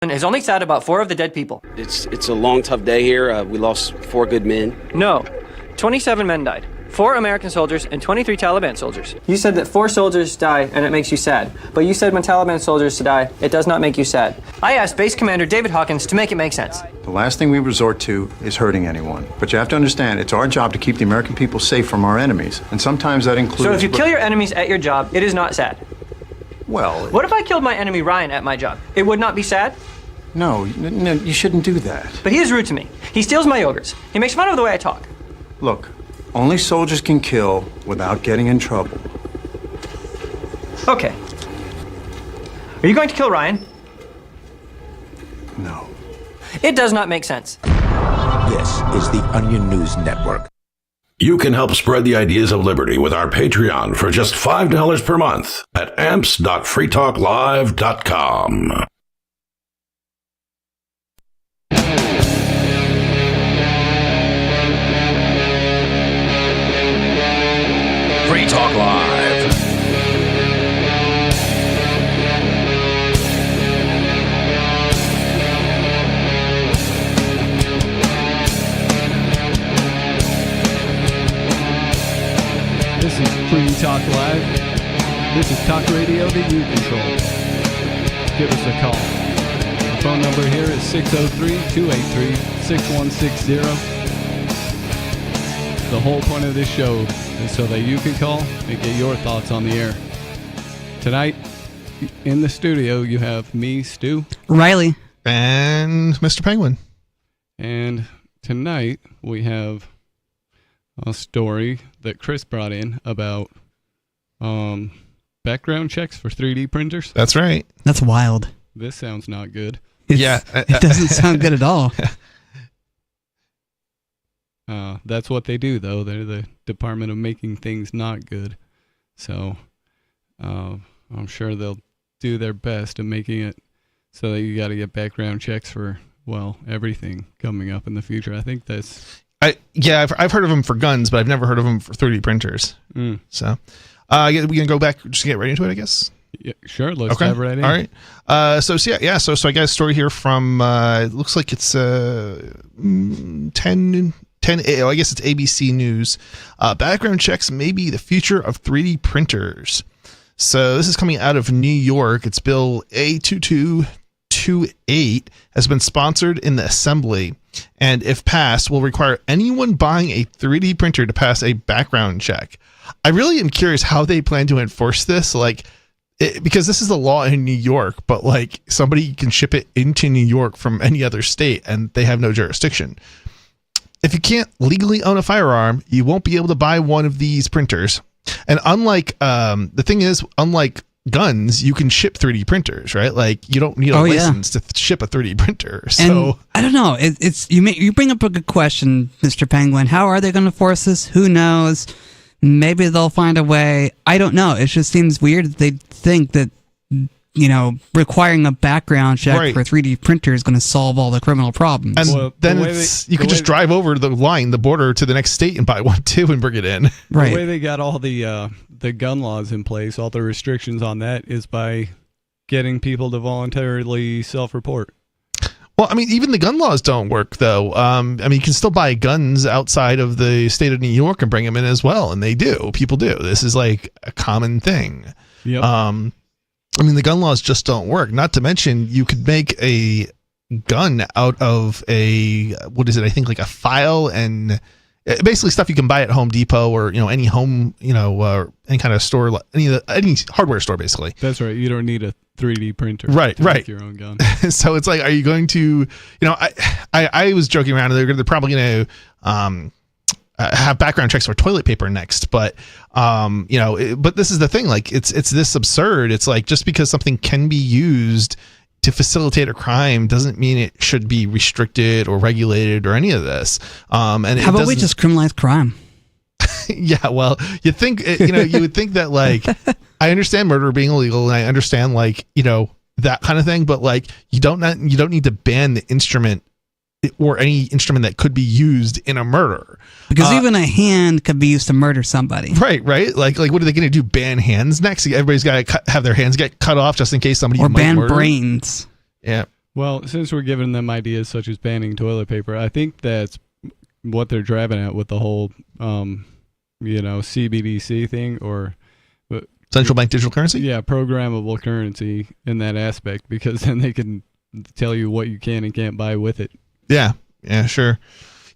Is only sad about 4 of the dead people. It's a long, tough day here. We lost 4 good men. No. 27 men died. 4 American soldiers and 23 Taliban soldiers. You said that 4 soldiers die and it makes you sad. But you said when Taliban soldiers die, it does not make you sad. I asked Base Commander David Hawkins to make it make sense. The last thing we resort to is hurting anyone. But you have to understand, it's our job to keep the American people safe from our enemies. And sometimes that includes... So if you kill your enemies at your job, it is not sad. Well... What if I killed my enemy Ryan at my job? It would not be sad? No, you shouldn't do that. But he is rude to me. He steals my yogurts. He makes fun of the way I talk. Look, only soldiers can kill without getting in trouble. Okay. Are you going to kill Ryan? No. It does not make sense. This is the Onion News Network. You can help spread the ideas of liberty with our Patreon for just $5 per month at amps.freetalklive.com. Free Talk Live. This is Free Talk Live. This is talk radio that you control. Give us a call. The phone number here is 603-283-6160. The whole point of this show is so that you can call and get your thoughts on the air. Tonight, in the studio, you have me, Stu. Riley. And Mr. Penguin. And tonight, we have a story that Chris brought in about background checks for 3D printers. That's right. That's wild. This sounds not good. Yeah. It doesn't sound good at all. That's what they do, though. They're the Department of Making Things Not Good. So I'm sure they'll do their best in making it so that you got to get background checks for, well, everything coming up in the future. I think that's... I've heard of them for guns, but I've never heard of them for 3D printers. So we can go back, just get right into it, I guess. Yeah, sure. Let's dive right in. All right. So I got a story here from, it looks like it's 10, I guess it's ABC News. Background checks may be the future of 3D printers. So this is coming out of New York. It's Bill A2228 has been sponsored in the Assembly, and if passed, will require anyone buying a 3D printer to pass a background check. I really am curious how they plan to enforce this, because this is the law in New York, but somebody can ship it into New York from any other state, and they have no jurisdiction. If you can't legally own a firearm, you won't be able to buy one of these printers. And unlike guns, you can ship 3D printers, right? You don't need a license to ship a 3D printer. So and I don't know. You bring up a good question, Mr. Penguin. How are they going to force this? Who knows? Maybe they'll find a way. I don't know. It just seems weird that they think that, requiring a background check for a 3D printer is going to solve all the criminal problems. And then you could just drive over the border to the next state and buy one too and bring it in. Right. The way they got all the gun laws in place, all the restrictions on that, is by getting people to voluntarily self-report. Well, I mean, even the gun laws don't work, though. You can still buy guns outside of the state of New York and bring them in as well, and they do. People do. This is a common thing. Yep. The gun laws just don't work. Not to mention, you could make a gun out of a a file and basically stuff you can buy at Home Depot or any home any kind of store, any hardware store, basically. That's right. You don't need a 3D printer to make your own gun. So it's are you going to I was joking around. They're probably going to have background checks for toilet paper next, but but this is the thing, it's this absurd. It's just because something can be used to facilitate a crime doesn't mean it should be restricted or regulated or any of this. How about we just criminalize crime? Yeah, well, you think you would think that I understand murder being illegal and I understand that kind of thing, but you don't need to ban the instrument or any instrument that could be used in a murder. Because even a hand could be used to murder somebody. Right. Like what are they going to do? Ban hands next? Everybody's got to have their hands get cut off just in case somebody or might ban murder. brains. Yeah. Well, since we're giving them ideas such as banning toilet paper, I think that's what they're driving at with the whole, CBDC thing, or Central bank digital currency? yeah, programmable currency in that aspect, because then they can tell you what you can and can't buy with it. Yeah, sure.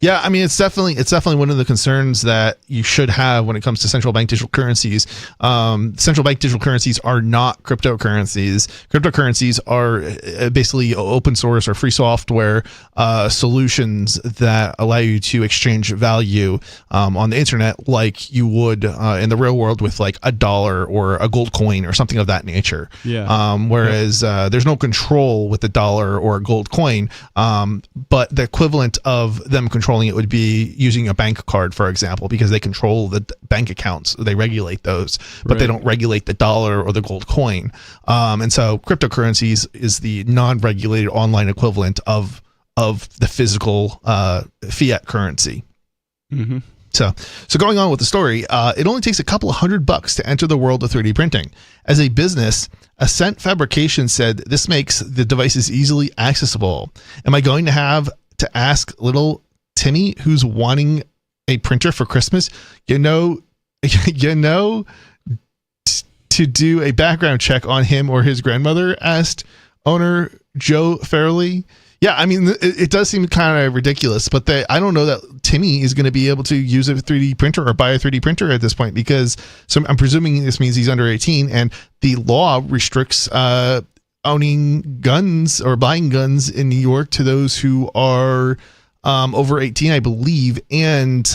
Yeah, I mean, it's definitely one of the concerns that you should have when it comes to central bank digital currencies. Central bank digital currencies are not cryptocurrencies. Cryptocurrencies are basically open source or free software solutions that allow you to exchange value on the internet like you would in the real world with like a dollar or a gold coin or something of that nature. Yeah. Whereas there's no control with the dollar or a gold coin, but the equivalent of them controlling it would be using a bank card, for example, because they control the bank accounts. They regulate those, but they don't regulate the dollar or the gold coin. And so cryptocurrencies is the non-regulated online equivalent of the physical fiat currency. Mm-hmm. So going on with the story, it only takes a couple of $100 to enter the world of 3D printing. As a business, Ascent Fabrication said this makes the devices easily accessible. Am I going to have to ask little Timmy, who's wanting a printer for Christmas, to do a background check on him or his grandmother? Asked owner Joe Fairley. Yeah, I mean, it does seem kind of ridiculous, but I don't know that Timmy is going to be able to use a 3D printer or buy a 3D printer at this point, because I'm presuming this means he's under 18, and the law restricts owning guns or buying guns in New York to those who are over 18, I believe, and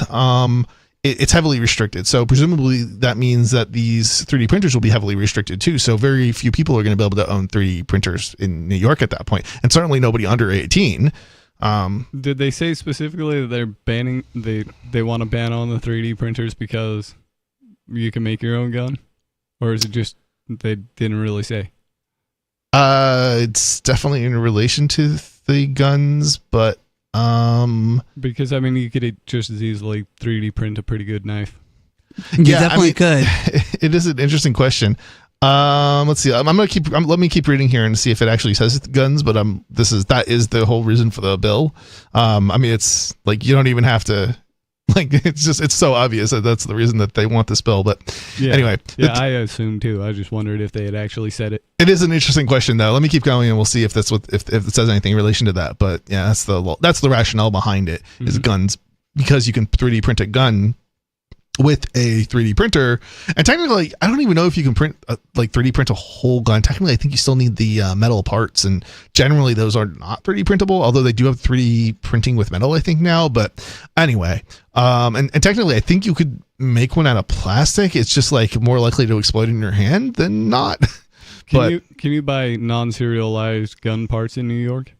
it's heavily restricted. So presumably that means that these 3D printers will be heavily restricted too. So very few people are going to be able to own 3D printers in New York at that point, and certainly nobody under 18. Did they say specifically that they're banning? They want to ban on the 3D printers because you can make your own gun, or is it just they didn't really say? It's definitely in relation to the guns, but because I mean, you could just as easily 3D print a pretty good knife. You definitely could. It is an interesting question. Let's see. Let me keep reading here and see if it actually says guns. But that is the whole reason for the bill. I mean, it's like you don't even have to. Like it's so obvious that that's the reason that they want this bill. But anyway, I assume too. I just wondered if they had actually said it. It is an interesting question, though. Let me keep going, and we'll see if that's if it says anything in relation to that. But yeah, that's the rationale behind it is guns, because you can 3D print a gun with a 3D printer, and technically, I don't even know if you can 3D print a whole gun. Technically, I think you still need the metal parts, and generally those are not 3D printable. Although they do have 3D printing with metal, I think now. But anyway, and technically, I think you could make one out of plastic. It's just like more likely to explode in your hand than not. Can you buy non-serialized gun parts in New York?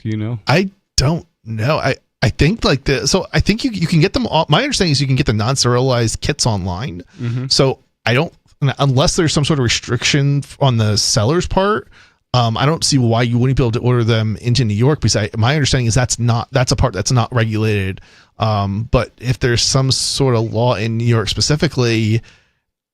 Do you know? I don't know. I think I think you can get them all. My understanding is you can get the non-serialized kits online. Mm-hmm. So I don't, unless there's some sort of restriction on the seller's part, I don't see why you wouldn't be able to order them into New York, because my understanding is that's a part that's not regulated. But if there's some sort of law in New York specifically,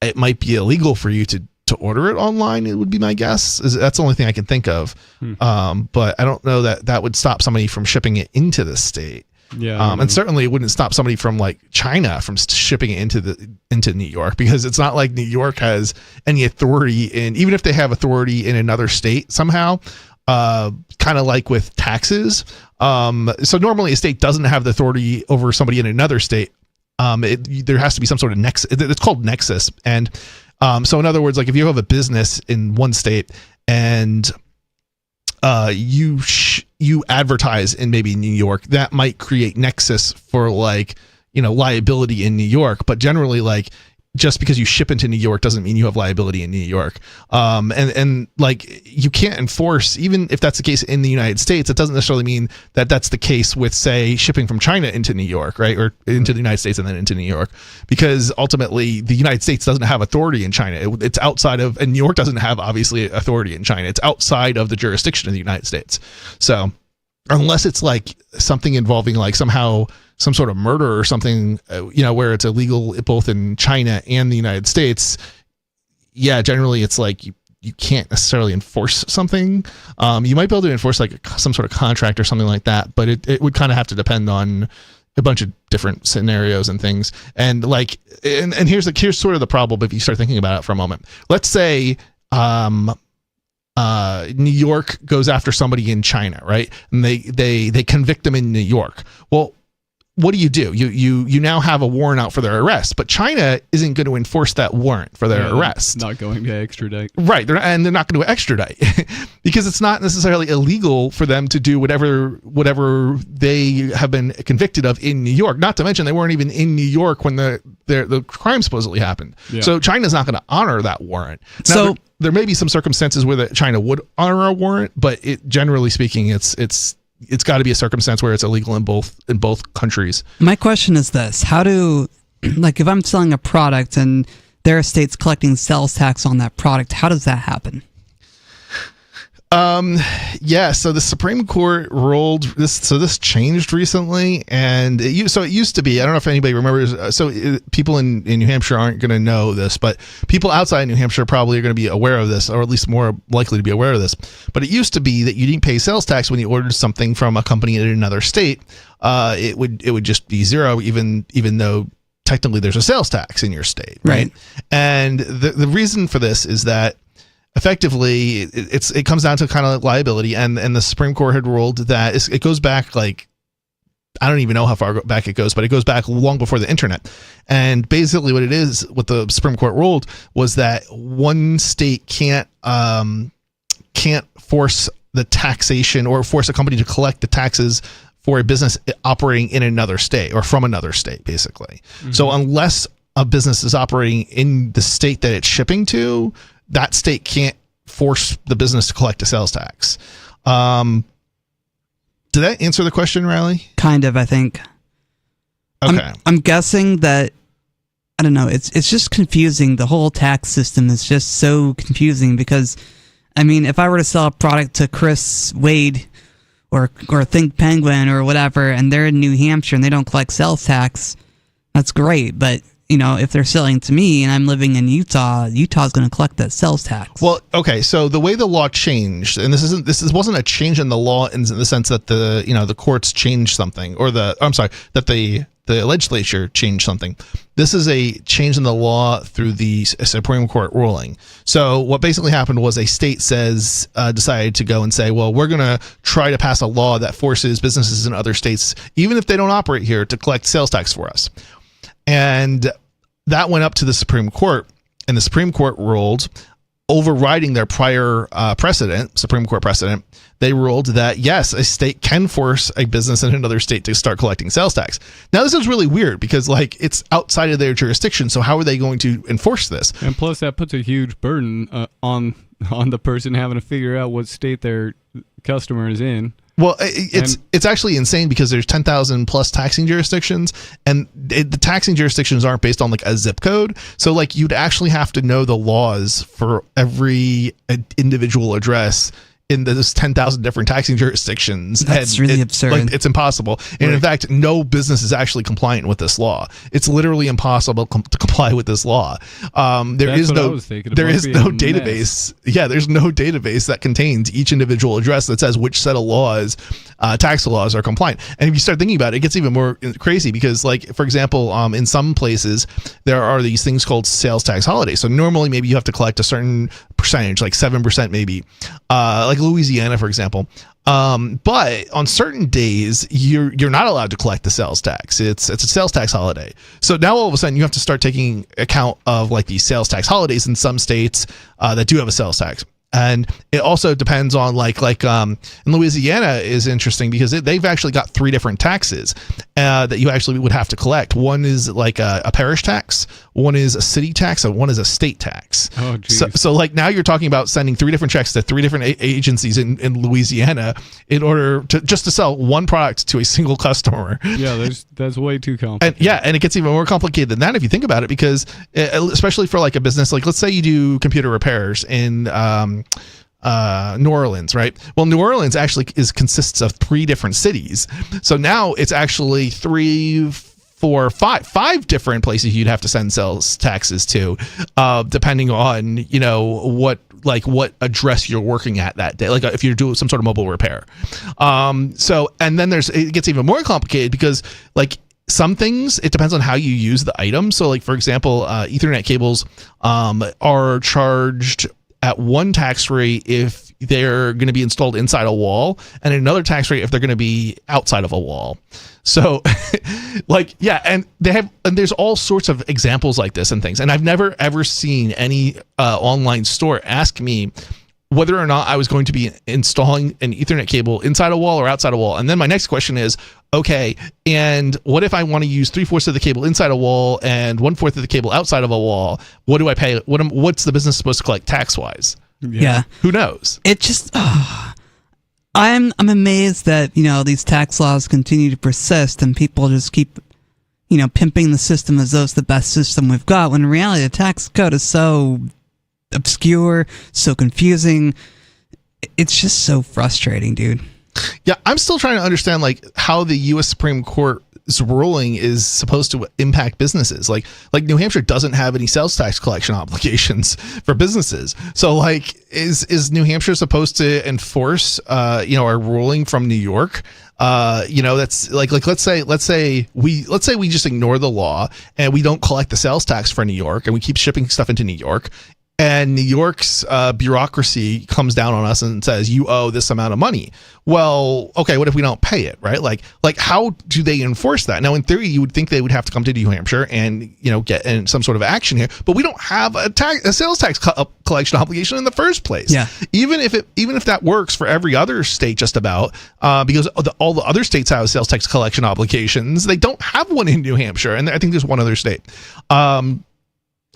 it might be illegal for you to order it online. It would be my guess. That's the only thing I can think of. But I don't know that would stop somebody from shipping it into the state. Yeah. And certainly it wouldn't stop somebody from like China from shipping it into New York, because it's not like New York has any authority even if they have authority in another state somehow, kind of like with taxes. So normally a state doesn't have the authority over somebody in another state. There has to be some sort of nexus. It's called nexus. And so in other words, like if you have a business in one state and you advertise in maybe New York, that might create nexus for liability in New York. But generally, like just because you ship into New York doesn't mean you have liability in New York. And like you can't enforce, even if that's the case in the United States, it doesn't necessarily mean that that's the case with, say, shipping from China into New York, right? Or into the United States and then into New York, because ultimately the United States doesn't have authority in China. It's outside of, and New York doesn't have obviously authority in China. It's outside of the jurisdiction of the United States. So unless it's like something involving like somehow some sort of murder or something, where it's illegal both in China and the United States, yeah, generally it's like you can't necessarily enforce something. You might be able to enforce like some sort of contract or something like that, but it would kind of have to depend on a bunch of different scenarios and things. And like, and here's sort of the problem if you start thinking about it for a moment. Let's say New York goes after somebody in China, right? And they convict them in New York. Well, what do? You now have a warrant out for their arrest, but China isn't going to enforce that warrant for their arrest. Not going to extradite. Right. They're not going to extradite because it's not necessarily illegal for them to do whatever they have been convicted of in New York. Not to mention they weren't even in New York when the crime supposedly happened. Yeah. So China's not going to honor that warrant. Now, So there may be some circumstances where China would honor a warrant, but generally speaking, it's got to be a circumstance where it's illegal in both countries. my question is this: how do, like, if I'm selling a product and there are states collecting sales tax on that product, how does that happen? Yeah, so the Supreme Court ruled this. So this changed recently, and it used to be. I don't know if anybody remembers. People in New Hampshire aren't going to know this, but people outside New Hampshire probably are going to be aware of this, or at least more likely to be aware of this. But it used to be that you didn't pay sales tax when you ordered something from a company in another state. It would just be zero, even though technically there's a sales tax in your state, right? And the reason for this is that effectively it comes down to kind of liability, and the Supreme Court had ruled that it goes back, like, I don't even know how far back it goes, but it goes back long before the internet. And basically what the Supreme Court ruled was that one state can't force the taxation or force a company to collect the taxes for a business operating in another state or from another state, basically. Mm-hmm. So unless a business is operating in the state that it's shipping to, that state can't force the business to collect a sales tax. Did that answer the question, Riley? Kind of, I think. Okay. I'm guessing that, I don't know, it's just confusing. The whole tax system is just so confusing because, I mean, if I were to sell a product to Chris Wade or Think Penguin or whatever, and they're in New Hampshire and they don't collect sales tax, that's great, but you know, if they're selling to me and I'm living in Utah, Utah's going to collect that sales tax. Well, okay, so the way the law changed, and this wasn't a change in the law in the sense that the courts changed something, or that the legislature changed something. This is a change in the law through the Supreme Court ruling. So what basically happened was a state decided to go and say, well, we're going to try to pass a law that forces businesses in other states, even if they don't operate here, to collect sales tax for us. And that went up to the Supreme Court, and the Supreme Court ruled, overriding their prior Supreme Court precedent. They ruled that, yes, a state can force a business in another state to start collecting sales tax. Now, this is really weird because, like, it's outside of their jurisdiction, so how are they going to enforce this? And plus, that puts a huge burden on the person having to figure out what state their customer is in. Well, it's actually insane because there's 10,000 plus taxing jurisdictions, and the taxing jurisdictions aren't based on like a zip code. So like you'd actually have to know the laws for every individual address in those 10,000 different taxing jurisdictions. That's really absurd. Like, it's impossible. And in fact, no business is actually compliant with this law. It's literally impossible to comply with this law. There is no database. Yeah, there's no database that contains each individual address that says which set of laws, tax laws, are compliant. And if you start thinking about it, it gets even more crazy because, like, for example, in some places, there are these things called sales tax holidays. So normally maybe you have to collect a certain percentage, like 7% maybe, like Louisiana, for example. But on certain days, you're not allowed to collect the sales tax. It's a sales tax holiday. So now all of a sudden you have to start taking account of like these sales tax holidays in some states that do have a sales tax. And it also depends on like in Louisiana is interesting because they've actually got 3 different taxes that you actually would have to collect. One is like a parish tax, one is a city tax, and one is a state tax. Oh, geez. So like now you're talking about sending 3 different checks to 3 different agencies in Louisiana in order to sell one product to a single customer. Yeah, that's way too complicated. And it gets even more complicated than that if you think about it, because especially for like a business, like let's say you do computer repairs in New Orleans, right? Well, New Orleans actually consists of 3 different cities. So now it's actually 3, for five different places you'd have to send sales taxes to, depending on what address you're working at that day. Like if you're doing some sort of mobile repair. So and then it gets even more complicated because like some things, it depends on how you use the item. So like for example, Ethernet cables are charged at one tax rate if they're going to be installed inside a wall, and another tax rate if they're going to be outside of a wall. So like, yeah, and there's all sorts of examples like this and things. And I've never ever seen any online store ask me whether or not I was going to be installing an Ethernet cable inside a wall or outside a wall. And then my next question is, okay, and what if I want to use 3/4 of the cable inside a wall and 1/4 of the cable outside of a wall? What do I pay? What's the business supposed to collect tax wise? Yeah. Who knows? It just, I'm amazed that, these tax laws continue to persist and people just keep, pimping the system as though it's the best system we've got, when in reality the tax code is so obscure, so confusing. It's just so frustrating, dude. Yeah, I'm still trying to understand like how the U.S. Supreme Court's ruling is supposed to impact businesses. Like New Hampshire doesn't have any sales tax collection obligations for businesses. So like, is New Hampshire supposed to enforce a ruling from New York? That's like let's say we just ignore the law and we don't collect the sales tax for New York and we keep shipping stuff into New York. And New York's bureaucracy comes down on us and says, you owe this amount of money. Well, okay, what if we don't pay it, right? Like how do they enforce that? Now, in theory, you would think they would have to come to New Hampshire and, get in some sort of action here. But we don't have a sales tax collection obligation in the first place. Yeah. Even if that works for every other state just about, because all the other states have sales tax collection obligations, they don't have one in New Hampshire. And I think there's one other state.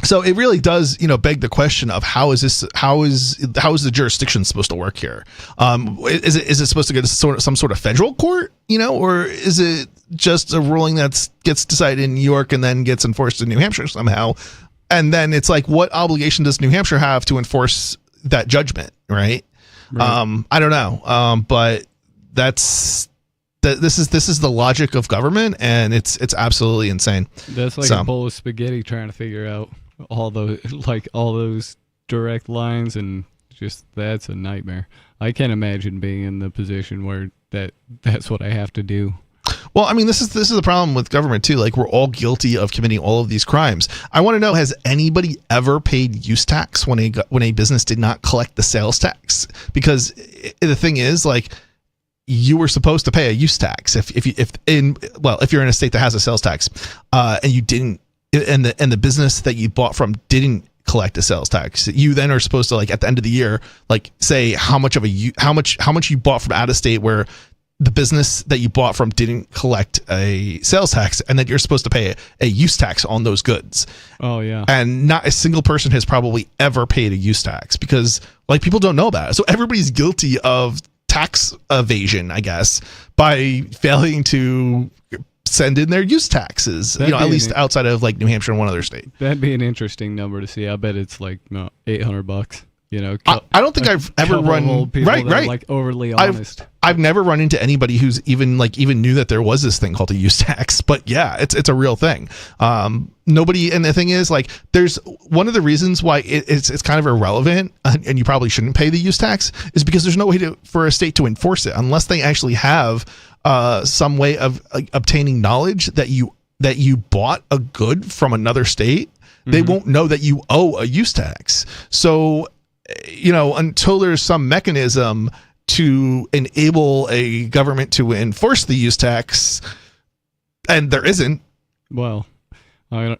So it really does, beg the question of how is the jurisdiction supposed to work here? Is it supposed to go to some sort of federal court, or is it just a ruling that gets decided in New York and then gets enforced in New Hampshire somehow? And then it's like, what obligation does New Hampshire have to enforce that judgment, right? I don't know, but this is the logic of government, and it's absolutely insane. That's like a bowl of spaghetti trying to figure out all those direct lines, and just that's a nightmare. I can't imagine being in the position where that's what I have to do. Well, I mean, this is the problem with government too. Like, we're all guilty of committing all of these crimes. I want to know, has anybody ever paid use tax when a business did not collect the sales tax? Because the thing is, like, you were supposed to pay a use tax if you're in a state that has a sales tax, and you didn't, and the business that you bought from didn't collect a sales tax. You then are supposed to, like, at the end of the year, like, say how much you bought from out of state where the business that you bought from didn't collect a sales tax, and then you're supposed to pay a use tax on those goods. Oh yeah. And not a single person has probably ever paid a use tax because, like, people don't know about it. So everybody's guilty of tax evasion, I guess, by failing to send in their use taxes, at least outside of, like, New Hampshire and one other state. That'd be an interesting number to see. I bet it's like $800. I don't think I've ever run right. Like, overly honest. I've never run into anybody who's even knew that there was this thing called a use tax. But yeah, it's a real thing. Nobody, and the thing is, like, there's one of the reasons why it's kind of irrelevant, and you probably shouldn't pay the use tax, is because there's no way for a state to enforce it unless they actually have some way of obtaining knowledge that you bought a good from another state. Mm-hmm. They won't know that you owe a use tax. So, until there's some mechanism to enable a government to enforce the use tax, and there isn't. Well,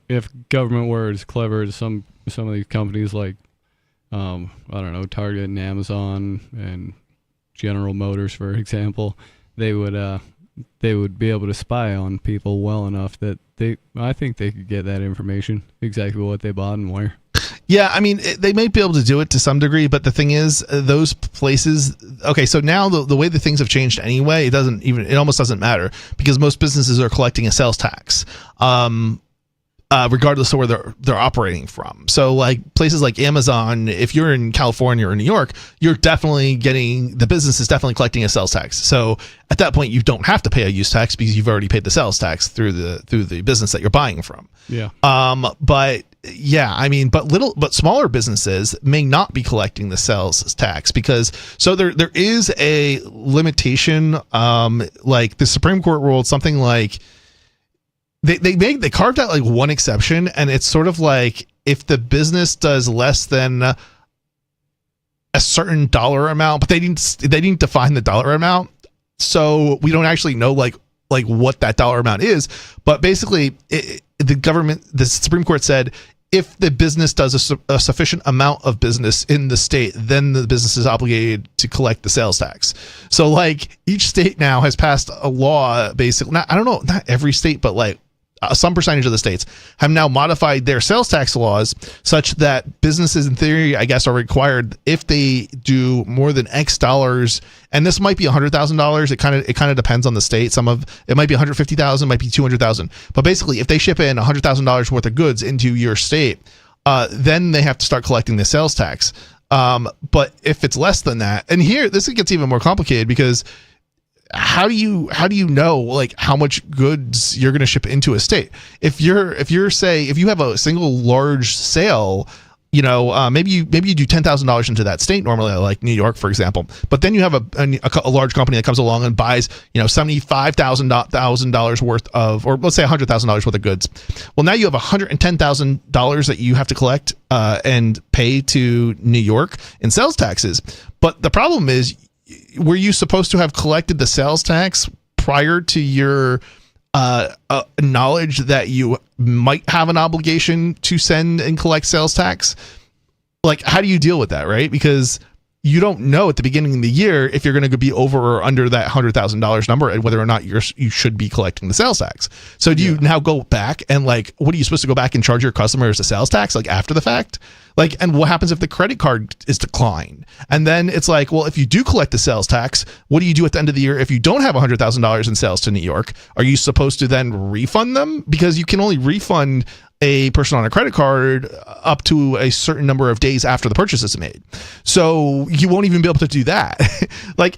if government were as clever as some of these companies, like, I don't know, Target and Amazon and General Motors, for example, they would be able to spy on people well enough that I think they could get that information, exactly what they bought and where. Yeah, I mean, they may be able to do it to some degree, but the thing is, those places. Okay, so now the way the things have changed anyway, it almost doesn't matter because most businesses are collecting a sales tax. regardless of where they're operating from. So like places like Amazon, if you're in California or New York, you're definitely the business is definitely collecting a sales tax. So at that point, you don't have to pay a use tax because you've already paid the sales tax through the business that you're buying from. Yeah. But yeah, I mean, but smaller businesses may not be collecting the sales tax because there is a limitation. Like the Supreme Court ruled something like they carved out like one exception, and it's sort of like if the business does less than a certain dollar amount, but they didn't define the dollar amount, so we don't actually know like what that dollar amount is. But basically, the Supreme Court said if the business does a sufficient amount of business in the state, then the business is obligated to collect the sales tax. So like each state now has passed a law, basically, not every state, but like some percentage of the states have now modified their sales tax laws such that businesses in theory, I guess, are required if they do more than X dollars. And this might be $100,000. It kind of depends on the state. It might be $150,000, might be $200,000. But basically, if they ship in $100,000 worth of goods into your state, then they have to start collecting the sales tax. But if it's less than that, and here this gets even more complicated because how do you know like how much goods you're going to ship into a state? If you have a single large sale, maybe you do $10,000 into that state normally, like New York, for example. But then you have a large company that comes along and buys, $75,000 worth of, or let's say $100,000 worth of goods. Well, now you have $110,000 that you have to collect and pay to New York in sales taxes. But the problem is, were you supposed to have collected the sales tax prior to your knowledge that you might have an obligation to send and collect sales tax? Like, how do you deal with that, right? Because you don't know at the beginning of the year if you're going to be over or under that $100,000 number and whether or not you should be collecting the sales tax. So do you now go back and like, what are you supposed to go back and charge your customers a sales tax like after the fact? Like, and what happens if the credit card is declined? And then it's like, well, if you do collect the sales tax, what do you do at the end of the year if you don't have $100,000 in sales to New York? Are you supposed to then refund them? Because you can only refund a person on a credit card up to a certain number of days after the purchase is made. So you won't even be able to do that.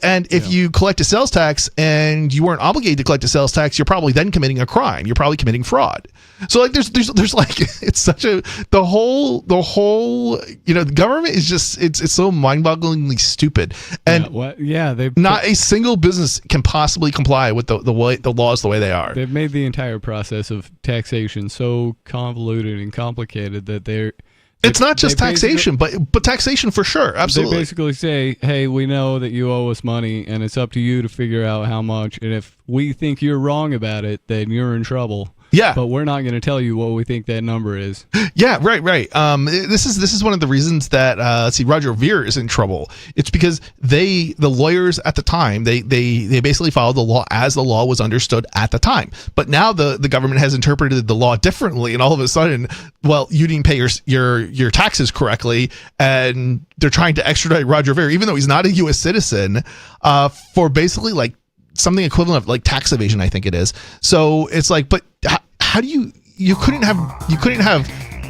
And if you collect a sales tax and you weren't obligated to collect a sales tax, you're probably then committing a crime. You're probably committing fraud. So like there's like, it's such the whole the government is just, it's so mind-bogglingly stupid. And not a single business can possibly comply with the laws the way they are. They've made the entire process of taxation so convoluted and complicated that it's not just taxation, but taxation for sure. Absolutely. They basically say, hey, we know that you owe us money and it's up to you to figure out how much. And if we think you're wrong about it, then you're in trouble. Yeah. But we're not going to tell you what we think that number is. Yeah, right. This is one of the reasons that Roger Ver is in trouble. It's because the lawyers at the time, they basically followed the law as the law was understood at the time. But now the government has interpreted the law differently, and all of a sudden, well, you didn't pay your taxes correctly, and they're trying to extradite Roger Ver, even though he's not a U.S. citizen, for basically like something equivalent of like tax evasion, I think it is. So it's like, but how do you couldn't have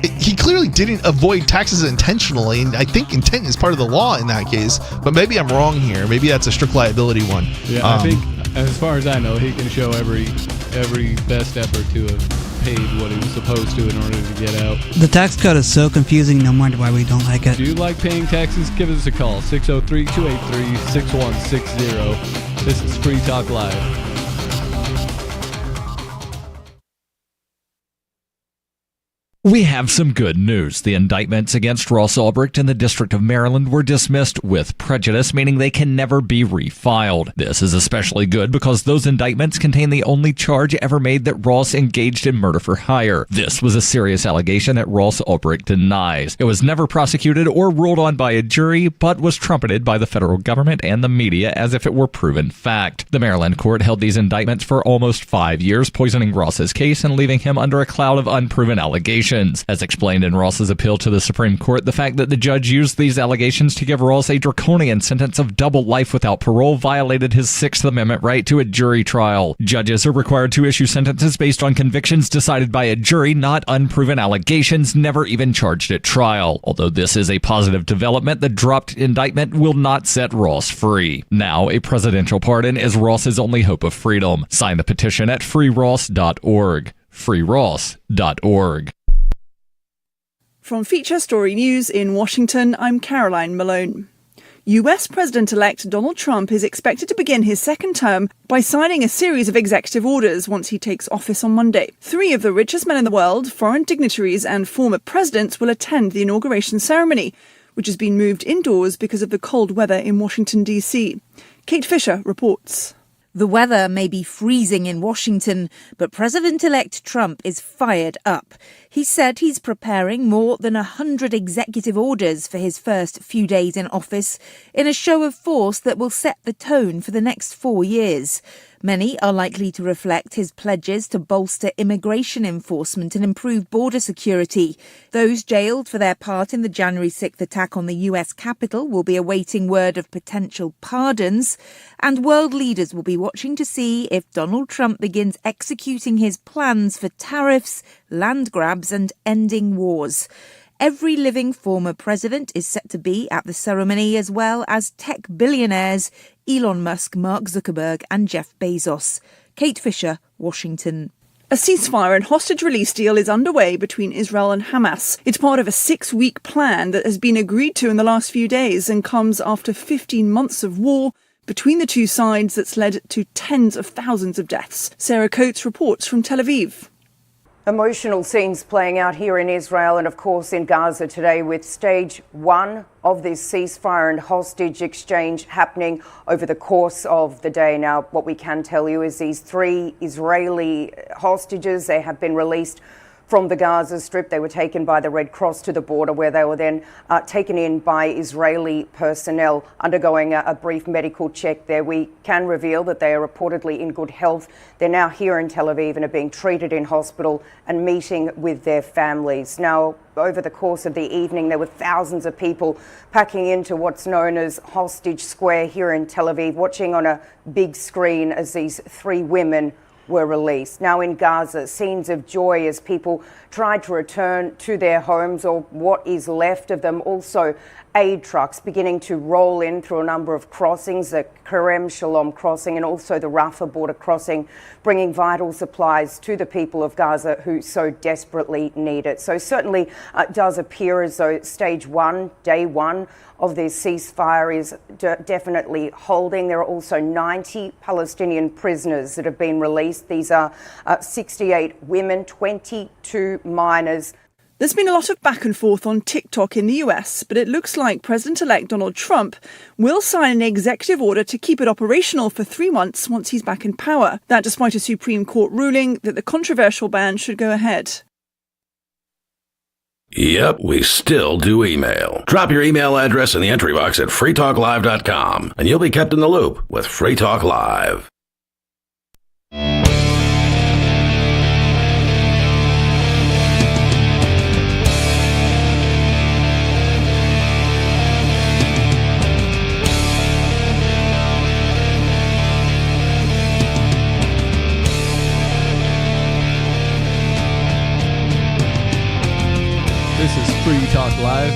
he clearly didn't avoid taxes intentionally, and I think intent is part of the law in that case, but maybe I'm wrong here. Maybe that's a strict liability one. Yeah, I think as far as I know, he can show every best effort to have paid what he was supposed to in order to get out. The tax code is so confusing, no wonder why we don't like it. Do you like paying taxes? Give us a call, 603-283-6160. This is Free Talk Live. We have some good news. The indictments against Ross Ulbricht in the District of Maryland were dismissed with prejudice, meaning they can never be refiled. This is especially good because those indictments contain the only charge ever made that Ross engaged in murder for hire. This was a serious allegation that Ross Ulbricht denies. It was never prosecuted or ruled on by a jury, but was trumpeted by the federal government and the media as if it were proven fact. The Maryland court held these indictments for almost 5 years, poisoning Ross's case and leaving him under a cloud of unproven allegations. allegations. As explained in Ross's appeal to the Supreme Court, the fact that the judge used these allegations to give Ross a draconian sentence of double life without parole violated his Sixth Amendment right to a jury trial. Judges are required to issue sentences based on convictions decided by a jury, not unproven allegations never even charged at trial. Although this is a positive development, the dropped indictment will not set Ross free. Now, a presidential pardon is Ross's only hope of freedom. Sign the petition at freeross.org. freeross.org. From Feature Story News in Washington, I'm Caroline Malone. US President-elect Donald Trump is expected to begin his second term by signing a series of executive orders once he takes office on Monday. 3 of the richest men in the world, foreign dignitaries and former presidents will attend the inauguration ceremony, which has been moved indoors because of the cold weather in Washington, D.C. Kate Fisher reports. The weather may be freezing in Washington, but President-elect Trump is fired up. He said he's preparing more than 100 executive orders for his first few days in office in a show of force that will set the tone for the next 4 years. Many are likely to reflect his pledges to bolster immigration enforcement and improve border security. Those jailed for their part in the January 6th attack on the US Capitol will be awaiting word of potential pardons, and world leaders will be watching to see if Donald Trump begins executing his plans for tariffs, land grabs, and ending wars. Every living former president is set to be at the ceremony, as well as tech billionaires Elon Musk, Mark Zuckerberg, and Jeff Bezos. Kate Fisher, Washington. A ceasefire and hostage release deal is underway between Israel and Hamas. It's part of a 6-week plan that has been agreed to in the last few days and comes after 15 months of war between the two sides that's led to tens of thousands of deaths. Sarah Coates reports from Tel Aviv. Emotional scenes playing out here in Israel and, of course, in Gaza today, with stage 1 of this ceasefire and hostage exchange happening over the course of the day. Now, what we can tell you is these 3 Israeli hostages, they have been released from the Gaza Strip. They were taken by the Red Cross to the border, where they were then taken in by Israeli personnel undergoing a brief medical check there. We can reveal that they are reportedly in good health. They're now here in Tel Aviv and are being treated in hospital and meeting with their families. Now, over the course of the evening, there were thousands of people packing into what's known as Hostage Square here in Tel Aviv, watching on a big screen as these 3 women were released. Now in Gaza, scenes of joy as people tried to return to their homes, or what is left of them. Also, aid trucks beginning to roll in through a number of crossings, the Kerem Shalom crossing and also the Rafah border crossing, bringing vital supplies to the people of Gaza who so desperately need it. So certainly it does appear as though stage 1, day 1 of this ceasefire is definitely holding. There are also 90 Palestinian prisoners that have been released. These are 68 women, 22 minors. There's been a lot of back and forth on TikTok in the US, but it looks like President-elect Donald Trump will sign an executive order to keep it operational for 3 months once he's back in power. That despite a Supreme Court ruling that the controversial ban should go ahead. Yep, we still do email. Drop your email address in the entry box at freetalklive.com, and you'll be kept in the loop with Free Talk Live. This is Free Talk Live.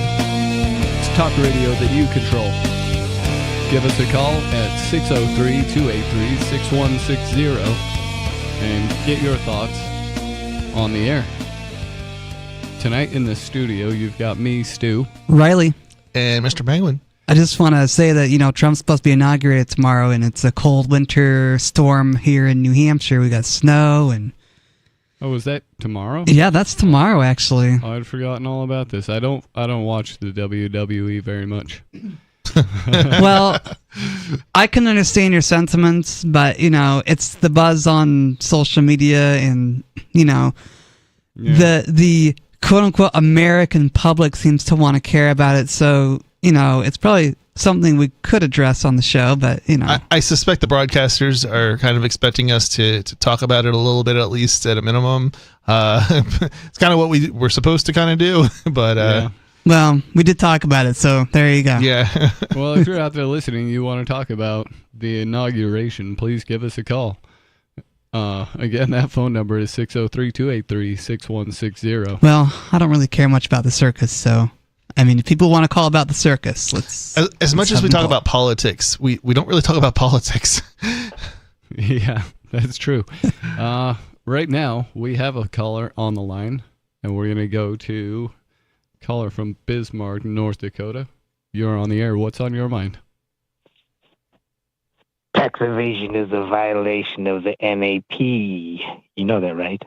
It's talk radio that you control. Give us a call at 603-283-6160 and get your thoughts on the air. Tonight in the studio, you've got me, Stu. Riley. And Mr. Penguin. I just want to say that, Trump's supposed to be inaugurated tomorrow, and it's a cold winter storm here in New Hampshire. We got snow and... Oh, is that tomorrow? Yeah, that's tomorrow, actually. Oh, I'd forgotten all about this. I don't watch the WWE very much. Well, I can understand your sentiments, but, it's the buzz on social media and, the quote-unquote American public seems to want to care about it. So, it's probably something we could address on the show, but I suspect the broadcasters are kind of expecting us to talk about it a little bit, at least at a minimum. It's kind of what we're supposed to kind of do, but well, we did talk about it, so there you go. Yeah. Well, if you're out there listening, you want to talk about the inauguration, please give us a call. Again, that phone number is 603-283-6160. Well, I don't really care much about the circus, so I mean, if people want to call about the circus, as much as we talk about politics, we don't really talk about politics. Yeah, that's true. Right now, we have a caller on the line, and we're going to go to caller from Bismarck, North Dakota. You're on the air. What's on your mind? Tax evasion is a violation of the NAP. You know that, right?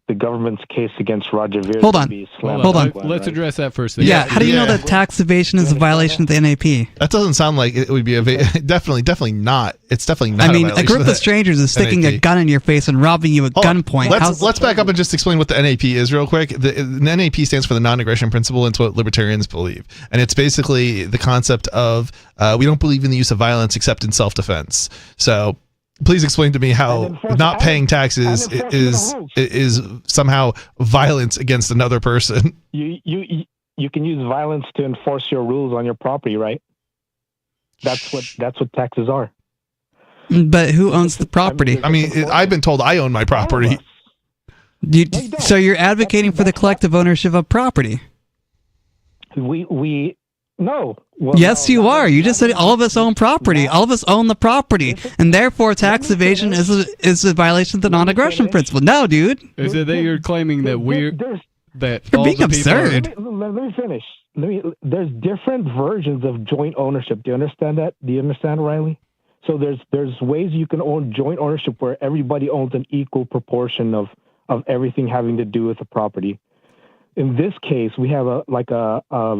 The government's case against Roger Ver. Hold on. Let's address that first. Yeah, how do you know that tax evasion is a violation of the NAP? That doesn't sound like it would be definitely not. It's definitely not. I mean, a group of strangers is sticking a gun in your face and robbing you at gunpoint. Let's back up and just explain what the NAP is real quick. The NAP stands for the non-aggression principle, and it's what libertarians believe. And it's basically the concept of we don't believe in the use of violence except in self-defense. So please explain to me how not paying taxes is somehow violence against another person. You can use violence to enforce your rules on your property, right? That's what taxes are. But who owns the property? I mean, I've been told I own my property. So you're advocating for the collective ownership of property? No. Yes, you are. You just said all of us own property. All of us own the property, and therefore tax evasion is a violation of the non-aggression principle. No, dude. Is it that you're claiming that you're being absurd? Let me finish. There's different versions of joint ownership. Do you understand that? Do you understand, Riley? So there's ways you can own joint ownership where everybody owns an equal proportion of everything having to do with the property. In this case, we have a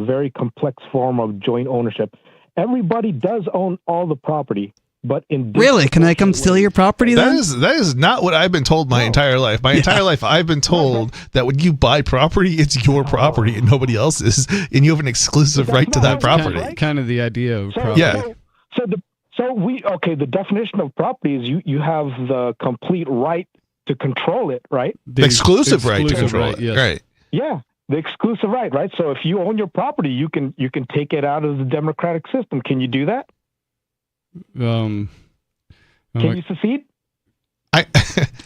very complex form of joint ownership. Everybody does own all the property, but in really, can I come steal your property? Then that is not what I've been told my entire life. My entire life, I've been told that when you buy property, it's your property and nobody else's, and you have an exclusive right to that property. Kind of the idea of property. Yeah. The definition of property is you have the complete right to control it, right? The exclusive right to control it, yes. Right? Yeah. The exclusive right, right? So if you own your property, you can take it out of the democratic system. Can you do that? Can you secede?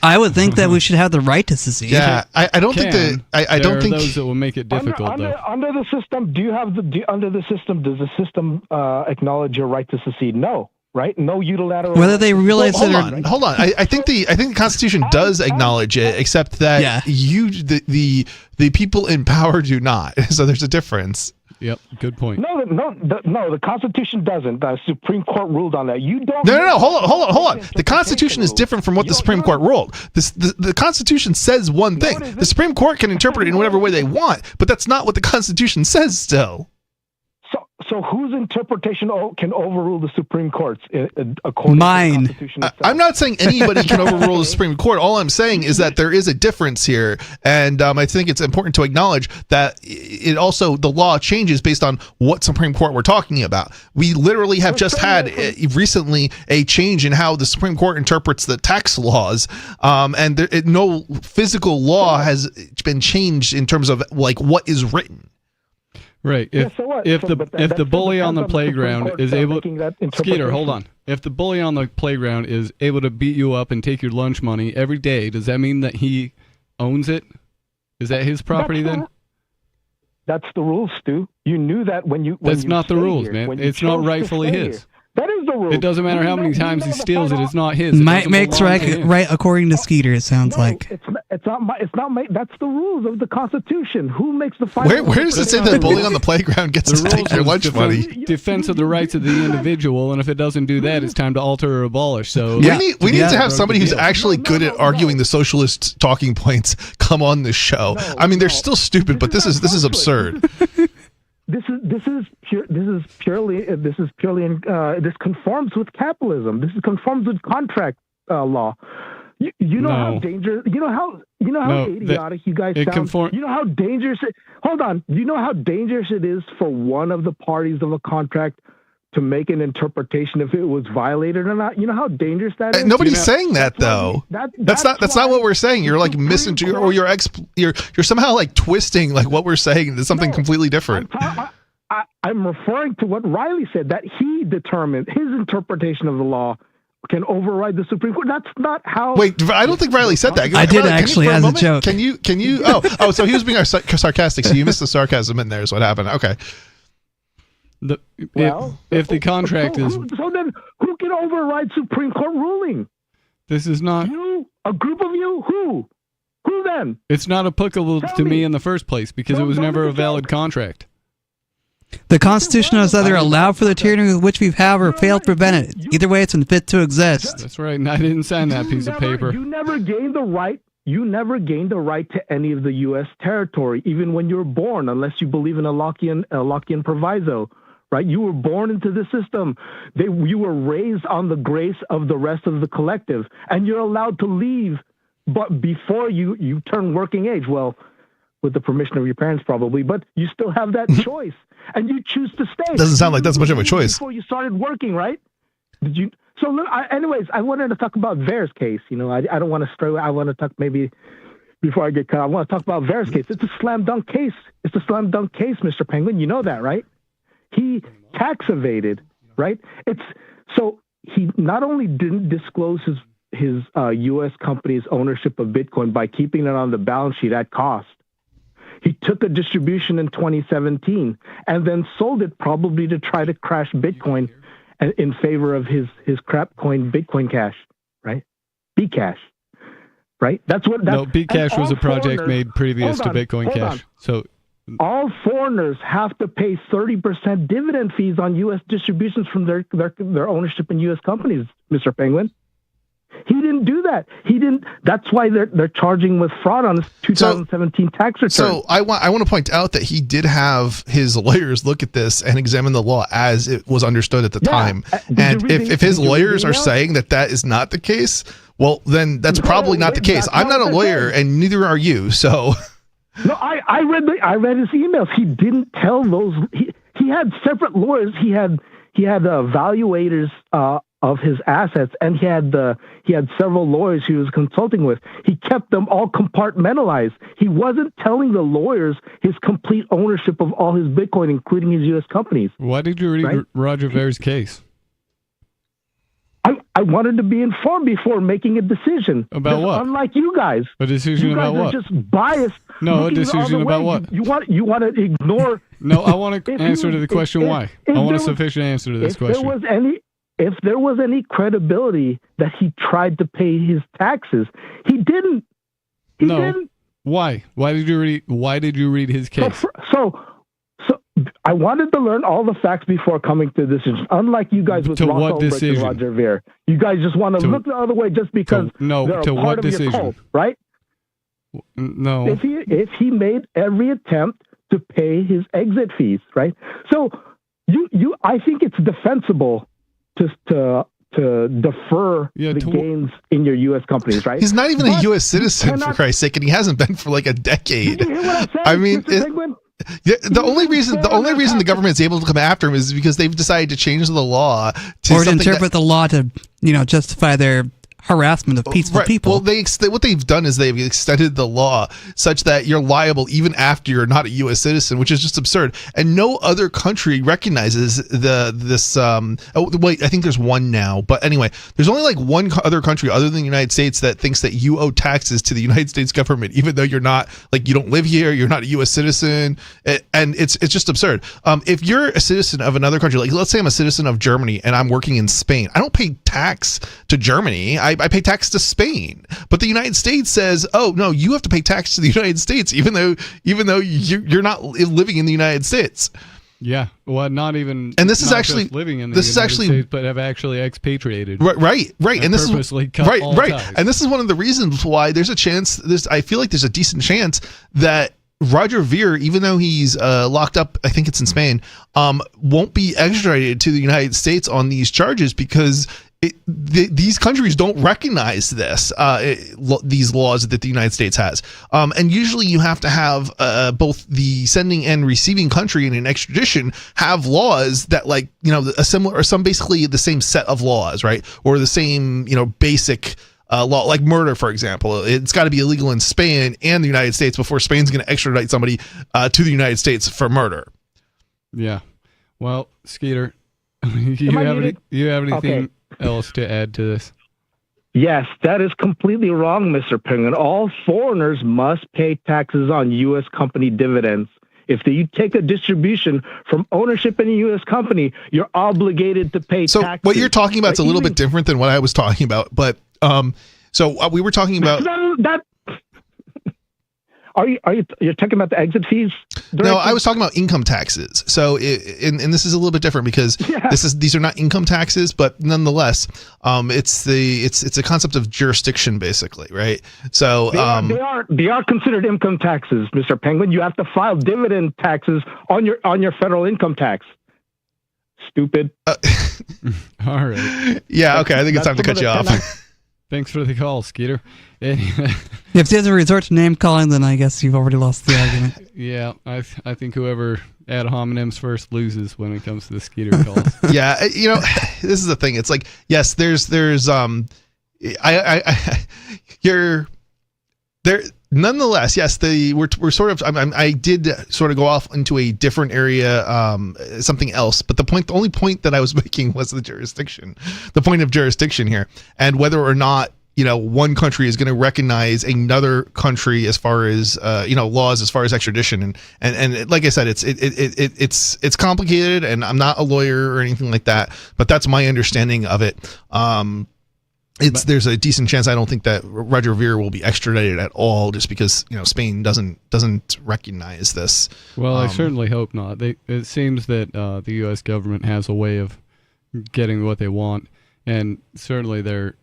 I would think that we should have the right to secede. Yeah, I don't think those that will make it difficult under the system. Under the system, does the system acknowledge your right to secede? No. Right? No unilateral. Whether they realize it or hold on. I think the Constitution does acknowledge it, except that the people in power do not. So there's a difference. Yep, good point. No, the Constitution doesn't. The Supreme Court ruled on that. You don't. No. Hold on. The Constitution is different from what the Supreme Court ruled. The Constitution says one thing. The Supreme Court can interpret it in whatever way they want, but that's not what the Constitution says. Still. So whose interpretation can overrule the Supreme Court's according Mine. to the Constitution itself? I'm not saying anybody can overrule the Supreme Court. All I'm saying is that there is a difference here, and I think it's important to acknowledge that the law changes based on what Supreme Court we're talking about. We literally have just had recently a change in how the Supreme Court interprets the tax laws, and no physical law has been changed in terms of like what is written. Right. If the bully on the playground is able, Skeeter, hold on. If the bully on the playground is able to beat you up and take your lunch money every day, does that mean that he owns it? Is that his property then? That's the rules, Stu. You knew that when you. That's not the rules, man. It's not rightfully his. That is the rule. It doesn't matter how many times he steals it; it's not his. Might makes right according to Skeeter. It sounds like it's not my. That's the rules of the Constitution. Who makes the final? Where does it say that bullying on the playground gets to take your lunch money? Defense of the rights of the individual, and if it doesn't do that, it's time to alter or abolish. So we need to have somebody who's actually good at arguing the socialist talking points come on this show. I mean, they're still stupid, but this is absurd. This conforms with capitalism. This conforms with contract law. You know how No. dangerous. You know how No, idiotic you guys it sound. You know how dangerous. Hold on. You know how dangerous it is for one of the parties of a contract to make an interpretation if it was violated or not. You know how dangerous that is. Nobody's saying that though. That's not what we're saying. You're like misinterpreting, or you're somehow like twisting like what we're saying into something completely different. I'm referring to what Riley said, that he determined his interpretation of the law can override the Supreme Court. That's not how. Wait, I don't think Riley said that. I did actually, as a joke. Can you? Oh, so he was being sarcastic. So you missed the sarcasm in there. Is what happened. Okay. If the contract is, so then who can override Supreme Court ruling? this is not. You, a group of you, who then? It's not applicable to me in the first place because it was never a valid contract. The Constitution has either allowed for the tyranny which we have or failed to prevent it. Either way, it's unfit to exist. That's right, and I didn't sign that piece of paper. You never gained the right. You never gained the right to any of the U.S. territory, even when you were born, unless you believe in a Lockean proviso. Right? You were born into the system. You were raised on the grace of the rest of the collective, and you're allowed to leave, but before you turn working age. Well, with the permission of your parents, probably, but you still have that choice, and you choose to stay. Doesn't sound like that's much of a choice. Before you started working, right? Did you? So, look, anyways, I wanted to talk about Vare's case. You know, I don't want to stray away. I want to talk maybe before I get cut. I want to talk about Vare's case. It's a slam dunk case. It's a slam dunk case, Mr. Penguin. You know that, right? He tax evaded, right? So he not only didn't disclose his U.S. company's ownership of Bitcoin by keeping it on the balance sheet at cost. He took a distribution in 2017 and then sold it probably to try to crash Bitcoin in favor of his crap coin Bitcoin Cash, right? Bcash, right? That's Bcash was a project made previous to Bitcoin Cash. So all foreigners have to pay 30% dividend fees on U.S. distributions from their ownership in U.S. companies, Mr. Penguin. He didn't do that. He didn't. That's why they're charging with fraud on his 2017 tax return. So I want to point out that he did have his lawyers look at this and examine the law as it was understood at the time. And if his lawyers are saying that is not the case, well, then that's probably not the case. I'm not a lawyer, and neither are you. So. No, I read his emails. He didn't tell those. He had separate lawyers. He had evaluators of his assets, and he had several lawyers he was consulting with. He kept them all compartmentalized. He wasn't telling the lawyers his complete ownership of all his Bitcoin, including his U.S. companies. Why did you read Roger Vare's case? I wanted to be informed before making a decision. About what? Unlike you guys. A decision about what? You guys are just biased. No, a decision about what? You want to ignore. No, I want to answer to the question why. I want a sufficient answer to this question. If there was any credibility that he tried to pay his taxes, he didn't. He didn't. Why? Why did you read his case? So I wanted to learn all the facts before coming to this decision. Unlike you guys with Ross Ulbricht and Roger Ver, you guys just want to look the other way just because they're a part of your cult, right? No. If he made every attempt to pay his exit fees, right? So I think it's defensible to defer the gains in your U.S. companies, right? He's not even a U.S. citizen, for Christ's sake, and he hasn't been for like a decade. Did you hear what I'm saying, I mean, Mr. Penguin? the only reason the government's able to come after him is because they've decided to change the law to interpret the law to justify their harassment of peaceful people. Well, what they've done is they've extended the law such that you're liable even after you're not a U.S. citizen, which is just absurd. And no other country recognizes this. Wait, I think there's one now, but anyway, there's only like one other country other than the United States that thinks that you owe taxes to the United States government, even though you're not, like, you don't live here, you're not a U.S. citizen, and it's just absurd. If you're a citizen of another country, like let's say I'm a citizen of Germany and I'm working in Spain, I don't pay tax to Germany. I pay tax to Spain, but the United States says, "Oh no, you have to pay tax to the United States, even though you're not living in the United States." Yeah, well, not even. And this is not actually just living in the United States, but have actually expatriated. Right, and this purposely is cut all ties. And this is one of the reasons why there's a chance. I feel like there's a decent chance that Roger Ver, even though he's locked up, I think it's in Spain, won't be extradited to the United States on these charges because these countries don't recognize these laws that the United States has. And usually you have to have both the sending and receiving country in an extradition have laws that, like, a similar or some basically the same set of laws, right? Or the same, basic law, like murder, for example. It's got to be illegal in Spain and the United States before Spain's going to extradite somebody to the United States for murder. Yeah. Well, Skeeter, you have anything else to add to this? Yes, that is completely wrong, Mr. Penguin. All foreigners must pay taxes on U.S. company dividends. If you take a distribution from ownership in a U.S. company, you're obligated to pay taxes. So what you're talking about is a little bit different than what I was talking about. But we were talking about You're talking about the exit fees? No, I was talking about income taxes. So, and this is a little bit different because these are not income taxes, but nonetheless, it's a concept of jurisdiction, basically, right? So they are considered income taxes, Mr. Penguin. You have to file dividend taxes on your federal income tax. Stupid. All right. Yeah. Okay. I think it's time to cut you off. Thanks for the call, Skeeter. If there's a resort to name calling, then I guess you've already lost the argument. Yeah, I think whoever ad hominems first loses when it comes to the Skeeter calls. Yeah, this is the thing. It's like, yes, there's you're there. Nonetheless, yes, we're sort of. I did sort of go off into a different area, something else. But the only point that I was making was the jurisdiction, the point of jurisdiction here, and whether or not one country is going to recognize another country as far as laws as far as extradition, and like I said, it's complicated, and I'm not a lawyer or anything like that, but that's my understanding of it. There's a decent chance I don't think that Roger Ver will be extradited at all, just because Spain doesn't recognize this. Well, I certainly hope not. It seems that the U.S. government has a way of getting what they want, and certainly they're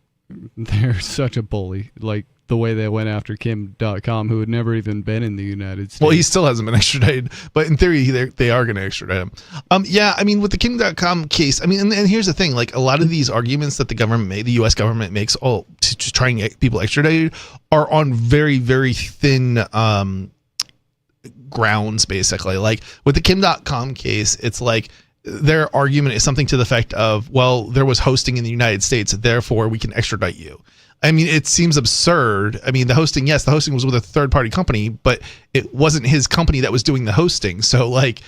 such a bully, like the way they went after Kim.com, who had never even been in the United States. Well, he still hasn't been extradited, but in theory, they are going to extradite him. With the Kim.com case, and here's the thing, like a lot of these arguments that the U.S. government makes, to try and get people extradited, are on very, very thin grounds, basically. Like with the Kim.com case, it's like, their argument is something to the effect of, well, there was hosting in the United States, therefore we can extradite you. It seems absurd. The hosting was with a third-party company, but it wasn't his company that was doing the hosting. So, like,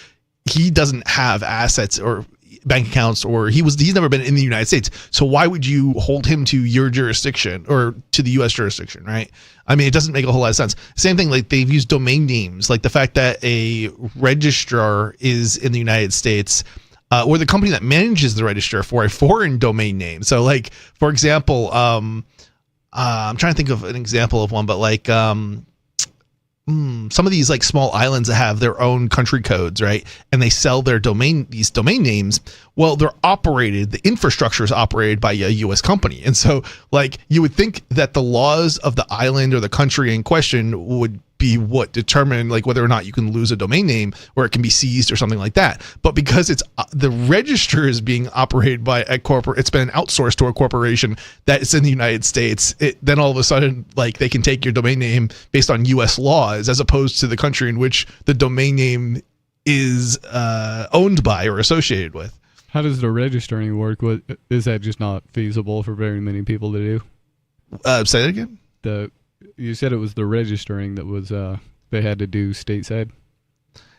he doesn't have assets or bank accounts, or he's never been in the United States. So why would you hold him to your jurisdiction or to the U.S. jurisdiction, right? It doesn't make a whole lot of sense. Same thing, like they've used domain names, like the fact that a registrar is in the United States, or the company that manages the register for a foreign domain name. So, like, for example, I'm trying to think of an example of one, but like some of these like small islands that have their own country codes, right? And they sell these domain names. Well, the infrastructure is operated by a U.S. company. And so, like, you would think that the laws of the island or the country in question would be what determine like whether or not you can lose a domain name or it can be seized or something like that. But because it's the register is being operated by a corporate, it's been outsourced to a corporation that is in the United States. Then all of a sudden, like, they can take your domain name based on U.S. laws as opposed to the country in which the domain name is owned by or associated with. How does the registering work? Is that just not feasible for very many people to do? Say that again? You said it was the registering that was they had to do stateside?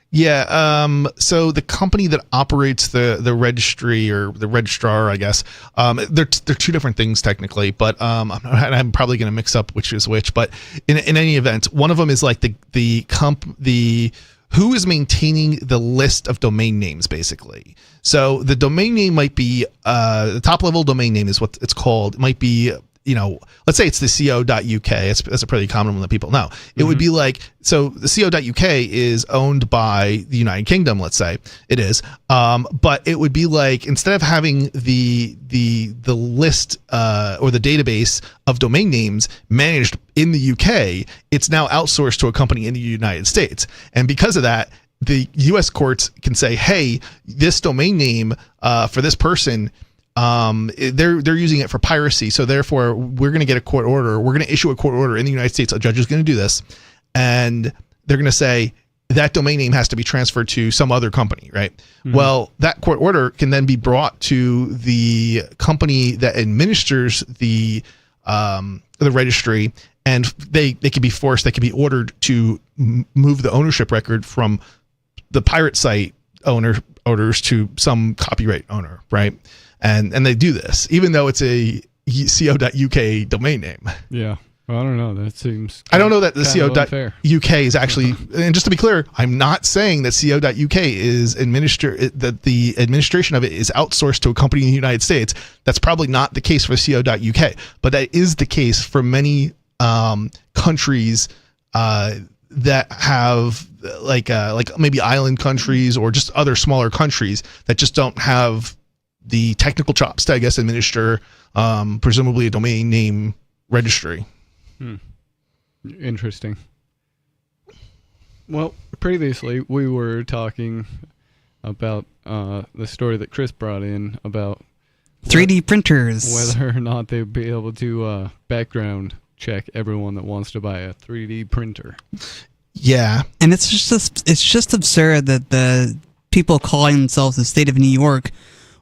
Yeah. So the company that operates the registry, or the registrar, I guess, they're two different things technically, but I'm probably going to mix up which is which. But in any event, one of them is like the who is maintaining the list of domain names, basically. So the domain name might be the top level domain name is what it's called. It might be, let's say it's the co.uk. That's a pretty common one that people know. It would be like, so the co.uk is owned by the United Kingdom, let's say it is. But it would be like, instead of having the list or the database of domain names managed in the UK, it's now outsourced to a company in the United States. And because of that, the U.S. courts can say, hey, this domain name for this person they're using it for piracy. So therefore, we're going to get a court order. We're going to issue a court order in the United States. A judge is going to do this, and they're going to say that domain name has to be transferred to some other company, right? Mm-hmm. Well, that court order can then be brought to the company that administers the registry, and they can be forced. They can be ordered to move the ownership record from the pirate site owners to some copyright owner, right? And they do this, even though it's a co.uk domain name. Yeah. Well, I don't know. That seems. I don't know that the co.uk is actually, and just to be clear, I'm not saying that co.uk is that the administration of it is outsourced to a company in the United States. That's probably not the case for co.uk, but that is the case for many countries that have like maybe island countries or just other smaller countries that just don't have the technical chops to, I guess, administer presumably a domain name registry. Interesting. Well, previously we were talking about the story that Chris brought in about 3D printers, whether or not they'd be able to background check everyone that wants to buy a 3D printer. Yeah, and it's just absurd that the people calling themselves the state of New York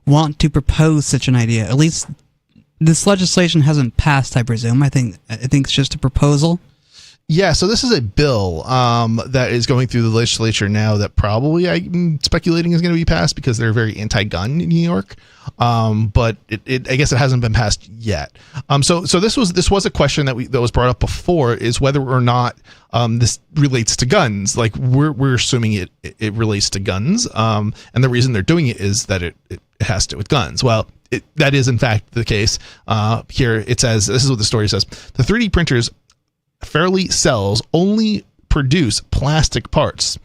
want to propose such an idea. At least this legislation hasn't passed, I presume. I think it's just a proposal. Yeah, so this is a bill that is going through the legislature now that probably I'm speculating is going to be passed because they're very anti-gun in New York. But I guess it hasn't been passed yet. So this was a question that was brought up before, is whether or not this relates to guns. Like we're assuming it relates to guns. And the reason they're doing it is that it has to do with guns. Well, that is in fact the case. Here it says, this is what the story says: the 3D printers Fairly Cells only produce plastic parts.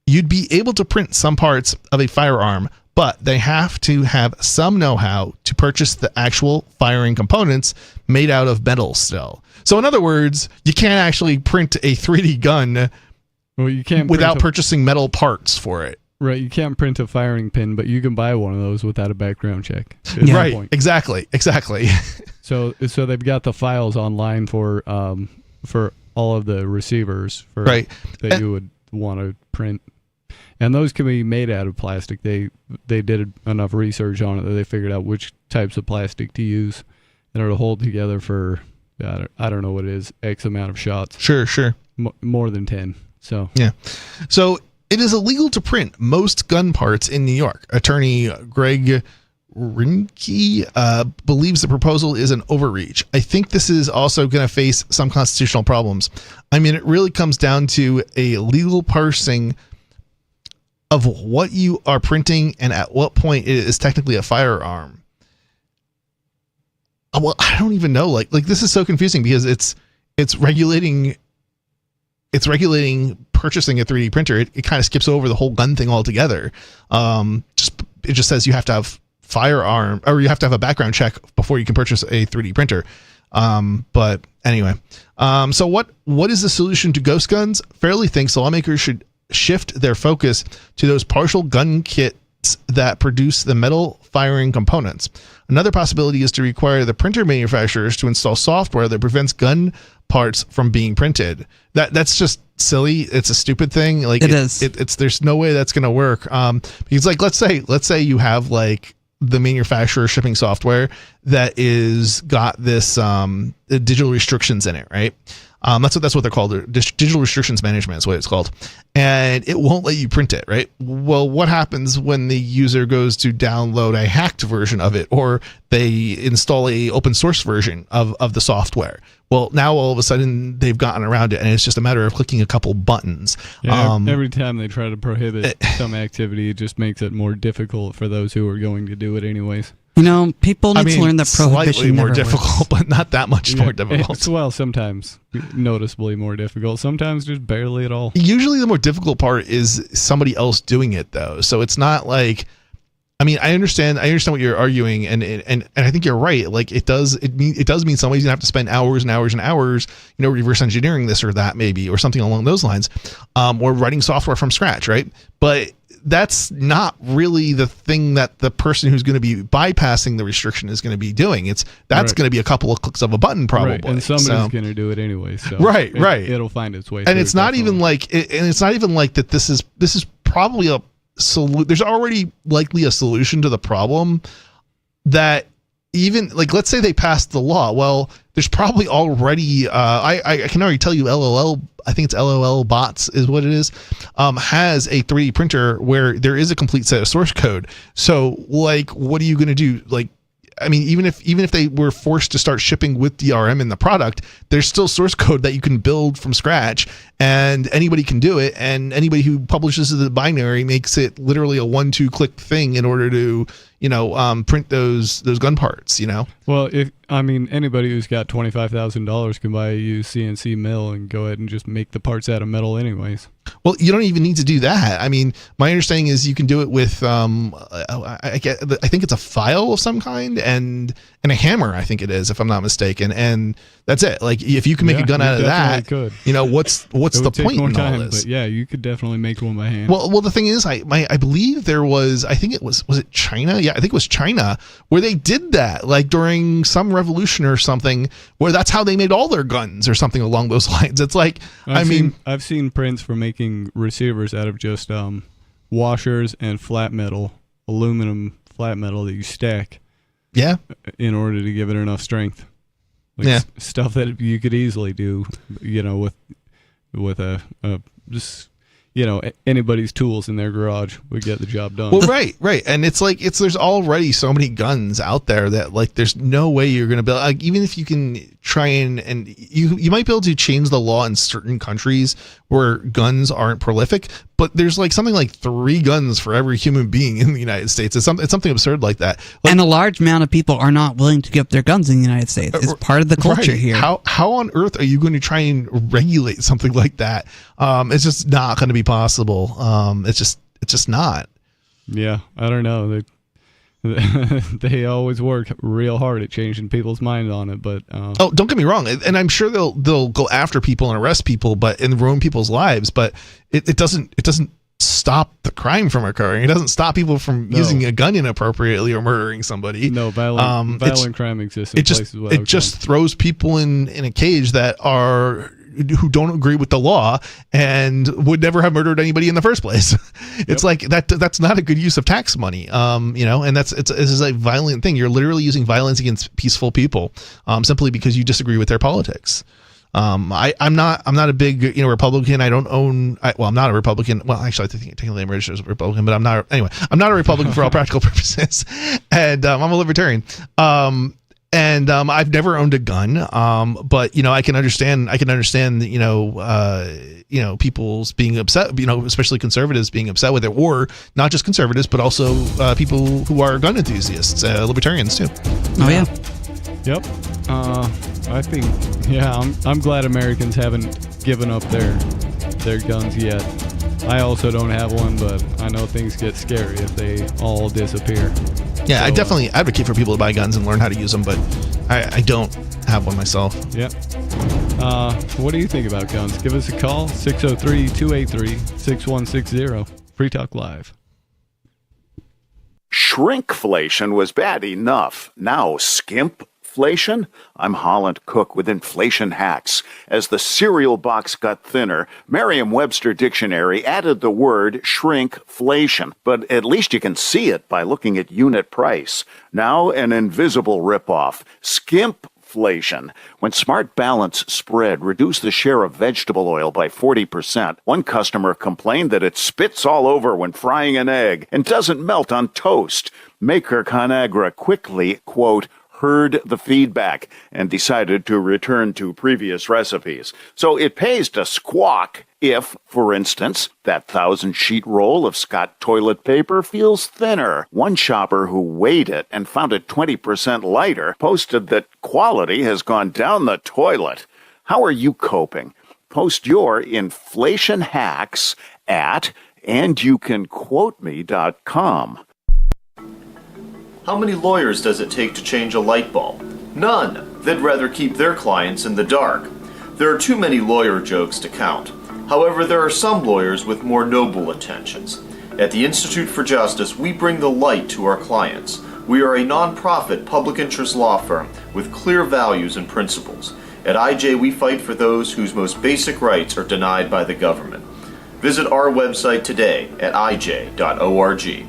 You'd be able to print some parts of a firearm, but they have to have some know-how to purchase the actual firing components made out of metal still. So in other words, you can't actually print a 3D gun without purchasing metal parts for it. Right, you can't print a firing pin, but you can buy one of those without a background check. Right, exactly. So they've got the files online for all of the receivers that you would want to print, and those can be made out of plastic. They did enough research on it that they figured out which types of plastic to use in order to hold together for I don't know what it is, X amount of shots. Sure. More than 10. So yeah. So it is illegal to print most gun parts in New York. Attorney Greg Rinke believes the proposal is an overreach. I think this is also going to face some constitutional problems. I mean, it really comes down to a legal parsing of what you are printing and at what point it is technically a firearm. Well, I don't even know. Like this is so confusing because it's regulating purchasing a 3D printer. It kind of skips over the whole gun thing altogether. It just says you have to have firearm, or you have to have a background check before you can purchase a 3D printer. But anyway, so what is the solution to ghost guns? Fairly thinks lawmakers should shift their focus to those partial gun kits that produce the metal firing components. Another possibility is to require the printer manufacturers to install software that prevents gun parts from being printed. That's just silly. It's a stupid thing. Like it is. It's there's no way that's going to work. Because like let's say you have like the manufacturer shipping software that is got this digital restrictions in it, right? That's what they're called. Digital restrictions management is what it's called, and it won't let you print it, right? Well, what happens when the user goes to download a hacked version of it, or they install a open source version of the software? Well, now all of a sudden they've gotten around it, and it's just a matter of clicking a couple buttons. Yeah, every time they try to prohibit some activity, it just makes it more difficult for those who are going to do it anyways. You know, people need to learn that prohibition slightly more difficult, works. But not that much more difficult. Well, sometimes noticeably more difficult. Sometimes just barely at all. Usually the more difficult part is somebody else doing it, though. So it's not like, I mean, I understand what you're arguing, and I think you're right. Like it does mean somebody's gonna have to spend hours and hours and hours, reverse engineering this or that maybe, or something along those lines, or writing software from scratch, right? But that's not really the thing that the person who's going to be bypassing the restriction is going to be doing. That's Right. going to be a couple of clicks of a button, probably. Right. And somebody's going to do it anyway. So right. It'll find its way. And through, it's not even like, that. This is probably a there's already likely a solution to the problem that even like, let's say they passed the law. Well, there's probably already, I can already tell you LOL, I think it's LOL bots is what it is, has a 3D printer where there is a complete set of source code. So like, what are you going to do? Like, I mean, even if they were forced to start shipping with DRM in the product, there's still source code that you can build from scratch, and anybody can do it. And anybody who publishes the binary makes it literally a 1-2 click thing in order to, print those gun parts. Well, anybody who's got $25,000 can buy a used CNC mill and go ahead and just make the parts out of metal, anyways. Well, you don't even need to do that. I mean, my understanding is you can do it with, I think it's a file of some kind and a hammer. I think it is, if I'm not mistaken, and that's it. Like, if you can make a gun out of that, could. What's the point in all this? But yeah, you could definitely make one by hand. Well, the thing is, I believe there was, I think it was it China? Yeah, I think it was China where they did that, like during some revolution or something, where that's how they made all their guns or something along those lines. It's like, I've seen prints for making receivers out of just washers and flat metal, aluminum flat metal that you stack. Yeah. In order to give it enough strength. Like stuff that you could easily do, with a just, anybody's tools in their garage would get the job done. Well, right. And it's like, there's already so many guns out there that, like, there's no way you're going to build, like, even if you can try and you might be able to change the law in certain countries where guns aren't prolific, but there's like something like 3 guns for every human being in the United States. It's something absurd like that. Like, and a large amount of people are not willing to give up their guns in the United States. It's part of the culture here. How on earth are you going to try and regulate something like that? It's just not going to be possible. It's just not. Yeah, I don't know. They always work real hard at changing people's minds on it, but don't get me wrong, and I'm sure they'll go after people and arrest people, and ruin people's lives. But it doesn't stop the crime from occurring. It doesn't stop people from using a gun inappropriately or murdering somebody. No, violent crime exists in places without it just throws people in a cage who don't agree with the law and would never have murdered anybody in the first place. It's like that's not a good use of tax money. And this is a violent thing. You're literally using violence against peaceful people, simply because you disagree with their politics. I'm not a big Republican. I don't own. I'm not a Republican. Well, actually, I think technically I'm registered as a Republican, but I'm not. Anyway, I'm not a Republican for all practical purposes, and I'm a libertarian. And I've never owned a gun, but I can understand people's being upset, especially conservatives being upset with it, or not just conservatives, but also people who are gun enthusiasts, libertarians too. Oh yeah. Yep. I think I'm glad Americans haven't given up their guns yet. I also don't have one, but I know things get scary if they all disappear. Yeah, I definitely advocate for people to buy guns and learn how to use them, but I don't have one myself. Yep. What do you think about guns? Give us a call, 603-283-6160. Free Talk Live. Shrinkflation was bad enough. Now skimpflation? I'm Holland Cook with Inflation Hacks. As the cereal box got thinner, Merriam-Webster Dictionary added the word shrinkflation. But at least you can see it by looking at unit price. Now an invisible ripoff, skimpflation. When Smart Balance Spread reduced the share of vegetable oil by 40%, one customer complained that it spits all over when frying an egg and doesn't melt on toast. Maker Conagra quickly, quote, heard the feedback and decided to return to previous recipes. So it pays to squawk if, for instance, that 1,000-sheet roll of Scott toilet paper feels thinner. One shopper who weighed it and found it 20% lighter posted that quality has gone down the toilet. How are you coping? Post your inflation hacks at andyoucanquoteme.com. How many lawyers does it take to change a light bulb? None. They'd rather keep their clients in the dark. There are too many lawyer jokes to count. However, there are some lawyers with more noble intentions. At the Institute for Justice, we bring the light to our clients. We are a non-profit public interest law firm with clear values and principles. At IJ, we fight for those whose most basic rights are denied by the government. Visit our website today at ij.org.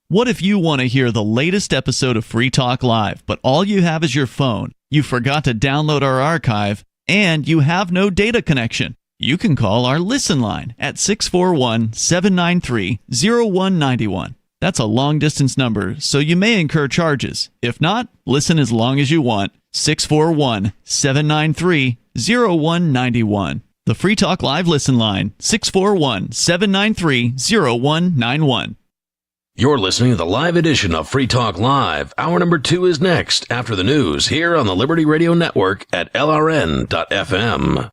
What if you want to hear the latest episode of Free Talk Live, but all you have is your phone, you forgot to download our archive, and you have no data connection? You can call our Listen line at 641-793-0191. That's a long-distance number, so you may incur charges. If not, listen as long as you want. 641-793-0191. The Free Talk Live Listen line, 641-793-0191. You're listening to the live edition of Free Talk Live. Hour number 2 is next, after the news, here on the Liberty Radio Network at LRN.FM.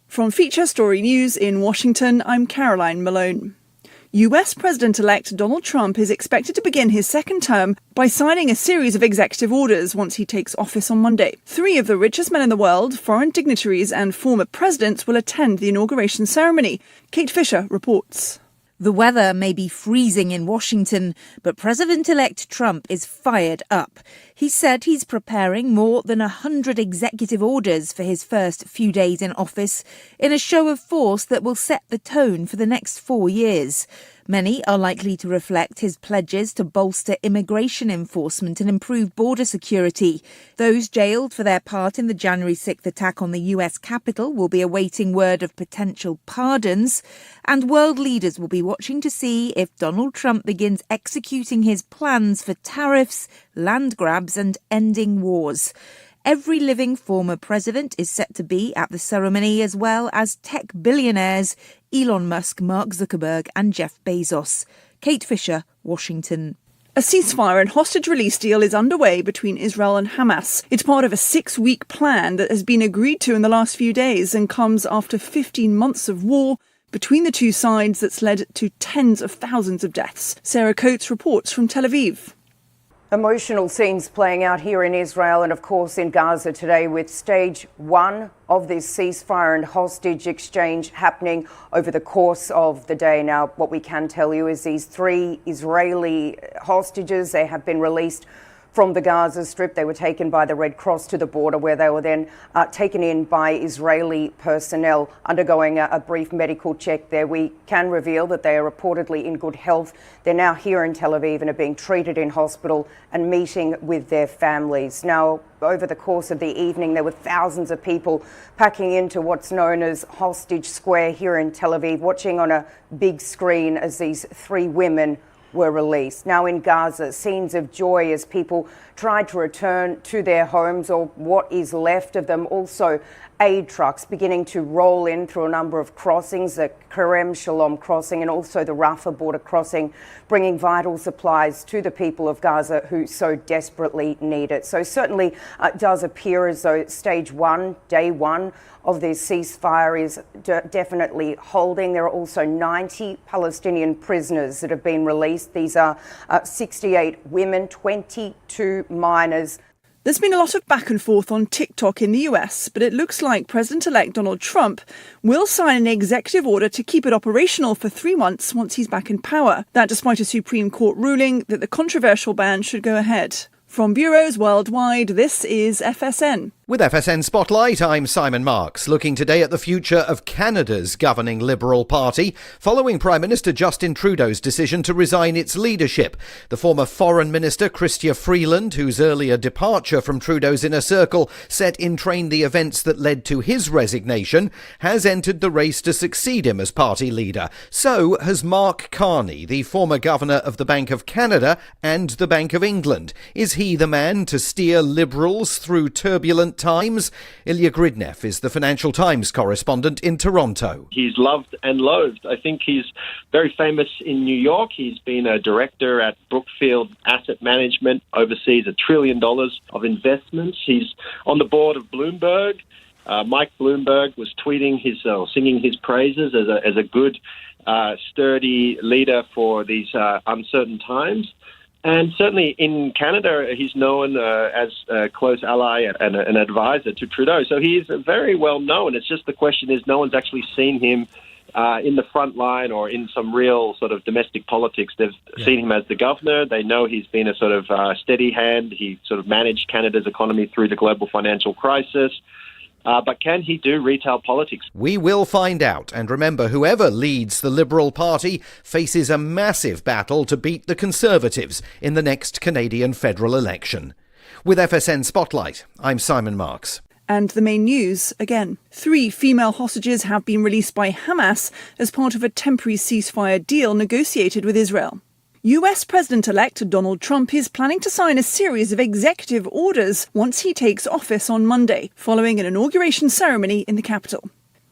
From Feature Story News in Washington, I'm Caroline Malone. US President-elect Donald Trump is expected to begin his second term by signing a series of executive orders once he takes office on Monday. 3 of the richest men in the world, foreign dignitaries and former presidents will attend the inauguration ceremony. Kate Fisher reports. The weather may be freezing in Washington, but President-elect Trump is fired up. He said he's preparing more than 100 executive orders for his first few days in office in a show of force that will set the tone for the next 4 years. Many are likely to reflect his pledges to bolster immigration enforcement and improve border security. Those jailed for their part in the January 6th attack on the US Capitol will be awaiting word of potential pardons, and world leaders will be watching to see if Donald Trump begins executing his plans for tariffs, land grabs, and ending wars. Every living former president is set to be at the ceremony, as well as tech billionaires Elon Musk, Mark Zuckerberg and Jeff Bezos. Kate Fisher, Washington. A ceasefire and hostage release deal is underway between Israel and Hamas. It's part of a 6-week plan that has been agreed to in the last few days and comes after 15 months of war between the two sides that's led to tens of thousands of deaths. Sarah Coates reports from Tel Aviv. Emotional scenes playing out here in Israel and, of course, in Gaza today, with stage 1 of this ceasefire and hostage exchange happening over the course of the day. Now, what we can tell you is these 3 Israeli hostages, they have been released from the Gaza Strip. They were taken by the Red Cross to the border, where they were then taken in by Israeli personnel undergoing a brief medical check there. We can reveal that they are reportedly in good health. They're now here in Tel Aviv and are being treated in hospital and meeting with their families. Now, over the course of the evening, there were thousands of people packing into what's known as Hostage Square here in Tel Aviv, watching on a big screen as these 3 women were released. Now in Gaza, scenes of joy as people tried to return to their homes, or what is left of them. Also, aid trucks beginning to roll in through a number of crossings, the Kerem Shalom crossing and also the Rafah border crossing, bringing vital supplies to the people of Gaza who so desperately need it. So certainly it does appear as though stage 1, day 1 of this ceasefire is definitely holding. There are also 90 Palestinian prisoners that have been released. These are 68 women, 22 minors. There's been a lot of back and forth on TikTok in the US, but it looks like President-elect Donald Trump will sign an executive order to keep it operational for 3 months once he's back in power. That despite a Supreme Court ruling that the controversial ban should go ahead. From bureaus worldwide, this is FSN. With FSN Spotlight, I'm Simon Marks, looking today at the future of Canada's governing Liberal Party, following Prime Minister Justin Trudeau's decision to resign its leadership. The former Foreign Minister, Chrystia Freeland, whose earlier departure from Trudeau's inner circle set in train the events that led to his resignation, has entered the race to succeed him as party leader. So has Mark Carney, the former governor of the Bank of Canada and the Bank of England. Is he the man to steer Liberals through turbulent times? Ilya Gridnev is the Financial Times correspondent in Toronto. He's loved and loathed. I think he's very famous in New York. He's been a director at Brookfield Asset Management, oversees $1 trillion of investments. He's on the board of Bloomberg. Mike Bloomberg was tweeting singing his praises as a good, sturdy leader for these uncertain times. And certainly in Canada, he's known as a close ally and an advisor to Trudeau. So he's very well known. It's just the question is no one's actually seen him in the front line or in some real sort of domestic politics. They've seen him as the governor. They know he's been a sort of steady hand. He sort of managed Canada's economy through the global financial crisis. But can he do retail politics? We will find out. And remember, whoever leads the Liberal Party faces a massive battle to beat the Conservatives in the next Canadian federal election. With FSN Spotlight, I'm Simon Marks. And the main news, again. 3 female hostages have been released by Hamas as part of a temporary ceasefire deal negotiated with Israel. US President-elect Donald Trump is planning to sign a series of executive orders once he takes office on Monday, following an inauguration ceremony in the Capitol.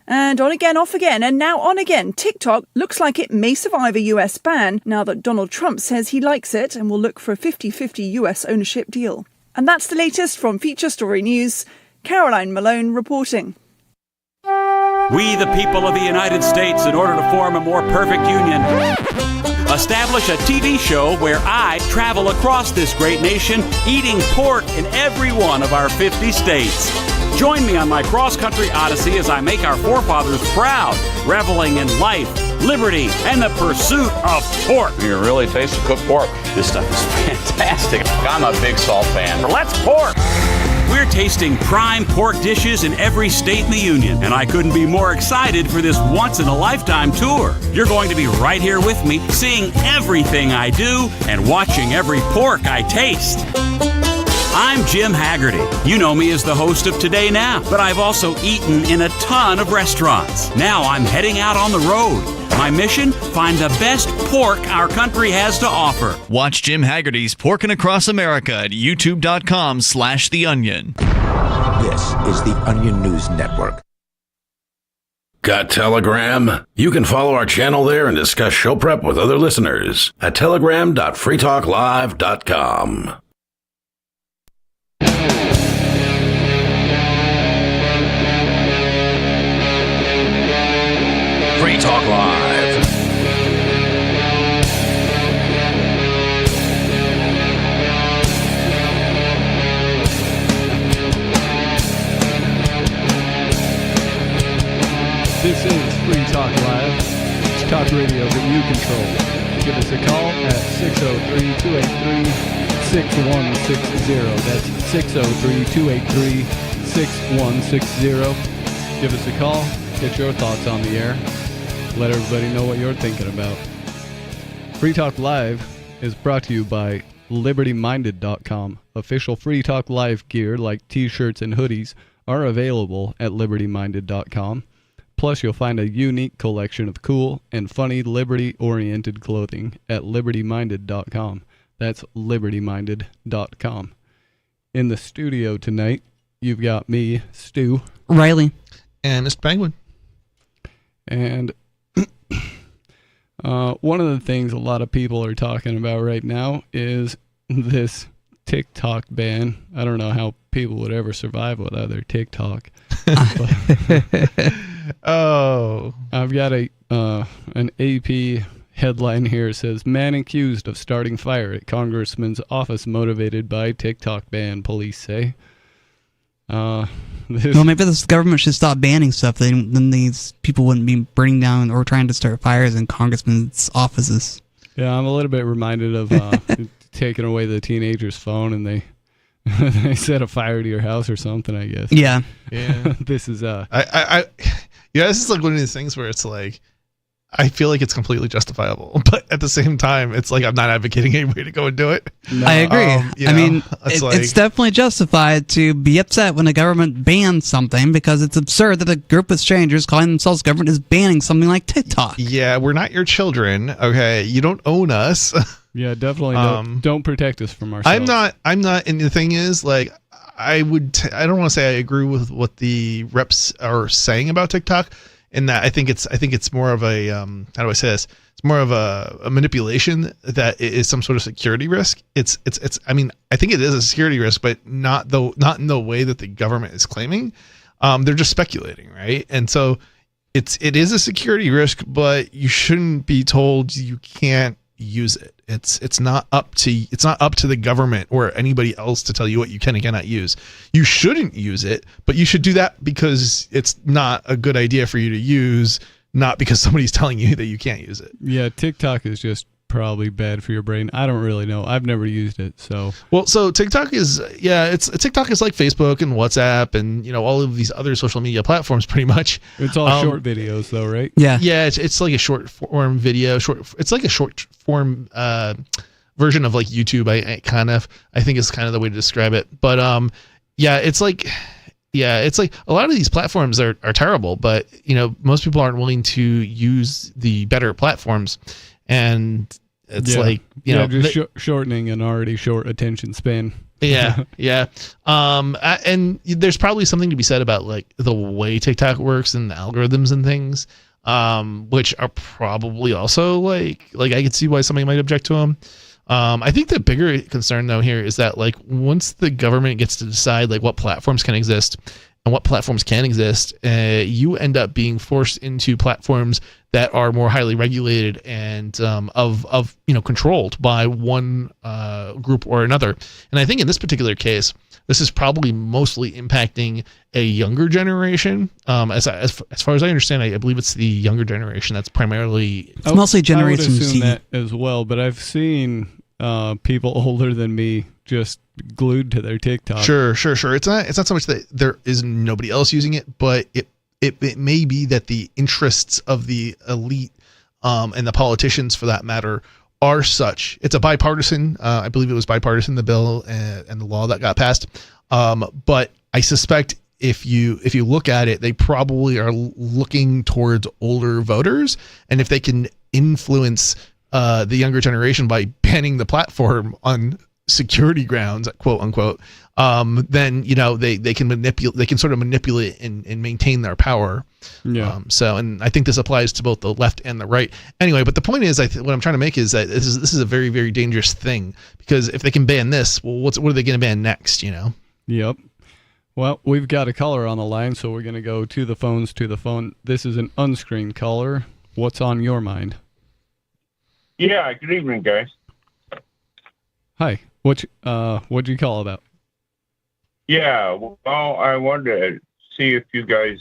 And on again, off again, and now on again, TikTok looks like it may survive a US ban now that Donald Trump says he likes it and will look for a 50-50 US ownership deal. And that's the latest from Feature Story News. Caroline Malone reporting. We, the people of the United States, in order to form a more perfect union, establish a TV show where I travel across this great nation eating pork in every one of our 50 states. Join me on my cross-country odyssey as I make our forefathers proud, reveling in life, liberty, and the pursuit of pork. You can really taste the cooked pork. This stuff is fantastic. I'm a big salt fan. Let's pork! We're tasting prime pork dishes in every state in the union, and I couldn't be more excited for this once-in-a-lifetime tour. You're going to be right here with me, seeing everything I do and watching every pork I taste. I'm Jim Haggerty. You know me as the host of Today Now, but I've also eaten in a ton of restaurants. Now I'm heading out on the road. My mission? Find the best pork our country has to offer. Watch Jim Haggerty's Porkin' Across America at youtube.com/The Onion. This is the Onion News Network. Got Telegram? You can follow our channel there and discuss show prep with other listeners at telegram.freetalklive.com. Free Talk Live. This is Free Talk Live. It's talk radio that you control. Give us a call at 603-283-6160. That's 603-283-6160. Give us a call. Get your thoughts on the air. Let everybody know what you're thinking about. Free Talk Live is brought to you by LibertyMinded.com. Official Free Talk Live gear like t-shirts and hoodies are available at LibertyMinded.com. Plus, you'll find a unique collection of cool and funny Liberty-oriented clothing at LibertyMinded.com. That's LibertyMinded.com. In the studio tonight, you've got me, Stu. Riley. And Mr. Penguin. And one of the things a lot of people are talking about right now is this TikTok ban. I don't know how people would ever survive without their TikTok. Oh, I've got an AP headline here. It says, man accused of starting fire at congressman's office motivated by TikTok ban, police say. Well, maybe this government should stop banning stuff. Then these people wouldn't be burning down or trying to start fires in congressmen's offices. Yeah, I'm a little bit reminded of taking away the teenager's phone and they set a fire to your house or something, I guess. Yeah. Yeah. This is this is like one of these things where it's like, I feel like it's completely justifiable, but at the same time, it's like I'm not advocating anybody to go and do it. No. I agree. I mean, it's it's definitely justified to be upset when the government bans something because it's absurd that a group of strangers calling themselves government is banning something like TikTok. Yeah, we're not your children, okay? You don't own us. Yeah, definitely don't protect us from ourselves. I'm not, and the thing is, like, I don't want to say I agree with what the reps are saying about TikTok. In that I think it's more of a how do I say this? It's more of a manipulation that is some sort of security risk. It's I mean, I think it is a security risk, but not in the way that the government is claiming. They're just speculating, right? And so it is a security risk, but you shouldn't be told you can't use it. It's not up to the government or anybody else to tell you what you can and cannot use. You shouldn't use it, but you should do that because it's not a good idea for you to use not because somebody's telling you that you can't use it. Yeah, TikTok is just probably bad for your brain. I don't really know. I've never used it, so. Well, so TikTok is TikTok is like Facebook and WhatsApp and all of these other social media platforms pretty much. It's all short videos though, right? Yeah, it's like a short form video. It's like a short form version of like YouTube. I think is kind of the way to describe it. But it's like a lot of these platforms are terrible, but most people aren't willing to use the better platforms. And it's shortening an already short attention span. Yeah. And there's probably something to be said about like the way TikTok works and the algorithms and things, which are probably also like I could see why somebody might object to them. I think the bigger concern though here is that like once the government gets to decide like what platforms can exist and what platforms can exist, you end up being forced into platforms that are more highly regulated and controlled by one group or another. And I think in this particular case, this is probably mostly impacting a younger generation. As far as I understand, I believe it's the younger generation that's primarily. It's mostly Generation I would assume Z. that as well, but I've seen people older than me just glued to their TikTok. Sure. It's not so much that there is nobody else using it, but it may be that the interests of the elite and the politicians, for that matter, are such. It's a bipartisan. I believe it was bipartisan, the bill and the law that got passed. But I suspect if you look at it, they probably are looking towards older voters, and if they can influence the younger generation by banning the platform on security grounds, quote unquote, then they can manipulate. They can sort of manipulate and maintain their power. Yeah. And I think this applies to both the left and the right. Anyway, but the point is, what I'm trying to make is that this is a very, very dangerous thing, because if they can ban this, well, what are they going to ban next? Yep. Well, we've got a caller on the line, so we're going to go to the phones. This is an unscreened caller. What's on your mind? Yeah. Good evening, guys. Hi. What'd you call about? Yeah, well, I wanted to see if you guys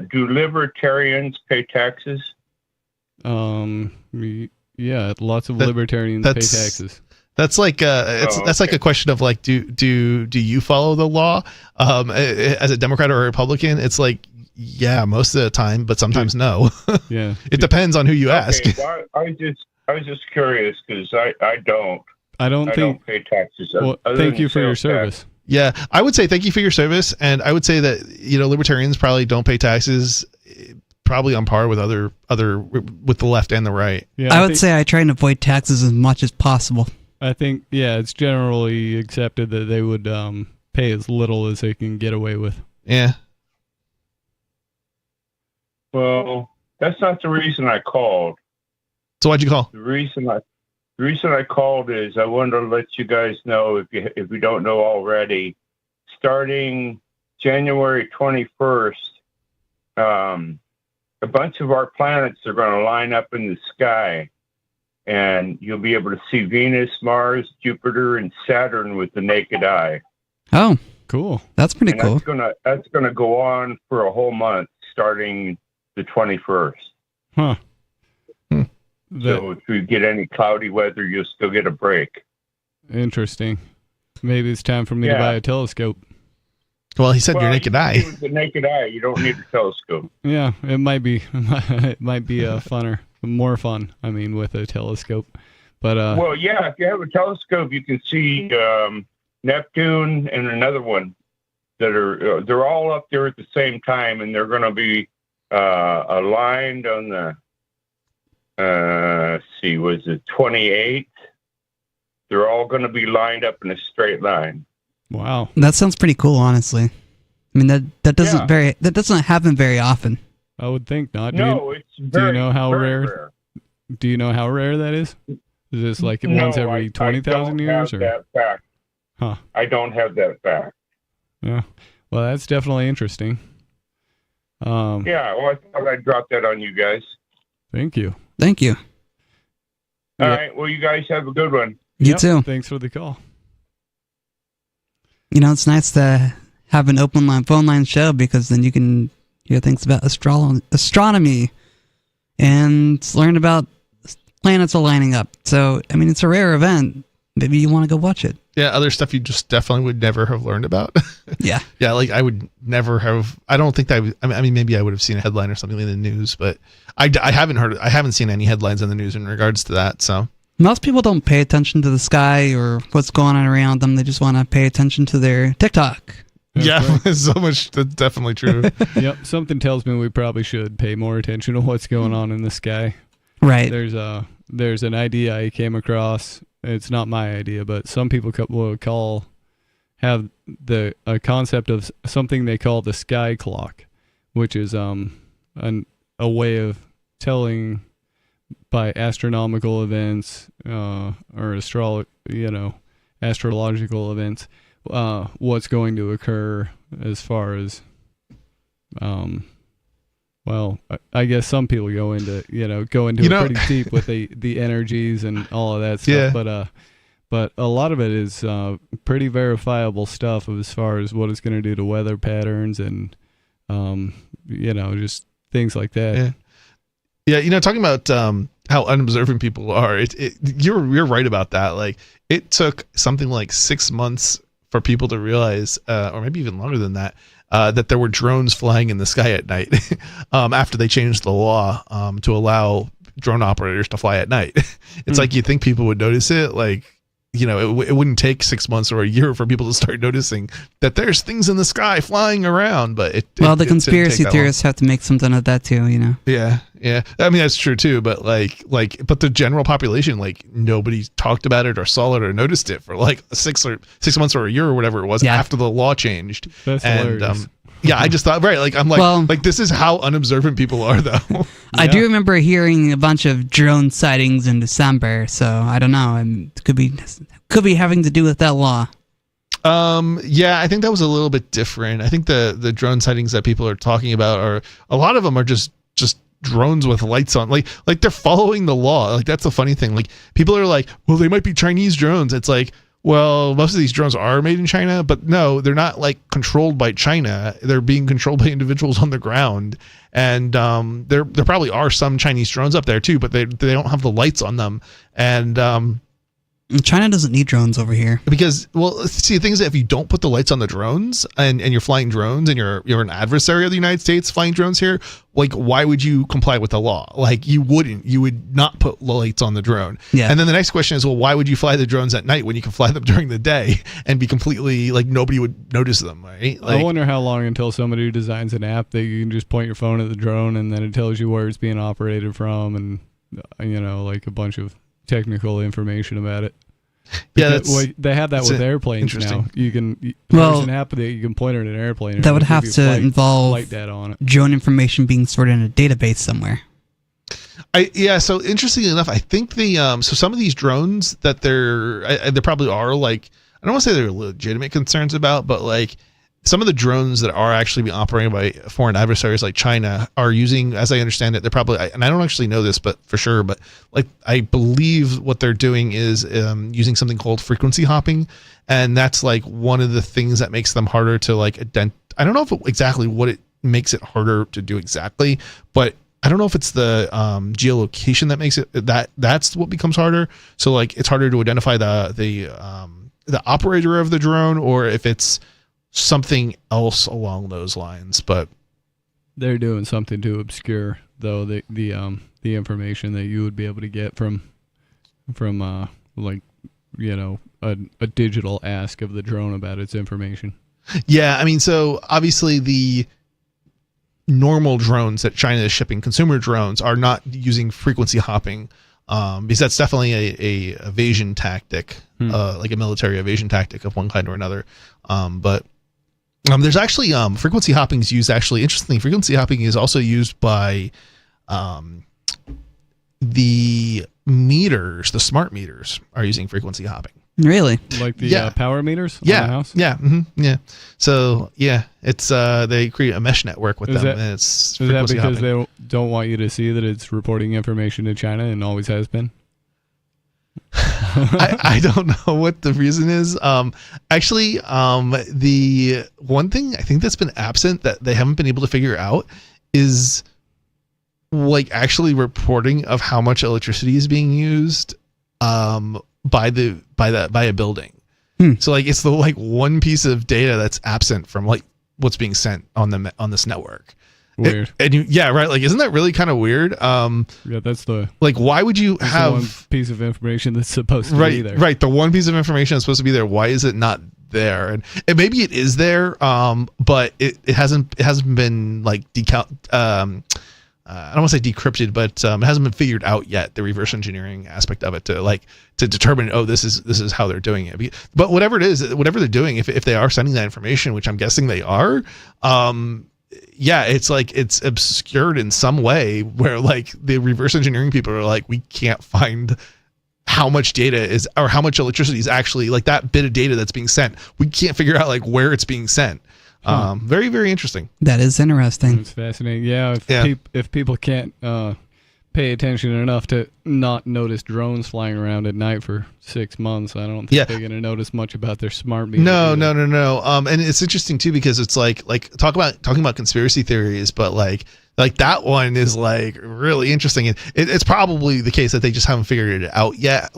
do libertarians pay taxes? Yeah, lots of libertarians pay taxes. That's like that's like a question of like, do you follow the law as a Democrat or a Republican? It's like, yeah, most of the time, but sometimes no. Yeah, it depends on who you ask. Well, I was just curious because I don't pay taxes. Thank you for your service. Yeah, I would say thank you for your service, and I would say that libertarians probably don't pay taxes, probably on par with with the left and the right. Yeah, I would say I try and avoid taxes as much as possible. I think it's generally accepted that they would pay as little as they can get away with. Yeah. Well, that's not the reason I called. So why'd you call? The reason I called is I wanted to let you guys know, if you don't know already, starting January 21st, a bunch of our planets are going to line up in the sky, and you'll be able to see Venus, Mars, Jupiter, and Saturn with the naked eye. Oh, cool! That's pretty cool. That's gonna go on for a whole month, starting the 21st. Huh. So if you get any cloudy weather, you'll still get a break. Interesting. Maybe it's time for me to buy a telescope. Well, he said your naked eye. With the naked eye, you don't need a telescope. Yeah, it might be. It might be more fun. I mean, with a telescope. But well, yeah, if you have a telescope, you can see Neptune and another one that they're all up there at the same time, and they're going to be aligned on the. Was it 28th? They're all going to be lined up in a straight line. Wow, that sounds pretty cool, honestly. I mean, that doesn't happen very often. I would think not. It's very, do you know how very rare? Do you know how rare that is? Is this like once every 20,000 years? I don't have that fact. Huh? I don't have that fact. Yeah. Well, that's definitely interesting. Yeah. Well, I thought I'd drop that on you guys. Thank you. Thank you. All right. Well, you guys have a good one. You too. Thanks for the call. It's nice to have an open line phone line show, because then you can hear things about astronomy. and learn about planets aligning up. So, I mean, it's a rare event. Maybe you want to go watch it. Yeah, other stuff you just definitely would never have learned about. Yeah. Yeah, like I would never have. I don't think that. I mean, maybe I would have seen a headline or something in the news, but I haven't seen any headlines in the news in regards to that. So most people don't pay attention to the sky or what's going on around them. They just want to pay attention to their TikTok. yeah, so much. That's definitely true. Yep. Something tells me we probably should pay more attention to what's going on in the sky. Right. There's an idea I came across. It's not my idea, but some people will have a concept of something they call the sky clock, which is a way of telling by astronomical events or astrological events what's going to occur as far as well, I guess some people go into pretty deep with the energies and all of that stuff. Yeah. But a lot of it is pretty verifiable stuff as far as what it's going to do to weather patterns and just things like that. Yeah. Talking about how unobservant people are, you're right about that. Like, it took something like 6 months for people to realize, or maybe even longer than that, that there were drones flying in the sky at night after they changed the law to allow drone operators to fly at night. It's like you think people would notice it. Like, it wouldn't take 6 months or a year for people to start noticing that there's things in the sky flying around. But the conspiracy theorists have to make something of that too, Yeah. I mean, that's true too. But but the general population, like, nobody talked about it or saw it or noticed it for like 6 months or a year or whatever it was after the law changed. That's hilarious. Yeah, I just thought, right, like, I'm like, this is how unobservant people are, though. I do remember hearing a bunch of drone sightings in December, so I don't know. It could be having to do with that law. Yeah, I think that was a little bit different. I think the drone sightings that people are talking about are, a lot of them are just drones with lights on, like they're following the law. Like, that's the funny thing. Like, people are like, well, they might be Chinese drones. It's like, well, most of these drones are made in China, but no, they're not like controlled by China. They're being controlled by individuals on the ground. And there probably are some Chinese drones up there too, but they don't have the lights on them. And China doesn't need drones over here. Because, well, see, the thing is that if you don't put the lights on the drones and you're flying drones and you're an adversary of the United States flying drones here, like, why would you comply with the law? Like, you would not put lights on the drone. Yeah. And then the next question is, well, why would you fly the drones at night when you can fly them during the day and be completely, like, nobody would notice them, right? Like, I wonder how long until somebody designs an app that you can just point your phone at the drone and then it tells you where it's being operated from and, like a bunch of technical information about it. Because, they have that with airplanes now. There's an app that you can point at an airplane. That would have to involve flight data on it. drone information being stored in a database somewhere. So interestingly enough, I think so some of these drones that there probably are, like, I don't want to say they're legitimate concerns about, but like, some of the drones that are actually being operated by foreign adversaries like China are using, as I understand it, they're probably, and I don't actually know this, but for sure, but like, I believe what they're doing is using something called frequency hopping. And that's like one of the things that makes them harder to like I don't know exactly what it makes it harder to do exactly, but I don't know if it's the geolocation that makes it, that's what becomes harder. So like, it's harder to identify the operator of the drone, or if it's something else along those lines. But they're doing something to obscure, though, the information that you would be able to get from a digital ask of the drone about its information. Yeah, I mean, so obviously the normal drones that China is shipping, consumer drones, are not using frequency hopping, because that's definitely a evasion tactic, like a military evasion tactic of one kind or another. But there's actually frequency hopping is used. Actually, interestingly, frequency hopping is also used by the meters. The smart meters are using frequency hopping. Really? Like the power meters on the house? Yeah. Mm-hmm, yeah. So yeah, it's they create a mesh network with them. And it's frequency because hopping. they don't want you to see that it's reporting information to China and always has been? I don't know what the reason is. Actually, the one thing I think that's been absent that they haven't been able to figure out is like actually reporting of how much electricity is being used by a building. So like it's the like one piece of data that's absent from like what's being sent on this network. Weird. Yeah, right. Like, isn't that really kind of weird? Yeah, that's the like. Why would you have one piece of information that's supposed to be there? Right. The one piece of information that's supposed to be there. Why is it not there? And maybe it is there, but it hasn't been like I don't want to say decrypted, but it hasn't been figured out yet. The reverse engineering aspect of it to determine, this is how they're doing it. But whatever it is, whatever they're doing, if they are sending that information, which I'm guessing they are, yeah, it's like it's obscured in some way where like the reverse engineering people are like, we can't find how much data is or how much electricity is actually like that bit of data that's being sent. We can't figure out like where it's being sent. Very, very interesting. That is interesting. It's fascinating. Yeah, if people can't pay attention enough to not notice drones flying around at night for 6 months, I don't think they're going to notice much about their smart meter. No. And it's interesting too because it's like talking about conspiracy theories, but like that one is like really interesting, and it's probably the case that they just haven't figured it out yet.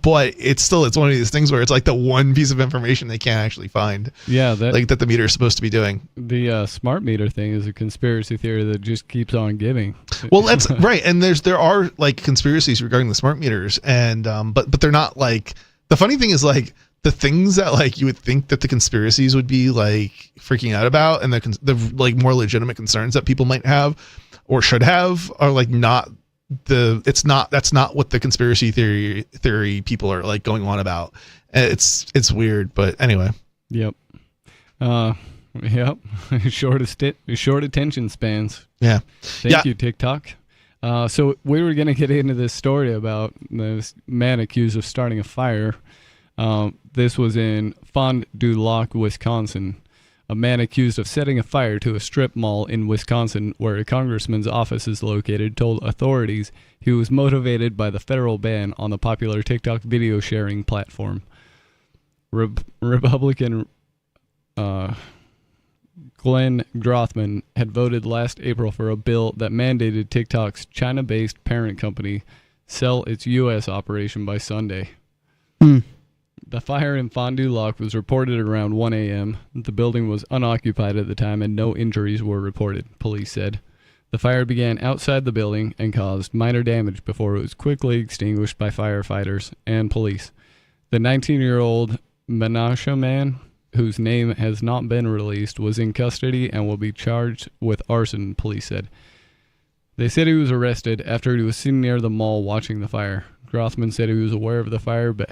But it's one of these things where it's like the one piece of information they can't actually find. Yeah, that the meter is supposed to be doing. The smart meter thing is a conspiracy theory that just keeps on giving. Well, that's right, and there are like conspiracies regarding the smart meters, and but they're not like, the funny thing is like the things that like you would think that the conspiracies would be like freaking out about, and the like more legitimate concerns that people might have or should have are like not. That's not what the conspiracy theory people are like going on about. It's weird, but anyway. Yep. Short attention spans. Yeah. Thank you, TikTok. So we were going to get into this story about this man accused of starting a fire. This was in Fond du Lac, Wisconsin. A man accused of setting a fire to a strip mall in Wisconsin, where a congressman's office is located, told authorities he was motivated by the federal ban on the popular TikTok video sharing platform. Republican Glenn Grothman had voted last April for a bill that mandated TikTok's China-based parent company sell its U.S. operation by Sunday. The fire in Fond du Lac was reported around 1 a.m. The building was unoccupied at the time and no injuries were reported, police said. The fire began outside the building and caused minor damage before it was quickly extinguished by firefighters and police. The 19-year-old Menashe man, whose name has not been released, was in custody and will be charged with arson, police said. They said he was arrested after he was seen near the mall watching the fire. Grothman said he was aware of the fire but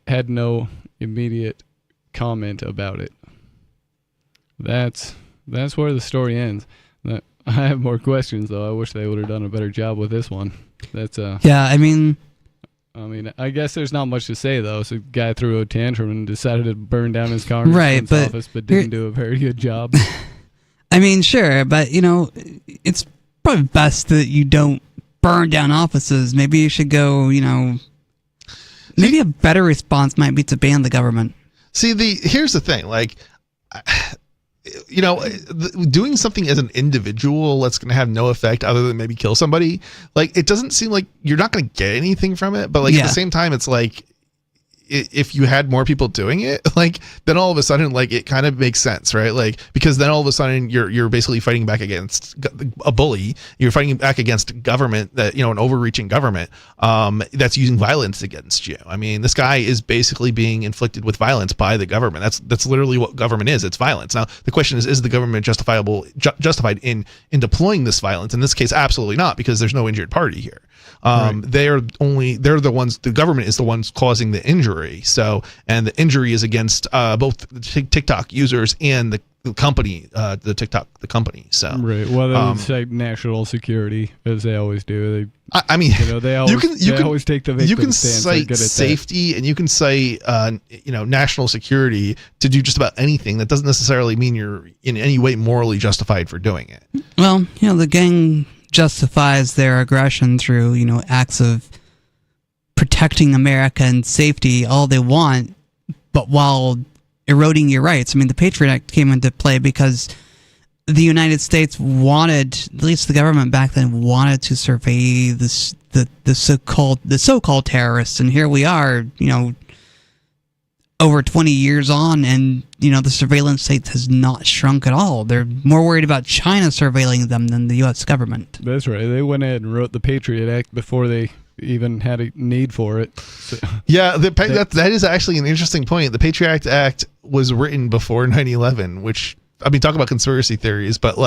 had no immediate comment about it. That's where the story ends. I have more questions though. I wish they would have done a better job with this one. Yeah, I mean, I guess there's not much to say though. So, a guy threw a tantrum and decided to burn down his congressman's office, but didn't do a very good job. I mean, sure, but it's probably best that you don't burn down offices. Maybe you should go, maybe a better response might be to ban the government. See, here's the thing, like, doing something as an individual that's going to have no effect other than maybe kill somebody, like, it doesn't seem like you're not going to get anything from it, but like at the same time, it's like, if you had more people doing it, like, then all of a sudden, like, it kind of makes sense, right? Like, because then all of a sudden you're basically fighting back against a bully. You're fighting back against government that, an overreaching government that's using violence against you. I mean, this guy is basically being inflicted with violence by the government. That's literally what government is. It's violence. Now, the question is the government justified in deploying this violence? In this case, absolutely not, because there's no injured party here. Right. They're the ones, the government is the ones causing the injury. So, and the injury is against both the TikTok users and the company, the company. So, right. Well, it's like national security, as they always do. They always take the victim you can stance. cite safety and you can cite national security to do just about anything. That doesn't necessarily mean you're in any way morally justified for doing it. Well, the gang justifies their aggression through, acts of protecting America and safety all they want, but while eroding your rights. I mean, the Patriot Act came into play because the United States wanted, at least the government back then, wanted to survey the so-called terrorists, and here we are, over 20 years on, and the surveillance state has not shrunk at all. They're more worried about China surveilling them than the U.S. government. That's right. They went ahead and wrote the Patriot Act before they even had a need for it. So, yeah, that is actually an interesting point. The Patriot Act was written before 9/11, which, I mean, talk about conspiracy theories, but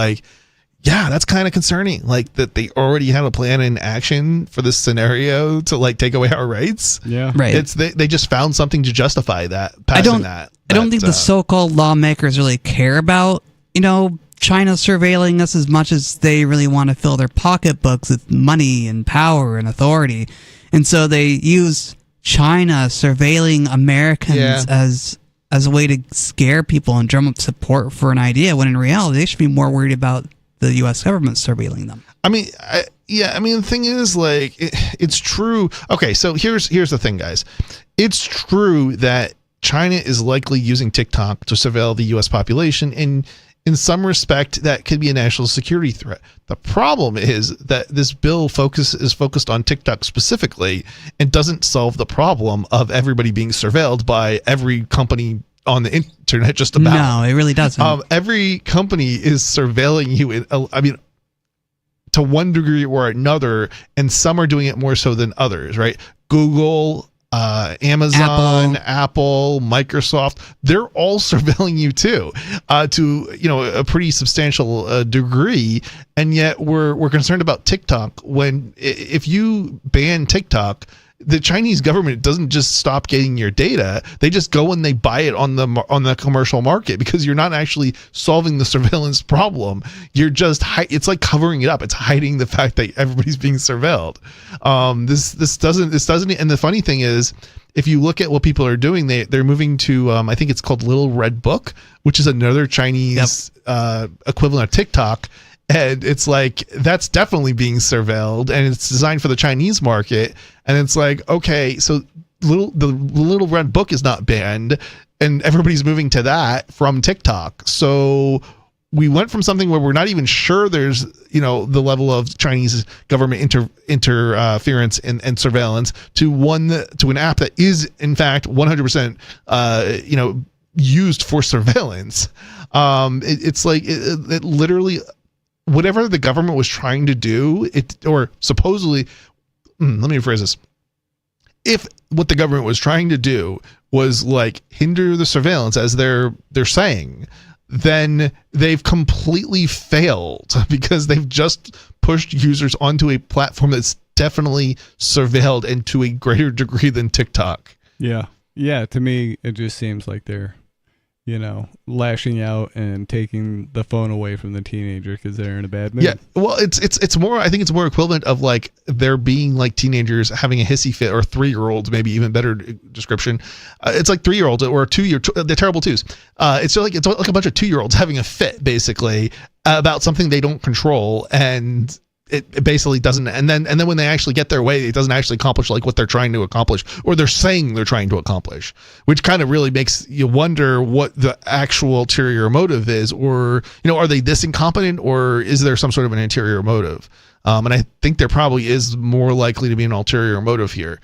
yeah, that's kind of concerning. That they already had a plan in action for this scenario to take away our rights. Yeah, right. They just found something to justify that. I don't think the so-called lawmakers really care about China surveilling us as much as they really want to fill their pocketbooks with money and power and authority, and so they use China surveilling Americans as a way to scare people and drum up support for an idea, when in reality they should be more worried about the U.S. government surveilling them. I mean, the thing is, it's true. Okay, so here's the thing, guys. It's true that China is likely using TikTok to surveil the U.S. population, and in some respect, that could be a national security threat. The problem is that this bill is focused on TikTok specifically and doesn't solve the problem of everybody being surveilled by every company on the internet, just about. No, it really doesn't. Every company is surveilling you. To one degree or another, and some are doing it more so than others, right? Google, Amazon, Apple, Microsoft, they're all surveilling you too, to a pretty substantial degree. And yet we're concerned about TikTok, when if you ban TikTok, the Chinese government doesn't just stop getting your data. They just go and they buy it on the commercial market, because you're not actually solving the surveillance problem. You're just it's like covering it up. It's hiding the fact that everybody's being surveilled. This doesn't. And the funny thing is, if you look at what people are doing, they're moving to I think it's called Little Red Book, which is another Chinese equivalent of TikTok. And it's that's definitely being surveilled, and it's designed for the Chinese market. And it's okay, so the Little Red Book is not banned, and everybody's moving to that from TikTok. So we went from something where we're not even sure there's the level of Chinese government interference and surveillance to an app that is in fact 100% used for surveillance. It literally, whatever the government was trying to do, or supposedly, let me rephrase this. If what the government was trying to do was hinder the surveillance, as they're saying, then they've completely failed, because they've just pushed users onto a platform that's definitely surveilled, and to a greater degree than TikTok. Yeah. To me, it just seems like they're lashing out and taking the phone away from the teenager because they're in a bad mood. Yeah, well, it's more. I think it's more equivalent of they're being teenagers having a hissy fit, or 3-year-olds, maybe even better description. It's 3-year-olds or 2-year, the terrible twos. It's like a bunch of 2-year-olds having a fit, basically, about something they don't control, and it basically doesn't. And then when they actually get their way, it doesn't actually accomplish what they're trying to accomplish, or they're saying they're trying to accomplish, which kind of really makes you wonder what the actual ulterior motive is, or are they this incompetent, or is there some sort of an interior motive? And I think there probably is more likely to be an ulterior motive here.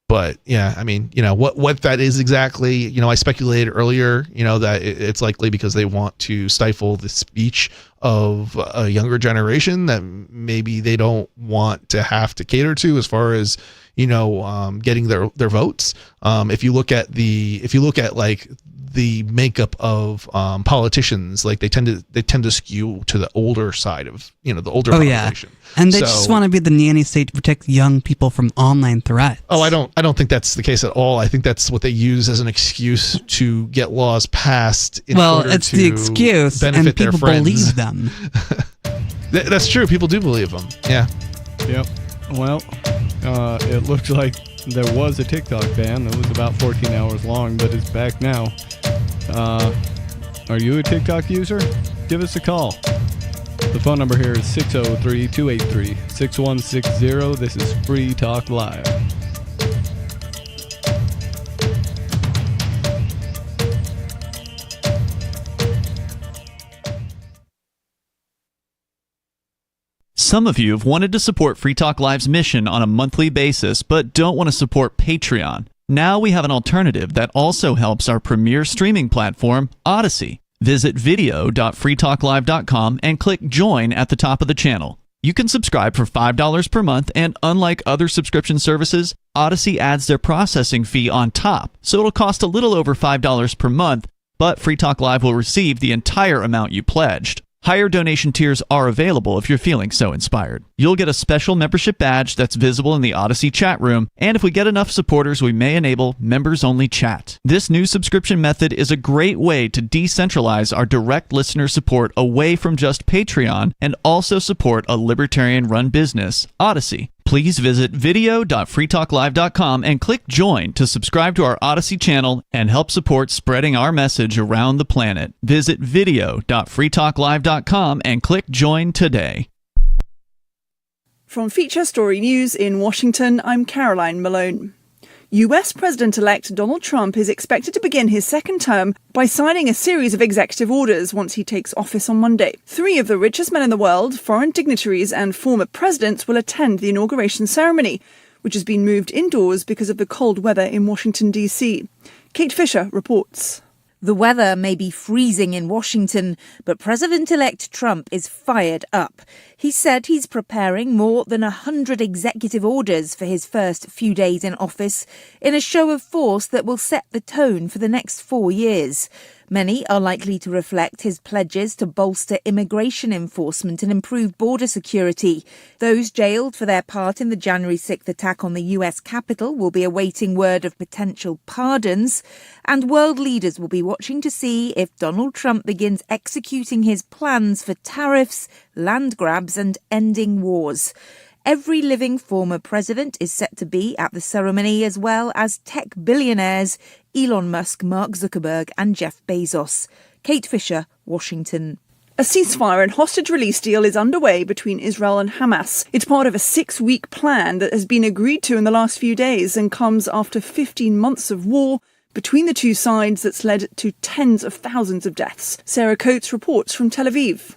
But yeah, I mean, what that is exactly, I speculated earlier, that it's likely because they want to stifle the speech of a younger generation that maybe they don't want to have to cater to, as far as, getting their votes. If you look at the makeup of politicians, they tend to skew to the older side of the older population. And they just want to be the nanny state to protect young people from online threats. Oh, I don't think that's the case at all. I think that's what they use as an excuse to get laws passed. It's the excuse, and people believe them. That's true. People do believe them. Yeah. Yep. Well, it looks like there was a TikTok ban that was about 14 hours long, but it's back now. Are you a TikTok user? Give us a call. The phone number here is 603-283-6160. This is Free Talk Live. Some of you have wanted to support Free Talk Live's mission on a monthly basis, but don't want to support Patreon. Now we have an alternative that also helps our premier streaming platform, Odyssey. Visit video.freetalklive.com and click Join at the top of the channel. You can subscribe for $5 per month, and unlike other subscription services, Odyssey adds their processing fee on top, so it'll cost a little over $5 per month, but Free Talk Live will receive the entire amount you pledged. Higher donation tiers are available if you're feeling so inspired. You'll get a special membership badge that's visible in the Odyssey chat room, and if we get enough supporters, we may enable members-only chat. This new subscription method is a great way to decentralize our direct listener support away from just Patreon and also support a libertarian-run business, Odyssey. Please visit video.freetalklive.com and click Join to subscribe to our Odyssey channel and help support spreading our message around the planet. Visit video.freetalklive.com and click Join today. From Feature Story News in Washington, I'm Caroline Malone. US President-elect Donald Trump is expected to begin his second term by signing a series of executive orders once he takes office on Monday. 3 of the richest men in the world, foreign dignitaries and former presidents will attend the inauguration ceremony, which has been moved indoors because of the cold weather in Washington, D.C. Kate Fisher reports. The weather may be freezing in Washington, but President-elect Trump is fired up. He said he's preparing more than 100 executive orders for his first few days in office in a show of force that will set the tone for the next 4 years. Many are likely to reflect his pledges to bolster immigration enforcement and improve border security. Those jailed for their part in the January 6th attack on the US Capitol will be awaiting word of potential pardons, and world leaders will be watching to see if Donald Trump begins executing his plans for tariffs, land grabs, and ending wars. Every living former president is set to be at the ceremony, as well as tech billionaires Elon Musk, Mark Zuckerberg and Jeff Bezos. Kate Fisher, Washington. A ceasefire and hostage release deal is underway between Israel and Hamas. It's part of a 6-week plan that has been agreed to in the last few days and comes after 15 months of war between the two sides that's led to tens of thousands of deaths. Sarah Coates reports from Tel Aviv.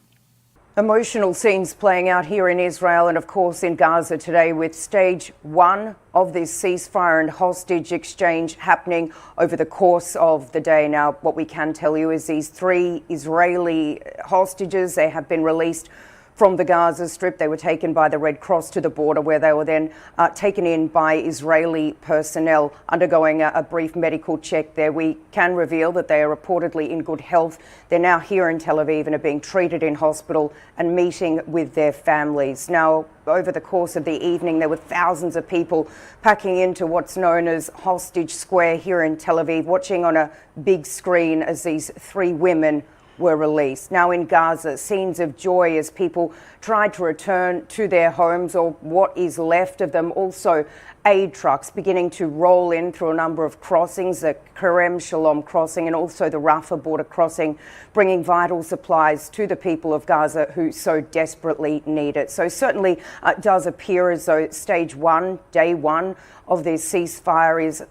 Emotional scenes playing out here in Israel and, of course, in Gaza today, with stage 1 of this ceasefire and hostage exchange happening over the course of the day. Now, what we can tell you is these 3 Israeli hostages, they have been released from the Gaza Strip. They were taken by the Red Cross to the border, where they were then taken in by Israeli personnel undergoing a brief medical check there. We can reveal that they are reportedly in good health. They're now here in Tel Aviv and are being treated in hospital and meeting with their families. Now, over the course of the evening, there were thousands of people packing into what's known as Hostage Square here in Tel Aviv, watching on a big screen as these 3 women were released. Now in Gaza, scenes of joy as people tried to return to their homes, or what is left of them. Also, aid trucks beginning to roll in through a number of crossings, the Kerem Shalom crossing and also the Rafah border crossing, bringing vital supplies to the people of Gaza who so desperately need it. So certainly it does appear as though stage 1, day 1 of this ceasefire is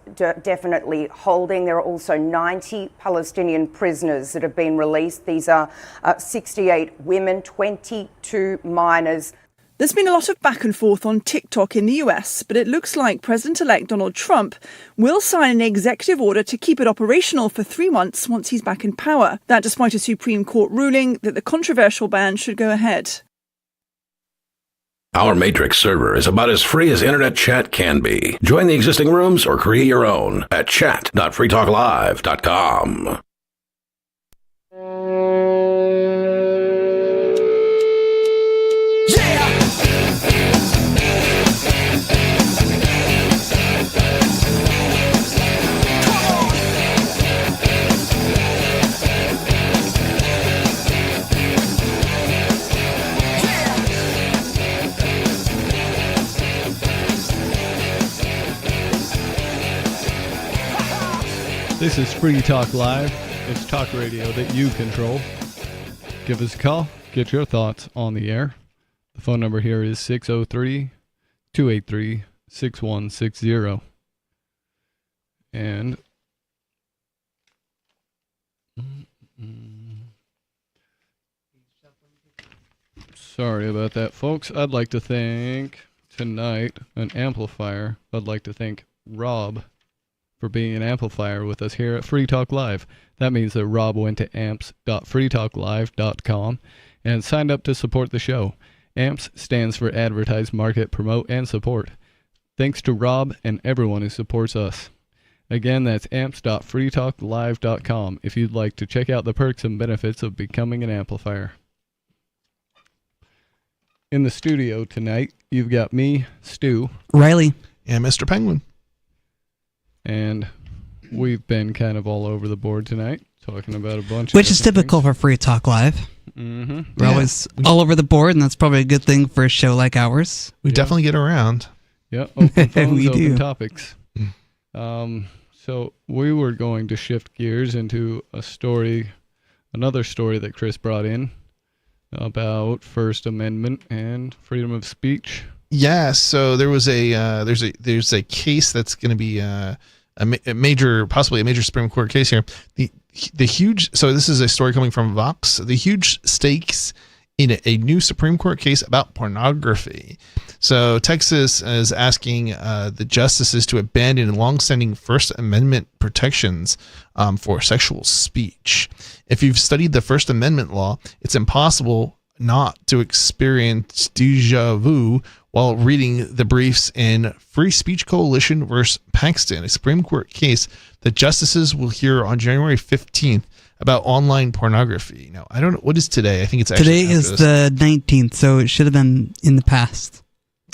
definitely holding. There are also 90 Palestinian prisoners that have been released. These are 68 women, 22 minors. There's been a lot of back and forth on TikTok in the US, but it looks like President-elect Donald Trump will sign an executive order to keep it operational for 3 months once he's back in power. That despite a Supreme Court ruling that the controversial ban should go ahead. Our Matrix server is about as free as internet chat can be. Join the existing rooms or create your own at chat.freetalklive.com. This is Free Talk Live. It's talk radio that you control. Give us a call. Get your thoughts on the air. The phone number here is 603-283-6160. And Sorry about that, folks. I'd like to thank tonight an amplifier. I'd like to thank Rob for being an amplifier with us here at Free Talk Live. That means that Rob went to amps.freetalklive.com and signed up to support the show. AMPS stands for Advertise, Market, Promote, and Support. Thanks to Rob and everyone who supports us. Again, that's amps.freetalklive.com if you'd like to check out the perks and benefits of becoming an amplifier. In the studio tonight, you've got me, Stu, Riley, and Mr. Penguin. And we've been kind of all over the board tonight, talking about a bunch which of is typical for Free Talk Live. Mm-hmm. We're always all over the board, and that's probably a good thing for a show like ours. We definitely get around. Yeah, open phones, We open do. topics. So we were going to shift gears into another story that Chris brought in about First Amendment and freedom of speech. Yeah, so there was there's a case that's going to be possibly a major Supreme Court case here. The huge, so this is a story coming from Vox. The huge stakes in a new Supreme Court case about pornography. So Texas is asking the justices to abandon longstanding First Amendment protections for sexual speech. If you've studied the First Amendment law, it's impossible not to experience déjà vu while reading the briefs in Free Speech Coalition versus Paxton, a Supreme Court case that justices will hear on January 15th about online pornography. Now, I don't know, what is today? I think it's actually Today is the 19th, so it should have been in the past.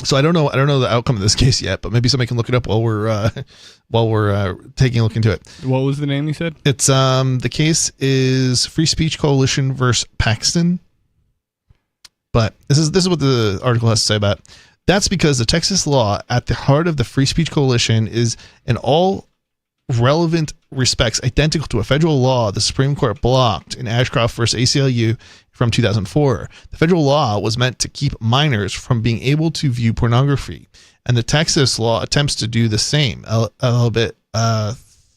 So I don't know the outcome of this case yet, but maybe somebody can look it up while we're taking a look into it. What was the name you said? It's the case is Free Speech Coalition versus Paxton. But this is what the article has to say about it. That's because the Texas law at the heart of the Free Speech Coalition is in all relevant respects identical to a federal law the Supreme Court blocked in Ashcroft versus ACLU from 2004. The federal law was meant to keep minors from being able to view pornography, and the Texas law attempts to do the same a little bit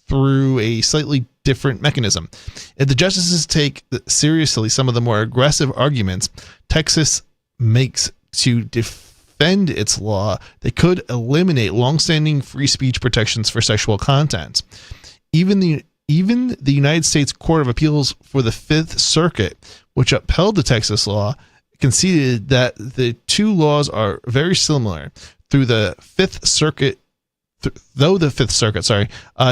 through a slightly different mechanism. If the justices take seriously some of the more aggressive arguments Texas makes to defend its law, they could eliminate longstanding free speech protections for sexual content. Even the United States Court of Appeals for the Fifth Circuit, which upheld the Texas law, conceded that the two laws are very similar. Though the Fifth Circuit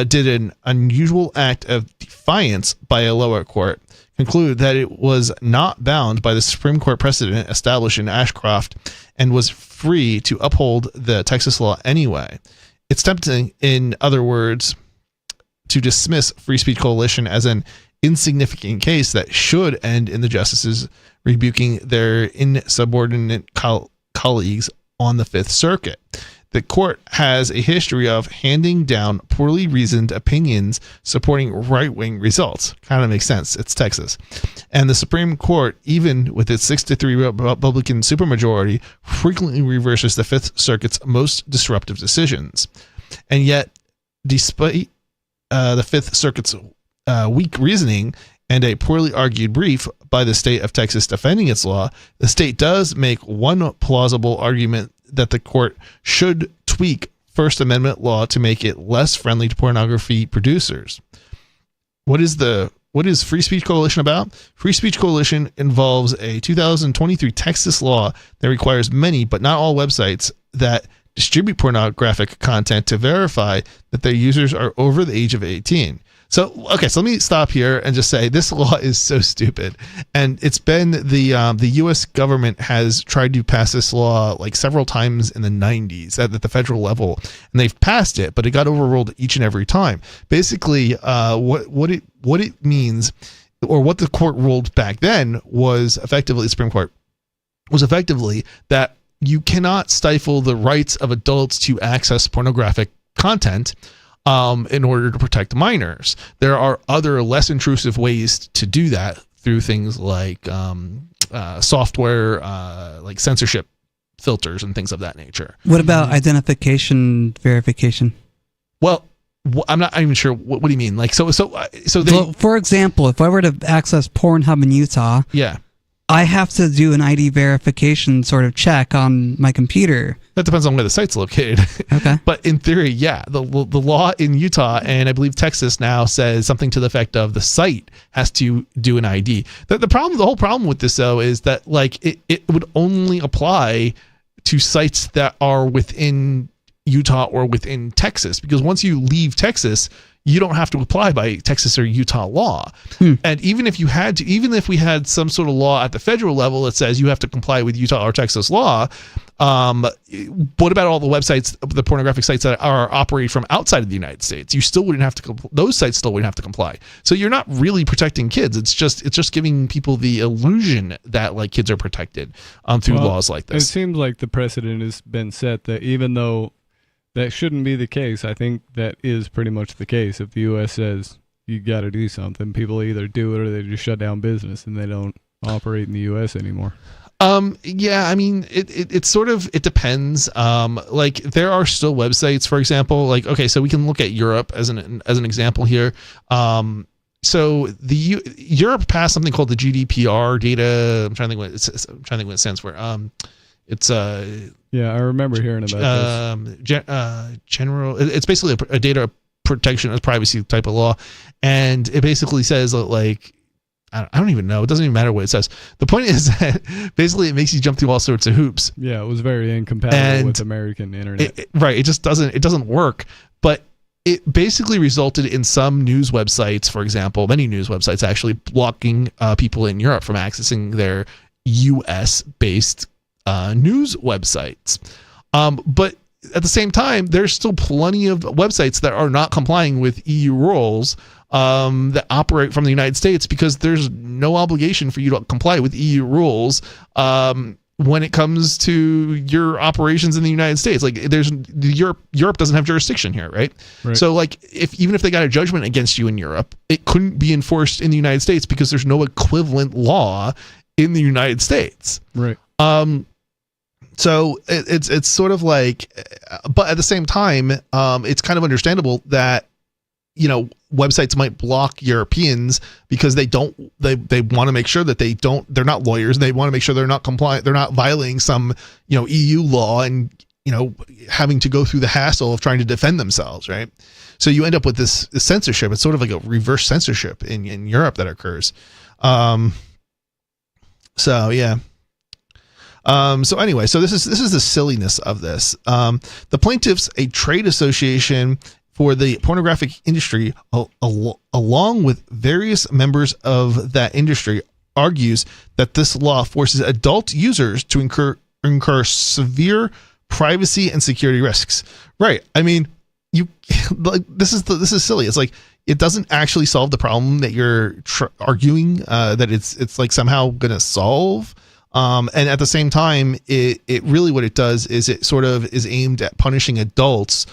did an unusual act of defiance by a lower court, concluded that it was not bound by the Supreme Court precedent established in Ashcroft and was free to uphold the Texas law anyway. It's tempting, in other words, to dismiss Free Speech Coalition as an insignificant case that should end in the justices rebuking their insubordinate colleagues on the Fifth Circuit. The court has a history of handing down poorly reasoned opinions supporting right-wing results. Kind of makes sense. It's Texas. And the Supreme Court, even with its 6-3 Republican supermajority, frequently reverses the Fifth Circuit's most disruptive decisions. And yet, despite the Fifth Circuit's weak reasoning and a poorly argued brief by the state of Texas defending its law, the state does make one plausible argument that the court should tweak First Amendment law to make it less friendly to pornography producers. What is Free Speech Coalition about? Free Speech Coalition involves a 2023 Texas law that requires many, but not all, websites that distribute pornographic content to verify that their users are over the age of 18. So let me stop here and just say this law is so stupid. And it's been the U.S. government has tried to pass this law like several times in the 90s at the federal level, and they've passed it, but it got overruled each and every time. Basically, what it means, or what the court ruled back then, was effectively, the Supreme Court was effectively that you cannot stifle the rights of adults to access pornographic content in order to protect minors. There are other less intrusive ways to do that through things like software, like censorship filters and things of that nature. What about identification verification? Well, I'm not even sure. What do you mean? Like, so they, well, for example, if I were to access Pornhub in Utah, yeah, I have to do an ID verification sort of check on my computer. That depends on where the site's located. Okay. But in theory, yeah, the law in Utah and I believe Texas now says something to the effect of the site has to do an ID. The whole problem with this though is that like it would only apply to sites that are within Utah or within Texas, because once you leave Texas, you don't have to apply by Texas or Utah law. And even if we had some sort of law at the federal level that says you have to comply with Utah or Texas law, what about all the websites, the pornographic sites that are operated from outside of the United States? You still wouldn't have to, those sites still wouldn't have to comply. So you're not really protecting kids. It's just giving people the illusion that like kids are protected through laws like this. It seems like the precedent has been set that even though that shouldn't be the case, I think that is pretty much the case. If the U.S. says you got to do something, people either do it or they just shut down business and they don't operate in the U.S. anymore. Yeah, I mean, it sort of, it depends. Like there are still websites, for example, like, okay, so we can look at Europe as an example here. So Europe passed something called the GDPR data. I'm trying to think what it stands for. It's yeah, I remember hearing about this. General. It's basically a data protection, a privacy type of law, and it basically says like, I don't even know. It doesn't even matter what it says. The point is that basically it makes you jump through all sorts of hoops. Yeah, it was very incompatible with American internet. Right. It just doesn't work. But it basically resulted in some news websites, for example, many news websites actually blocking people in Europe from accessing their US based news websites. But at the same time, there's still plenty of websites that are not complying with EU rules that operate from the United States, because there's no obligation for you to comply with EU rules when it comes to your operations in the United States. Like Europe doesn't have jurisdiction here, right? So like even if they got a judgment against you in Europe, it couldn't be enforced in the United States because there's no equivalent law in the United States. Right. So it's sort of like, but at the same time, it's kind of understandable that, you know, websites might block Europeans because they want to make sure that they're not lawyers. They want to make sure they're not compliant. They're not violating some, you know, EU law and, you know, having to go through the hassle of trying to defend themselves. Right. So you end up with this censorship. It's sort of like a reverse censorship in Europe that occurs. So yeah. So anyway, so this is the silliness of this. The plaintiffs, a trade association for the pornographic industry, along with various members of that industry, argues that this law forces adult users to incur severe privacy and security risks. Right. I mean, this is silly. It's like, it doesn't actually solve the problem that you're arguing that it's like somehow going to solve. And at the same time, it really, what it does is it sort of is aimed at punishing adults.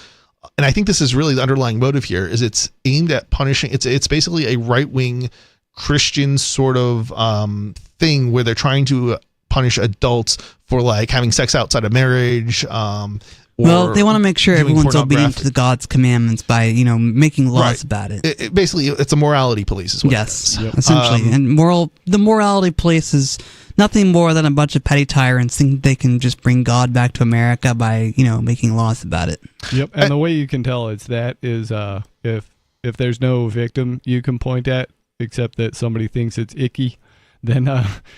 And I think this is really the underlying motive here, is it's aimed at punishing. It's basically a right-wing Christian sort of thing where they're trying to punish adults for like having sex outside of marriage. Well, they want to make sure everyone's obedient to the God's commandments by, you know, making laws about it. Basically, it's a morality police, is what it is. Essentially. And the morality police is nothing more than a bunch of petty tyrants think they can just bring God back to America by, you know, making laws about it. Yep. And the way you can tell it's that is if there's no victim you can point at, except that somebody thinks it's icky, then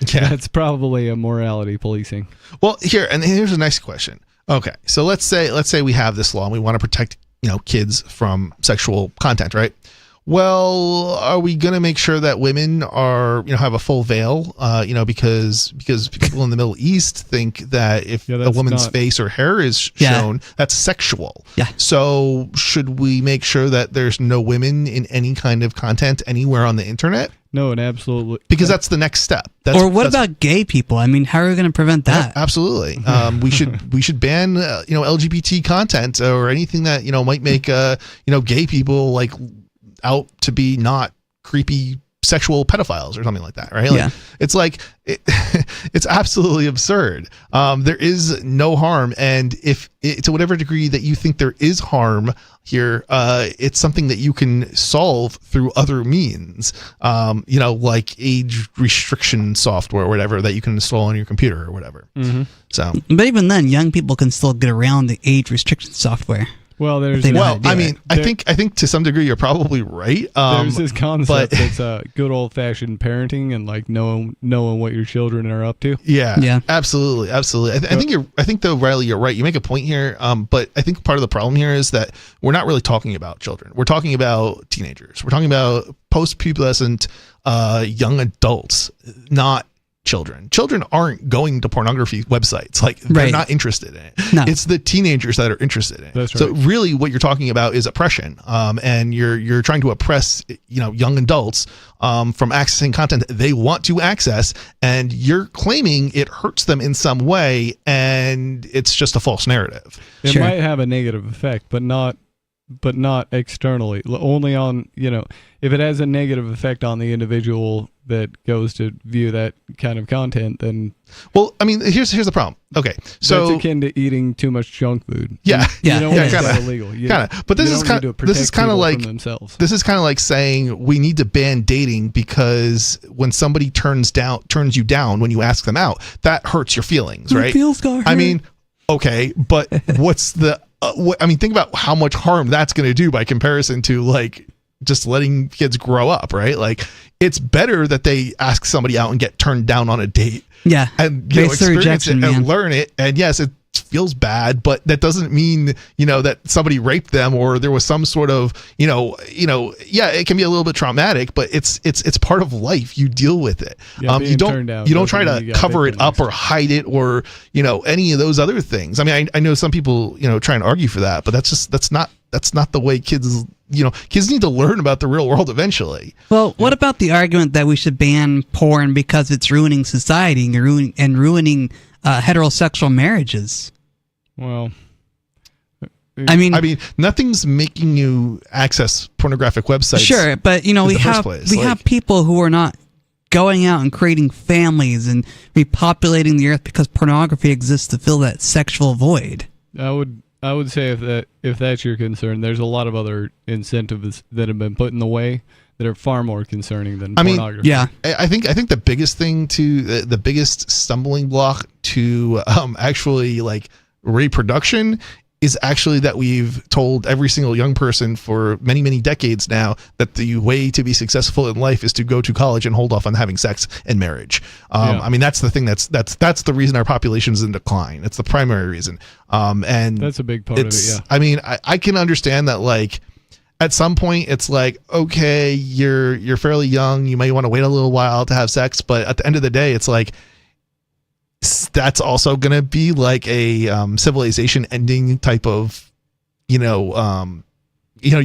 that's probably a morality policing. Well, here's a nice question. Okay, so let's say we have this law and we want to protect, you know, kids from sexual content, right? Well, are we going to make sure that women are, you know, have a full veil, you know, because people in the Middle East think that if a woman's face or hair is shown, that's sexual. Yeah. So should we make sure that there's no women in any kind of content anywhere on the internet? No, and absolutely. Because that's the next step. Or what about gay people? I mean, how are we going to prevent that? Absolutely. We should ban, you know, LGBT content or anything that, you know, might make, you know, gay people like out to be not creepy sexual pedophiles or something like that, right? Like, it's like it's absolutely absurd. There is no harm, and if to whatever degree that you think there is harm here, it's something that you can solve through other means, like age restriction software or whatever that you can install on your computer or whatever. Mm-hmm. So, but even then, young people can still get around the age restriction software. Well, I think to some degree you're probably right. There's this concept that's good old fashioned parenting and like knowing what your children are up to. Yeah, absolutely. I think though, Riley, you're right. You make a point here. But I think part of the problem here is that we're not really talking about children. We're talking about teenagers. We're talking about post-pubescent young adults, not children. Children aren't going to pornography websites. Like, they're not interested in it. No. It's the teenagers that are interested in it. That's right. So really what you're talking about is oppression. And you're trying to oppress, young adults from accessing content they want to access, and you're claiming it hurts them in some way, and it's just a false narrative. It might have a negative effect, but not externally. Only on, if it has a negative effect on the individual that goes to view that kind of content, then here's the problem. Okay, so that's akin to eating too much junk food. Yeah, you don't want kind that of illegal. But this is kind of like saying we need to ban dating because when somebody turns you down when you ask them out, that hurts your feelings, right? I mean, okay, but what's the think about how much harm that's going to do by comparison to like just letting kids grow up, right? Like, it's better that they ask somebody out and get turned down on a date. Yeah. And experience it and learn it. And yes, it feels bad, but that doesn't mean, that somebody raped them or there was some sort of, it can be a little bit traumatic, but it's part of life. You deal with it. You don't try to cover it up or hide it or, any of those other things. I mean, I know some people, try and argue for that, but that's not the way kids, kids need to learn about the real world eventually. Well, what about the argument that we should ban porn because it's ruining society and ruining heterosexual marriages? Well, I mean, nothing's making you access pornographic websites. Sure, but we have people who are not going out and creating families and repopulating the earth because pornography exists to fill that sexual void. I would say if that's your concern, there's a lot of other incentives that have been put in the way that are far more concerning than pornography. I think the biggest thing the biggest stumbling block to actually like reproduction is actually that we've told every single young person for many, many decades now that the way to be successful in life is to go to college and hold off on having sex and marriage. I mean, that's the thing that's the reason our population is in decline. It's the primary reason. And that's a big part of it. Yeah. I mean, I can understand that, like, at some point it's like, okay, you're fairly young. You may want to wait a little while to have sex. But at the end of the day, it's like, that's also going to be like a civilization ending type of, you're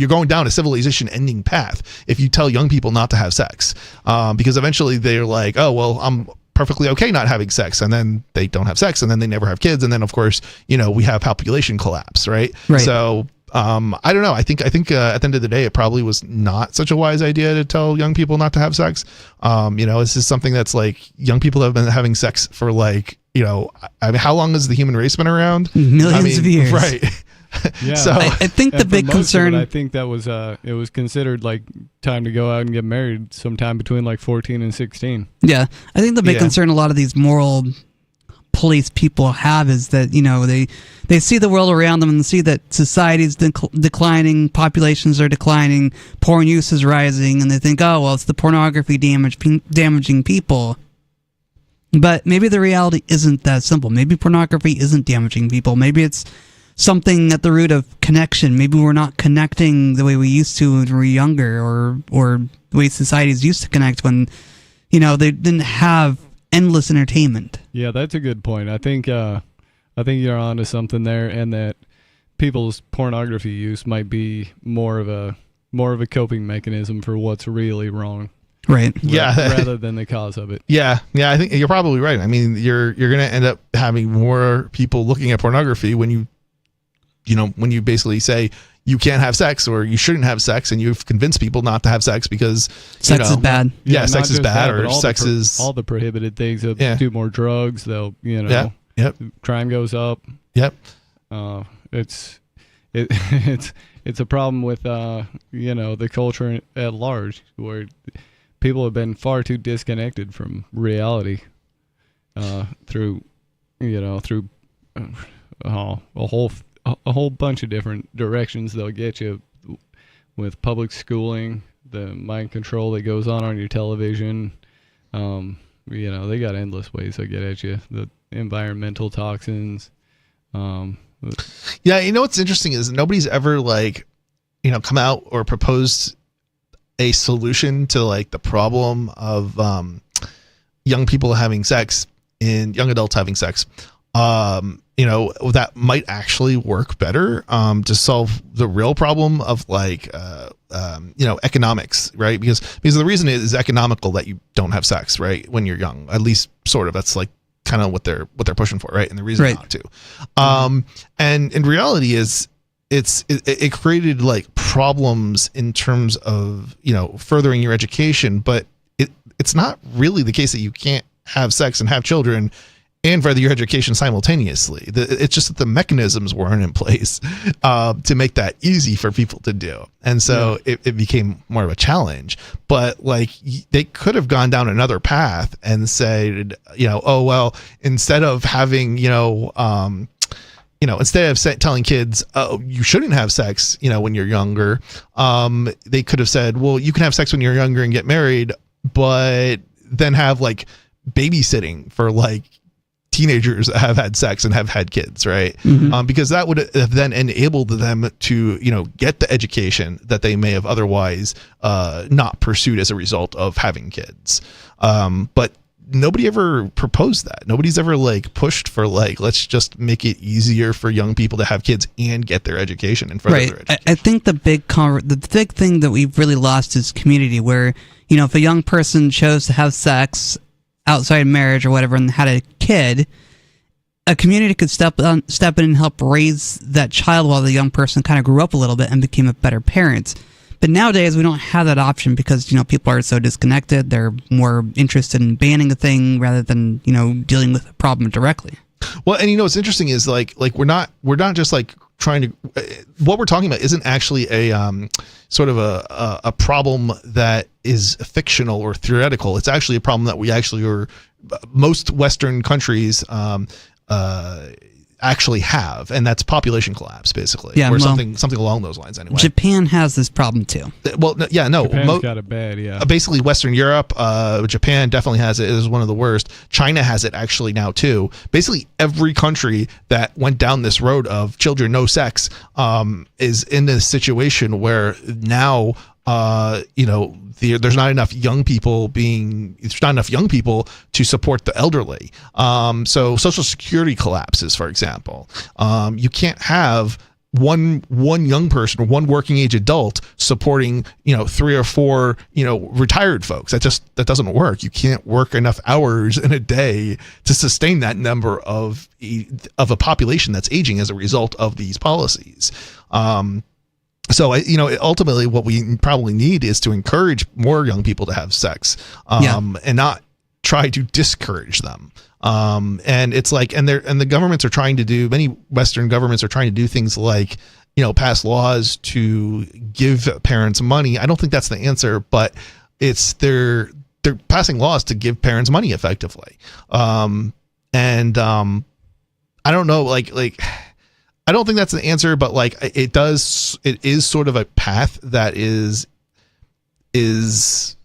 going down a civilization ending path if you tell young people not to have sex, because eventually they're like, oh, well, I'm perfectly okay not having sex. And then they don't have sex and then they never have kids. And then, of course, we have population collapse. Right. So I don't know. I think at the end of the day, it probably was not such a wise idea to tell young people not to have sex. This is something that's like young people have been having sex for like, I mean, how long has the human race been around? Millions of years. Right. Yeah. So I think the big concern, I think that was it was considered like time to go out and get married sometime between like 14 and 16. Yeah. I think the big concern a lot of these moral police people have is that they see the world around them and see that society's declining, populations are declining, porn use is rising, and they think, oh well, it's the pornography damaging people. But maybe the reality isn't that simple. Maybe pornography isn't damaging people. Maybe it's something at the root of connection. Maybe we're not connecting the way we used to when we were younger, or the way societies used to connect when they didn't have endless entertainment. Yeah, that's a good point. I think you're onto something there, and that people's pornography use might be more of a coping mechanism for what's really wrong. Right. Rather than the cause of it. Yeah. I think you're probably right. I mean, you're going to end up having more people looking at pornography when you when you basically say you can't have sex or you shouldn't have sex, and you've convinced people not to have sex because sex is bad. Yeah, sex is bad, but or sex is all the prohibited things. They'll do more drugs. They'll crime goes up. Yep. It's a problem with the culture at large, where people have been far too disconnected from reality through a whole bunch of different directions they'll get you with public schooling, the mind control that goes on your television. They got endless ways to get at you. The environmental toxins. Yeah, what's interesting is nobody's ever come out or proposed a solution to the problem of young people having sex and young adults having sex. That might actually work better to solve the real problem of economics, right? Because the reason it is economical that you don't have sex, right, when you're young, at least sort of. That's kind of what they're pushing for, right? And the reason not to. And in reality is it created problems in terms of furthering your education, but it's not really the case that you can't have sex and have children and further your education simultaneously. It's just that the mechanisms weren't in place to make that easy for people to do. And so it became more of a challenge. But they could have gone down another path and said, instead of having, instead of telling kids, oh, you shouldn't have sex, when you're younger, they could have said, well, you can have sex when you're younger and get married, but then have babysitting for teenagers that have had sex and have had kids, right? Because that would have then enabled them to, get the education that they may have otherwise not pursued as a result of having kids. But nobody ever proposed that. Nobody's ever pushed for let's just make it easier for young people to have kids and get their education and further their education. I think the big thing that we've really lost is community, where if a young person chose to have sex outside marriage or whatever and had a kid, a community could step in and help raise that child while the young person kind of grew up a little bit and became a better parent. But nowadays we don't have that option because people are so disconnected. They're more interested in banning a thing rather than dealing with a problem directly. Well, and what's interesting is we're not just trying to what we're talking about isn't actually a sort of a problem that is fictional or theoretical. It's actually a problem that we actually are most Western countries actually have, and that's population collapse, basically. Yeah, or something along those lines. Anyway, Japan has this problem too. Well, Japan's got it bad. Basically, Western Europe, Japan definitely has it. It is one of the worst. China has it actually now too. Basically, every country that went down this road of children no sex is in this situation where now there's not enough young people to support the elderly. So Social Security collapses, for example. You can't have one young person or one working age adult supporting 3 or 4 retired folks. That doesn't work. You can't work enough hours in a day to sustain that number of a population that's aging as a result of these policies. So ultimately what we probably need is to encourage more young people to have sex, and not try to discourage them. And it's and the governments are trying to do, many Western governments are trying to do things like, pass laws to give parents money. I don't think that's the answer, but they're passing laws to give parents money effectively. I don't know, I don't think that's the answer, but it is sort of a path that is it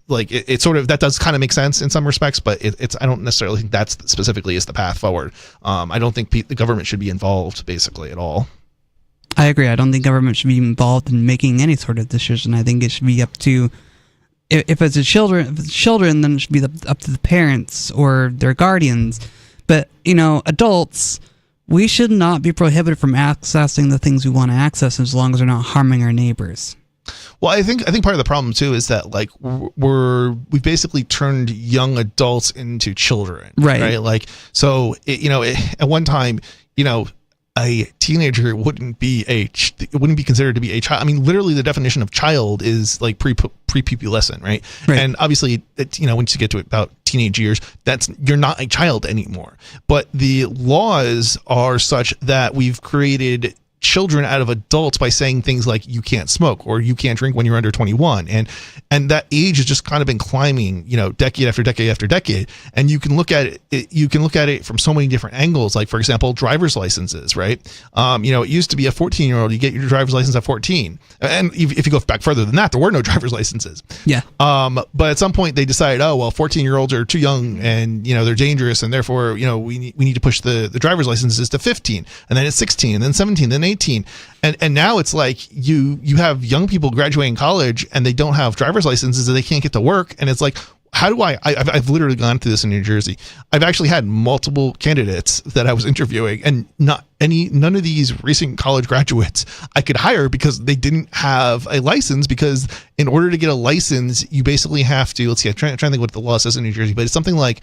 sort of, that does kind of make sense in some respects, but I don't necessarily think that's specifically is the path forward. I don't think the government should be involved basically at all. I agree. I don't think government should be involved in making any sort of decision. I think it should be up to, if it's children, then it should be up to the parents or their guardians. But, adults, we should not be prohibited from accessing the things we want to access as long as they're not harming our neighbors. Well, I think part of the problem too is that we've basically turned young adults into children, right? So at one time, a teenager wouldn't be considered to be a child. I mean, literally, the definition of child is like prepubescent, right? And obviously, once you get to about teenage years, you're not a child anymore. But the laws are such that we've created children out of adults by saying things like you can't smoke or you can't drink when you're under 21, and that age has just kind of been climbing, decade after decade after decade. And you can look at it from so many different angles. Like, for example, driver's licenses, right? It used to be a 14-year-old, you get your driver's license at 14, and if you go back further than that, there were no driver's licenses. Yeah. But at some point they decided, 14-year-olds are too young and they're dangerous, and therefore we need to push the driver's licenses to 15, and then it's 16, and then 17, then 18, and now it's like you have young people graduating college and they don't have driver's licenses and they can't get to work, and it's like, how do I've literally gone through this in New Jersey. I've actually had multiple candidates that I was interviewing, and none of these recent college graduates I could hire because they didn't have a license. Because in order to get a license, you basically have to, let's see, I'm trying to think what the law says in New Jersey, but it's something like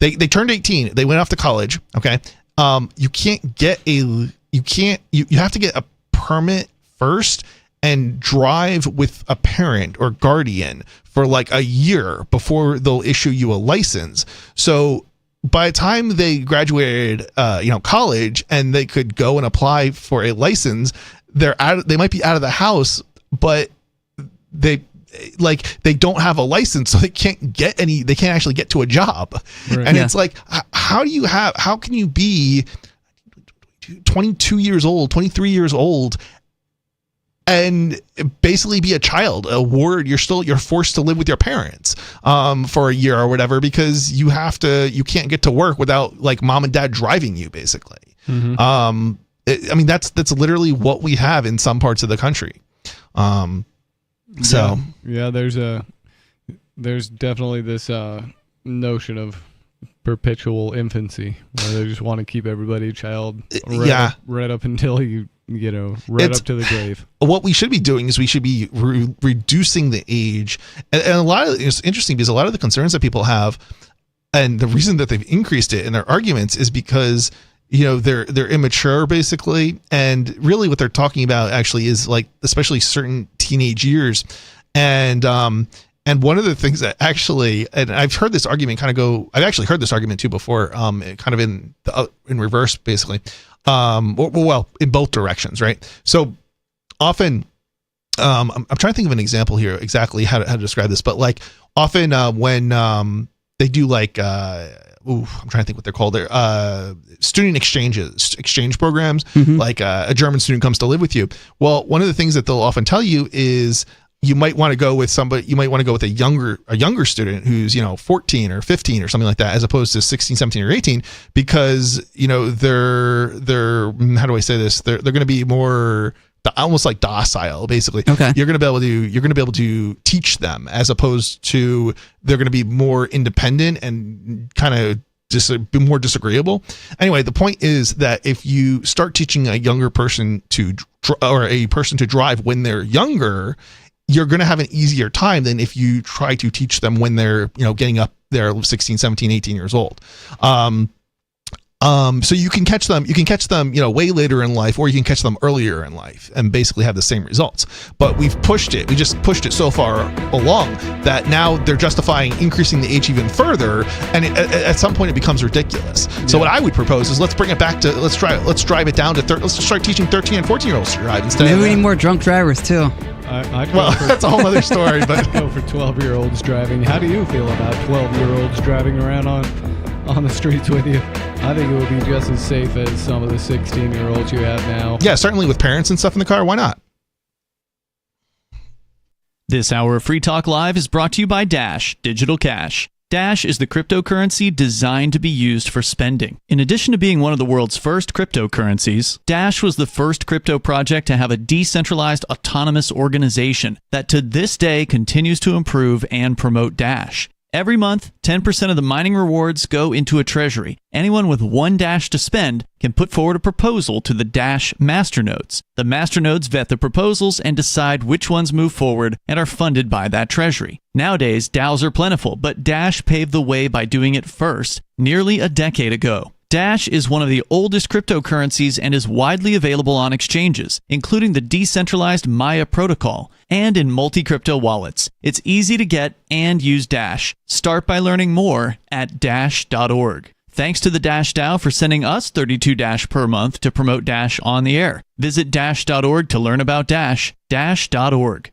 they turned 18, they went off to college. Okay. You have to get a permit first and drive with a parent or guardian for like a year before they'll issue you a license. So by the time they graduated, college, and they could go and apply for a license, they might be out of the house, but they don't have a license, so they can't actually get to a job. Right. And it's like, how can you be 22 years old, 23 years old, and basically be a child? You're forced to live with your parents for a year or whatever, because you can't get to work without like mom and dad driving you, basically. Mm-hmm. That's literally what we have in some parts of the country. There's definitely this notion of perpetual infancy, where they just want to keep everybody a child right up until up to the grave. What we should be doing is we should be reducing the age, and a lot of it's interesting because a lot of the concerns that people have, and the reason that they've increased it in their arguments is because they're immature, basically, and really what they're talking about actually is like especially certain teenage years, and one of the things that actually, and I've heard this argument I've actually heard this argument too before, kind of in reverse, basically, well, in both directions, right? So often, I'm trying to think of an example here, exactly how to describe this, but like often when they do like, I'm trying to think what they're called. They're student exchange programs. Mm-hmm. Like a German student comes to live with you. Well, one of the things that they'll often tell you is you might want to go with somebody. You might want to go with a younger student who's 14 or 15 or something like that, as opposed to 16, 17, or 18, because they're how do I say this? They're going to be more almost like docile, basically. Okay. You're going to be able to teach them, as opposed to they're going to be more independent and kind of be more disagreeable. Anyway, the point is that if you start teaching a younger person to drive when they're younger, you're going to have an easier time than if you try to teach them when they're, getting up there 16, 17, 18 years old. So you can catch them, way later in life, or you can catch them earlier in life and basically have the same results. But we just pushed it so far along that now they're justifying increasing the age even further. And at some point it becomes ridiculous. Yeah. So what I would propose is let's bring it back to, let's drive it down to, let's start teaching 13 and 14 year olds to drive instead. Maybe we need more drunk drivers too. That's a whole other story, but I'd go for 12-year-olds driving. How do you feel about 12-year-olds driving around on the streets with you? I think it would be just as safe as some of the 16-year-olds you have now. Yeah, certainly with parents and stuff in the car. Why not? This hour of Free Talk Live is brought to you by Dash Digital Cash. Dash is the cryptocurrency designed to be used for spending. In addition to being one of the world's first cryptocurrencies, Dash was the first crypto project to have a decentralized autonomous organization that to this day continues to improve and promote Dash. Every month, 10% of the mining rewards go into a treasury. Anyone with one Dash to spend can put forward a proposal to the Dash masternodes. The masternodes vet the proposals and decide which ones move forward and are funded by that treasury. Nowadays, DAOs are plentiful, but Dash paved the way by doing it first nearly a decade ago. Dash is one of the oldest cryptocurrencies and is widely available on exchanges, including the decentralized Maya protocol, and in multi-crypto wallets. It's easy to get and use Dash. Start by learning more at dash.org. Thanks to the Dash DAO for sending us 32 Dash per month to promote Dash on the air. Visit dash.org to learn about Dash. Dash.org.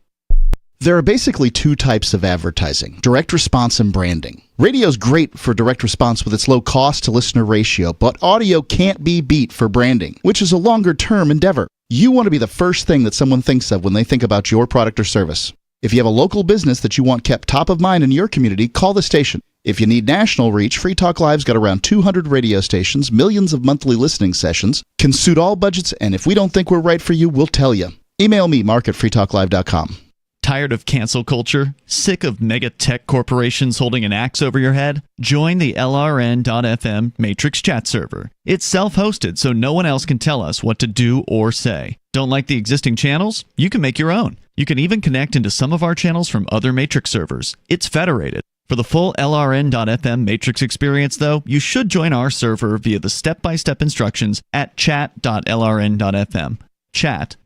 There are basically two types of advertising: direct response and branding. Radio's great for direct response with its low cost to listener ratio, but audio can't be beat for branding, which is a longer term endeavor. You want to be the first thing that someone thinks of when they think about your product or service. If you have a local business that you want kept top of mind in your community, call the station. If you need national reach, Free Talk Live's got around 200 radio stations, millions of monthly listening sessions, can suit all budgets, and if we don't think we're right for you, we'll tell you. Email me, mark@freetalklive.com. Tired of cancel culture? Sick of mega tech corporations holding an axe over your head? Join the LRN.FM Matrix chat server. It's self-hosted, so no one else can tell us what to do or say. Don't like the existing channels? You can make your own. You can even connect into some of our channels from other Matrix servers. It's federated. For the full LRN.FM Matrix experience, though, you should join our server via the step-by-step instructions at chat.lrn.fm. Chat.lrn.fm.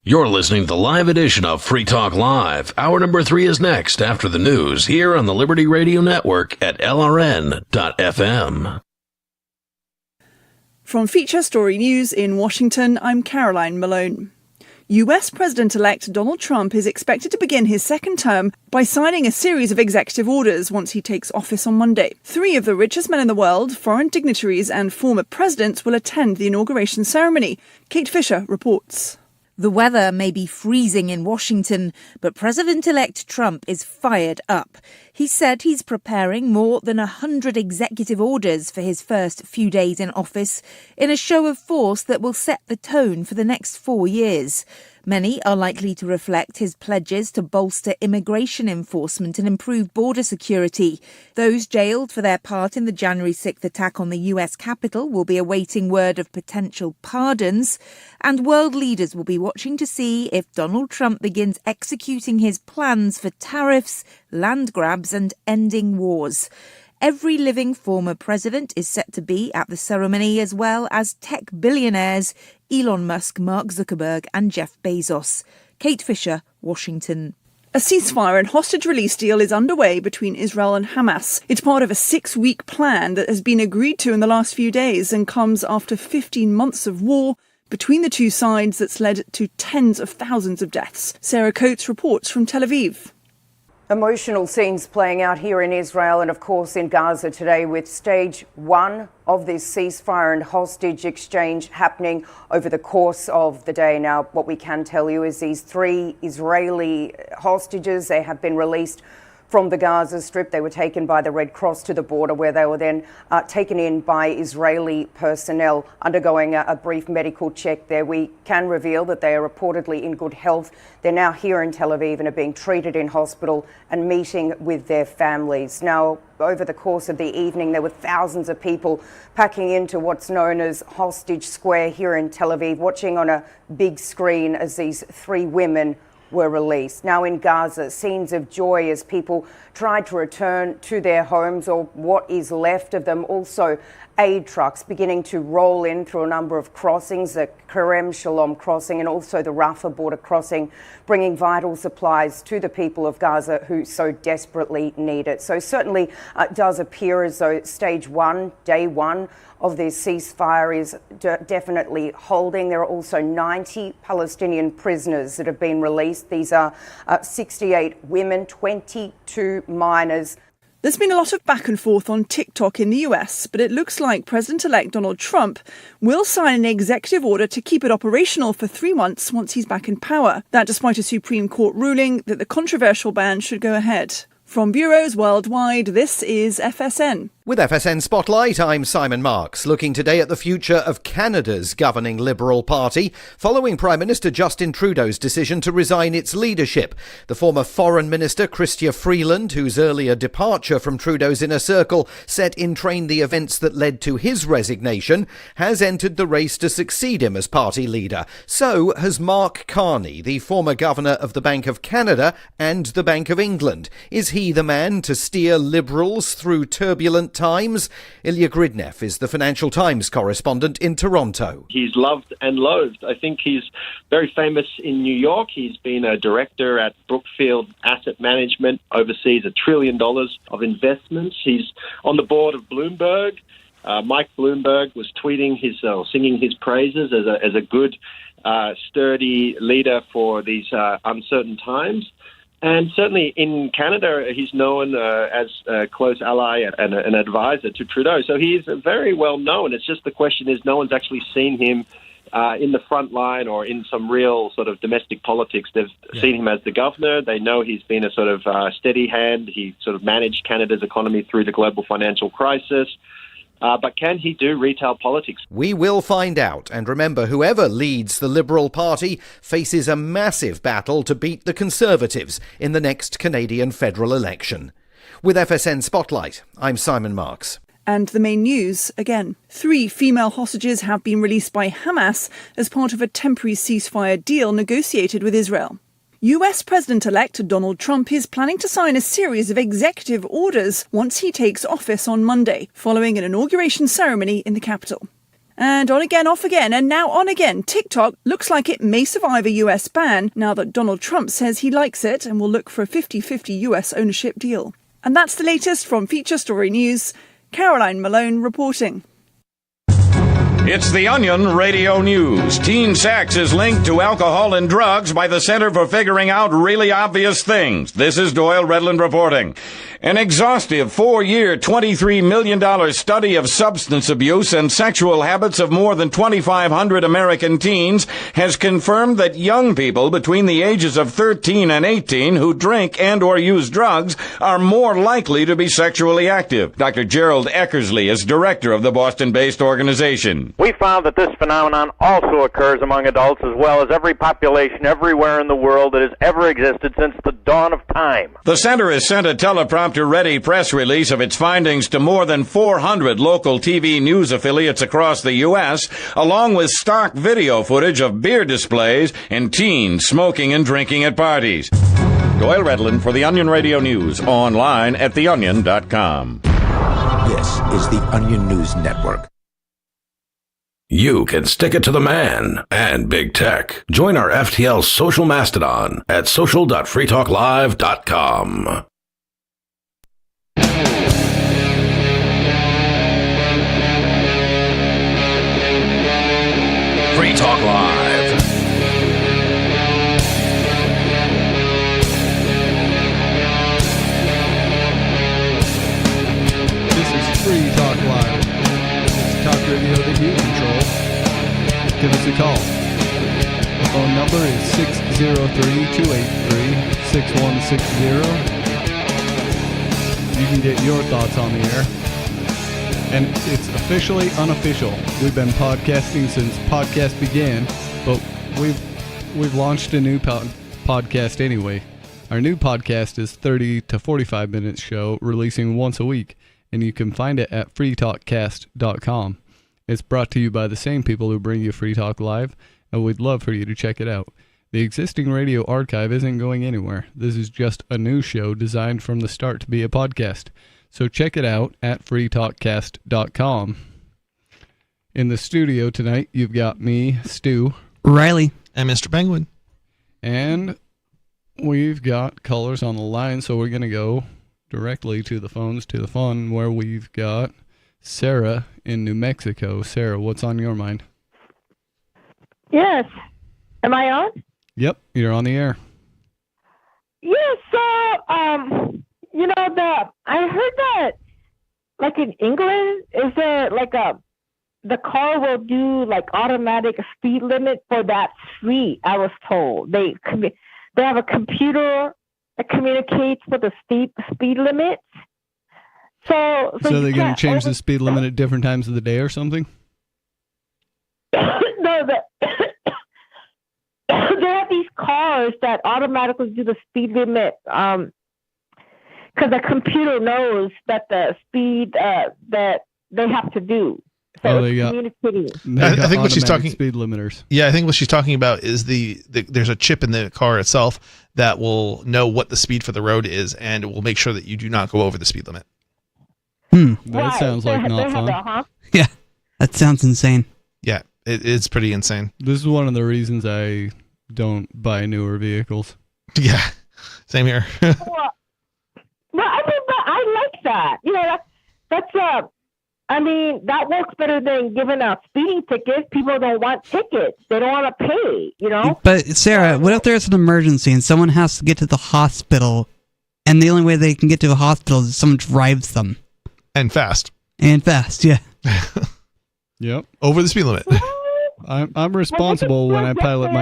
You're listening to the live edition of Free Talk Live. Hour number 3 is next after the news here on the Liberty Radio Network at LRN.FM. From Feature Story News in Washington, I'm Caroline Malone. US President-elect Donald Trump is expected to begin his second term by signing a series of executive orders once he takes office on Monday. 3 of the richest men in the world, foreign dignitaries and former presidents will attend the inauguration ceremony. Kate Fisher reports. The weather may be freezing in Washington, but President-elect Trump is fired up. He said he's preparing more than 100 executive orders for his first few days in office in a show of force that will set the tone for the next 4 years. Many are likely to reflect his pledges to bolster immigration enforcement and improve border security. Those jailed for their part in the January 6th attack on the US Capitol will be awaiting word of potential pardons, and world leaders will be watching to see if Donald Trump begins executing his plans for tariffs, land grabs, and ending wars. Every living former president is set to be at the ceremony, as well as tech billionaires Elon Musk, Mark Zuckerberg and Jeff Bezos. Kate Fisher, Washington. A ceasefire and hostage release deal is underway between Israel and Hamas. It's part of a 6-week plan that has been agreed to in the last few days and comes after 15 months of war between the two sides that's led to tens of thousands of deaths. Sarah Coates reports from Tel Aviv. Emotional scenes playing out here in Israel and, of course, in Gaza today, with stage 1 of this ceasefire and hostage exchange happening over the course of the day. Now, what we can tell you is these 3 Israeli hostages, they have been released from the Gaza Strip. They were taken by the Red Cross to the border, where they were then taken in by Israeli personnel undergoing a brief medical check there. We can reveal that they are reportedly in good health. They're now here in Tel Aviv and are being treated in hospital and meeting with their families. Now, over the course of the evening, there were thousands of people packing into what's known as Hostage Square here in Tel Aviv, watching on a big screen as these 3 women were released. Now in Gaza, scenes of joy as people tried to return to their homes, or what is left of them. Also, aid trucks beginning to roll in through a number of crossings, the Kerem Shalom crossing and also the Rafah border crossing, bringing vital supplies to the people of Gaza who so desperately need it. So certainly it does appear as though stage 1, day 1 of this ceasefire is definitely holding. There are also 90 Palestinian prisoners that have been released. These are 68 women, 22 minors. There's been a lot of back and forth on TikTok in the US, but it looks like President-elect Donald Trump will sign an executive order to keep it operational for 3 months once he's back in power. That despite a Supreme Court ruling that the controversial ban should go ahead. From bureaus worldwide, this is FSN. With FSN Spotlight, I'm Simon Marks, looking today at the future of Canada's governing Liberal Party, following Prime Minister Justin Trudeau's decision to resign its leadership. The former Foreign Minister, Chrystia Freeland, whose earlier departure from Trudeau's inner circle set in train the events that led to his resignation, has entered the race to succeed him as party leader. So has Mark Carney, the former governor of the Bank of Canada and the Bank of England. Is he the man to steer Liberals through turbulent times. Ilya Gridnev is the Financial Times correspondent in Toronto. He's loved and loathed. I think he's very famous in New York. He's been a director at Brookfield Asset Management, oversees $1 trillion of investments. He's on the board of Bloomberg. Mike Bloomberg was tweeting singing his praises as a good, sturdy leader for these uncertain times. And certainly in Canada, he's known as a close ally and an advisor to Trudeau. So he's very well known. It's just the question is no one's actually seen him in the front line or in some real sort of domestic politics. They've seen him as the governor. They know he's been a sort of steady hand. He sort of managed Canada's economy through the global financial crisis. But can he do retail politics? We will find out. And remember, whoever leads the Liberal Party faces a massive battle to beat the Conservatives in the next Canadian federal election. With FSN Spotlight, I'm Simon Marks. And the main news, again. 3 female hostages have been released by Hamas as part of a temporary ceasefire deal negotiated with Israel. US President-elect Donald Trump is planning to sign a series of executive orders once he takes office on Monday, following an inauguration ceremony in the Capitol. And on again, off again, and now on again, TikTok looks like it may survive a US ban now that Donald Trump says he likes it and will look for a 50-50 US ownership deal. And that's the latest from Feature Story News. Caroline Malone reporting. It's the Onion Radio News. Teen sex is linked to alcohol and drugs by the Center for Figuring Out Really Obvious Things. This is Doyle Redland reporting. An exhaustive 4-year, $23 million study of substance abuse and sexual habits of more than 2,500 American teens has confirmed that young people between the ages of 13 and 18 who drink and or use drugs are more likely to be sexually active. Dr. Gerald Eckersley is director of the Boston-based organization. We found that this phenomenon also occurs among adults as well as every population everywhere in the world that has ever existed since the dawn of time. The center has sent a teleprompter-ready press release of its findings to more than 400 local TV news affiliates across the U.S., along with stock video footage of beer displays and teens smoking and drinking at parties. Doyle Redland for the Onion Radio News, online at theonion.com. This is the Onion News Network. You can stick it to the man and big tech. Join our FTL social mastodon at social.freetalklive.com. Free Talk Live. This is Free Talk Live. It's talk radio that you control. Give us a call. The phone number is 603-283-6160. You can get your thoughts on the air. And it's officially unofficial. We've been podcasting since podcast began, but we've launched a new podcast anyway. Our new podcast is 30 to 45 minutes show, releasing once a week, and you can find it at freetalkcast.com. It's brought to you by the same people who bring you Free Talk Live, and we'd love for you to check it out. The existing radio archive isn't going anywhere. This is just a new show designed from the start to be a podcast. So check it out at freetalkcast.com. In the studio tonight, you've got me, Stu, Riley, and Mr. Penguin. And we've got callers on the line, so we're going to go directly to the phones, to the fun, where we've got Sarah in New Mexico. Sarah, what's on your mind? Yes. Am I on? Yep, you're on the air. Yes, so, I heard that, like in England, is there like the car will do like automatic speed limit for that street, I was told. They have a computer that communicates with the speed limits. So they're going to change the speed limit at different times of the day or something? No, they have these cars that automatically do the speed limit because the computer knows that the speed that they have to do. So they got communicating. I think what she's talking speed limiters. Yeah, I think what she's talking about is there's a chip in the car itself that will know what the speed for the road is, and it will make sure that you do not go over the speed limit. That sounds like not fun. Yeah, that sounds insane. Yeah, it's pretty insane. This is one of the reasons I don't buy newer vehicles. Yeah, same here. Well, I mean, but I like that. You know, that's I mean, that works better than giving out speeding tickets. People don't want tickets. They don't want to pay, you know? But, Sarah, what if there's an emergency and someone has to get to the hospital, and the only way they can get to a hospital is someone drives them? And fast. And fast, yeah. Yep. Over the speed limit. I'm responsible when I pilot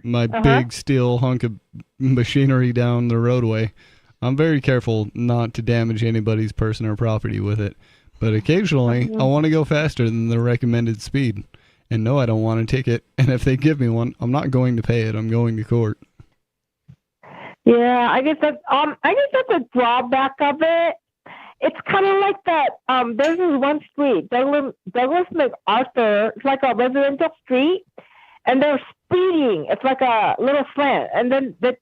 my big steel hunk of machinery down the roadway. I'm very careful not to damage anybody's person or property with it. But occasionally, I want to go faster than the recommended speed. And no, I don't want a ticket. And if they give me one, I'm not going to pay it. I'm going to court. Yeah, I guess that's a drawback of it. It's kind of like that. There's this one street, Douglas MacArthur. It's like a residential street, and they're speeding. It's like a little slant, and then they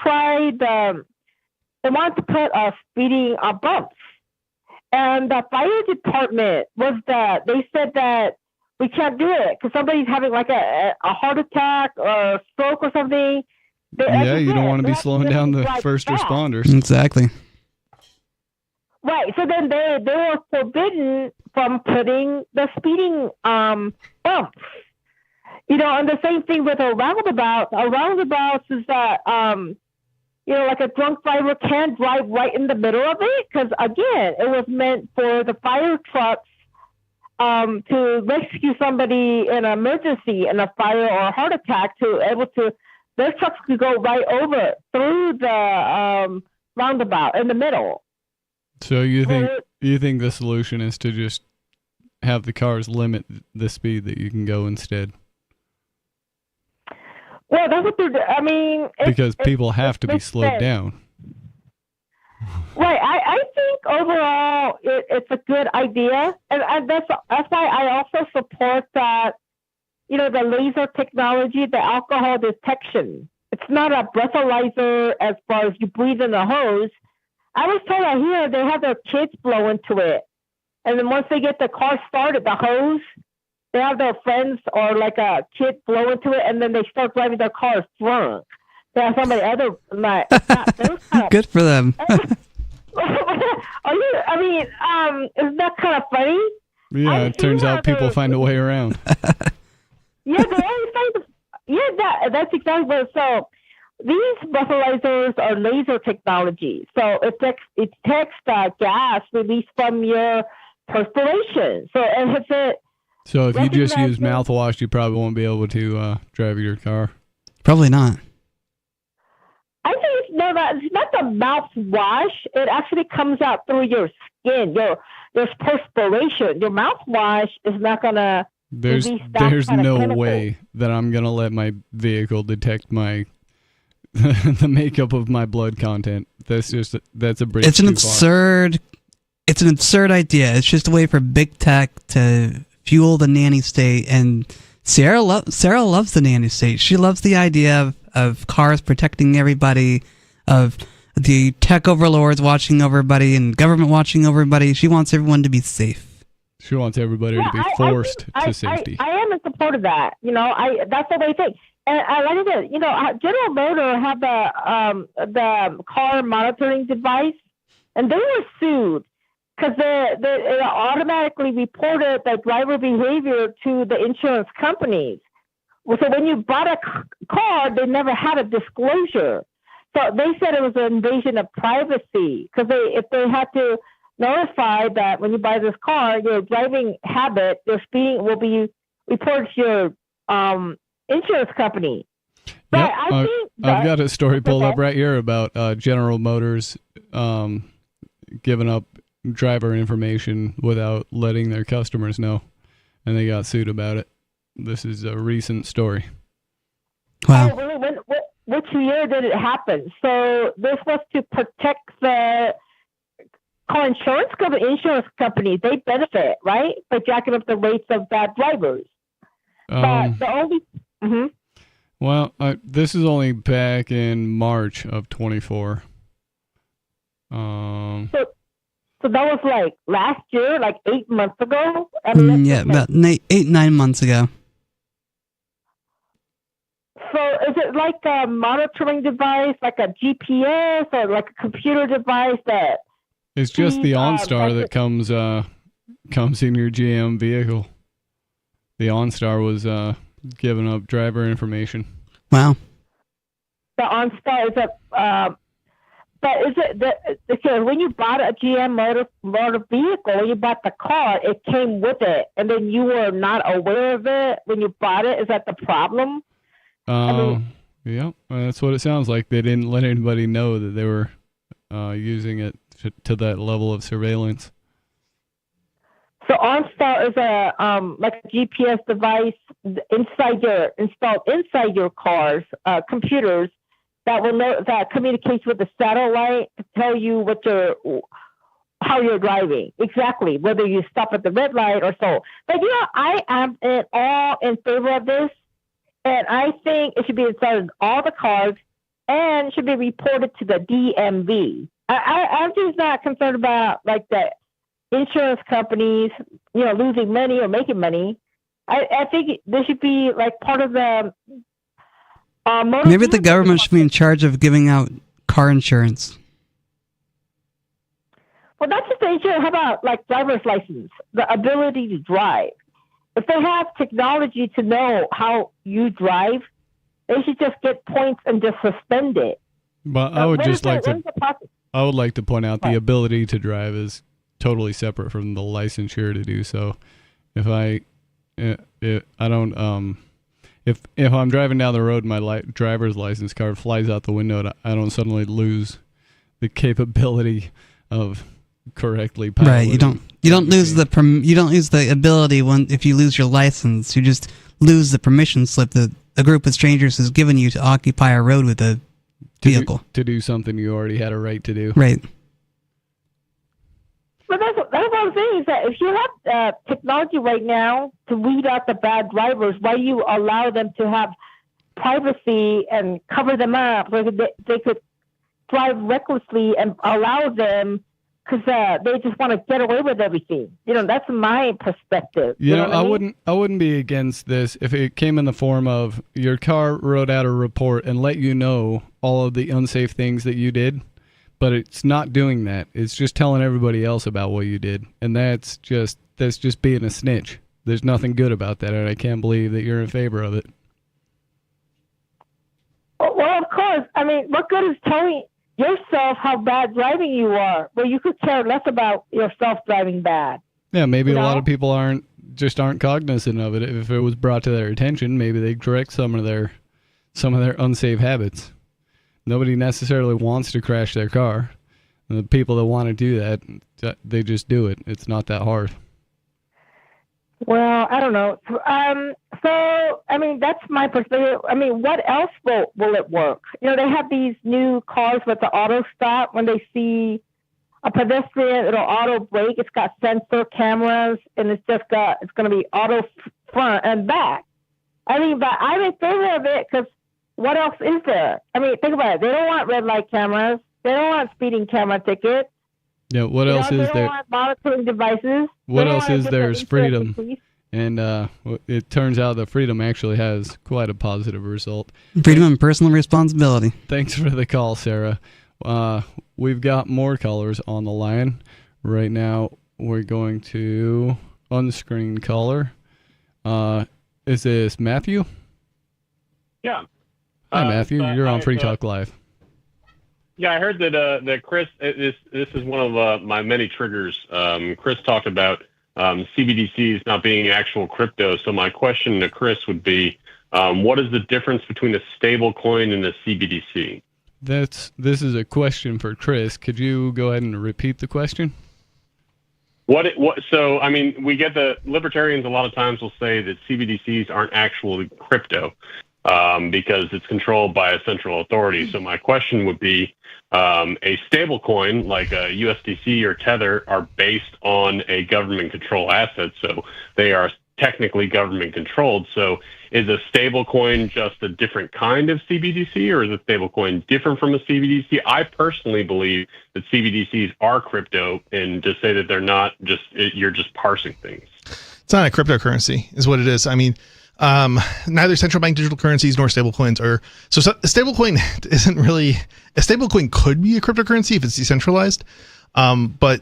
tried. They wanted to put speeding bumps. And the fire department they said that we can't do it because somebody's having like a heart attack or stroke or something. Yeah, you don't want to be slowing down the first responders. Exactly. Right. So then they were forbidden from putting the speeding bumps. You know, and the same thing with a roundabout. A roundabout is that you know, like a drunk driver can't drive right in the middle of it because, again, it was meant for the fire trucks to rescue somebody in an emergency in a fire or a heart attack their trucks could go right over through the roundabout in the middle. So you think the solution is to just have the cars limit the speed that you can go instead? Well, that's what I mean... Because people have to be slowed down. Right. I think overall it's a good idea. And that's why I also support that, you know, the laser technology, the alcohol detection. It's not a breathalyzer as far as you breathe in the hose. I was told out here they have their kids blow into it. And then once they get the car started, the hose... They have their friends or like a kid blow into it, and then they start driving their cars drunk. They have somebody other like Good for them. Isn't that kind of funny? Yeah, it turns out people find a way around. Yeah, they always find. That's exactly what. So these breathalyzers are laser technology. So it detects gas released from your perspiration. So and if it So if you just use mouthwash, you probably won't be able to drive your car. Probably not. I think it's not the mouthwash. It actually comes out through your skin, your perspiration. Your mouthwash is not gonna. There's no way that I'm gonna let my vehicle detect the makeup of my blood content. That's a bridge. It's an absurd idea. It's just a way for big tech to fuel the nanny state, and Sarah loves the nanny state. She loves the idea of cars protecting everybody, of the tech overlords watching over everybody, and government watching over everybody. She wants everyone to be safe. She wants everybody to be forced to safety. I am in support of that. You know, that's the way I think. And I like it. You know, General Motors have the car monitoring device, and they were sued. Because they automatically reported the driver behavior to the insurance companies. So when you bought a car, they never had a disclosure. So they said it was an invasion of privacy. Because if they had to notify that when you buy this car, your driving habit, your speeding will be reported to your insurance company. Yep, I've got a story pulled up right here about General Motors giving up driver information without letting their customers know, and they got sued about it. This is a recent story. Wow. Which year did it happen? So this was to protect the car insurance companies. They benefit, right, by jacking up the rates of bad drivers. But the only well, this is only back in March of 24. So that was like last year, like 8 months ago. I mean, Yeah, about 9 months ago. So is it like a monitoring device, like a GPS, or like a computer device that? It's just the OnStar that comes in your GM vehicle. The OnStar was giving up driver information. Wow. The OnStar is but is it because when you bought a GM motor vehicle, when you bought the car, it came with it, and then you were not aware of it when you bought it? Is that the problem? Yeah, that's what it sounds like. They didn't let anybody know that they were using it to that level of surveillance. So OnStar is a like a GPS device installed inside your cars, computers that will that communicates with the satellite to tell you how you're driving exactly, whether you stop at the red light or so. But I am all in favor of this, and I think it should be installed in all the cars and should be reported to the DMV. I'm just not concerned about like the insurance companies, losing money or making money. I think this should be like part of the maybe the government should be in charge of giving out car insurance. Well, that's just the insurance. How about like driver's license, the ability to drive? If they have technology to know how you drive, they should just get points and just suspend it. But I would like to point out the ability to drive is totally separate from the licensure to do so. If I'm driving down the road and my driver's license card flies out the window, I don't suddenly lose the capability of correctly piloting. Right, you don't lose the ability if you lose your license. You just lose the permission slip that a group of strangers has given you to occupy a road with a vehicle. To do something you already had a right to do. Right. But that's what I'm saying, is that if you have technology right now to weed out the bad drivers, why do you allow them to have privacy and cover them up so they could drive recklessly and allow them because they just want to get away with everything? That's my perspective. I wouldn't be against this if it came in the form of your car wrote out a report and let you know all of the unsafe things that you did. But it's not doing that. It's just telling everybody else about what you did. And that's just being a snitch. There's nothing good about that, and I can't believe that you're in favor of it. Well, of course. I mean, what good is telling yourself how bad driving you are? Well, you could care less about yourself driving bad. Yeah, maybe a lot of people aren't cognizant of it. If it was brought to their attention, maybe they'd correct some of their unsafe habits. Nobody necessarily wants to crash their car. And the people that want to do that, they just do it. It's not that hard. Well, I don't know. So, I mean, that's my perspective. I mean, what else will it work? They have these new cars with the auto stop. When they see a pedestrian, it'll auto brake. It's got sensor cameras, and it's going to be auto front and back. I mean, but I'm in favor of it because what else is there? I mean, think about it. They don't want red light cameras. They don't want speeding camera tickets. Yeah, what else is there? They don't want monitoring devices. What else is there is freedom. And it turns out that freedom actually has quite a positive result. Freedom and personal responsibility. Thanks for the call, Sarah. We've got more callers on the line. Right now, we're going to unscreen caller. Is this Matthew? Yeah. Hi, Matthew. You're on Free Talk Live. Yeah, I heard that Chris, this is one of my many triggers. Chris talked about CBDCs not being actual crypto. So my question to Chris would be, what is the difference between a stable coin and a CBDC? This is a question for Chris. Could you go ahead and repeat the question? So, I mean, we get the libertarians a lot of times will say that CBDCs aren't actually crypto. Because it's controlled by a central authority. So my question would be, a stable coin like a USDC or Tether are based on a government control asset. So they are technically government controlled. So is a stablecoin just a different kind of CBDC, or is a stablecoin different from a CBDC? I personally believe that CBDCs are crypto, and to say that they're not, you're just parsing things. It's not a cryptocurrency, is what it is. I mean, neither central bank digital currencies nor stablecoins are. So a stablecoin isn't really a stablecoin. Could be a cryptocurrency if it's decentralized, but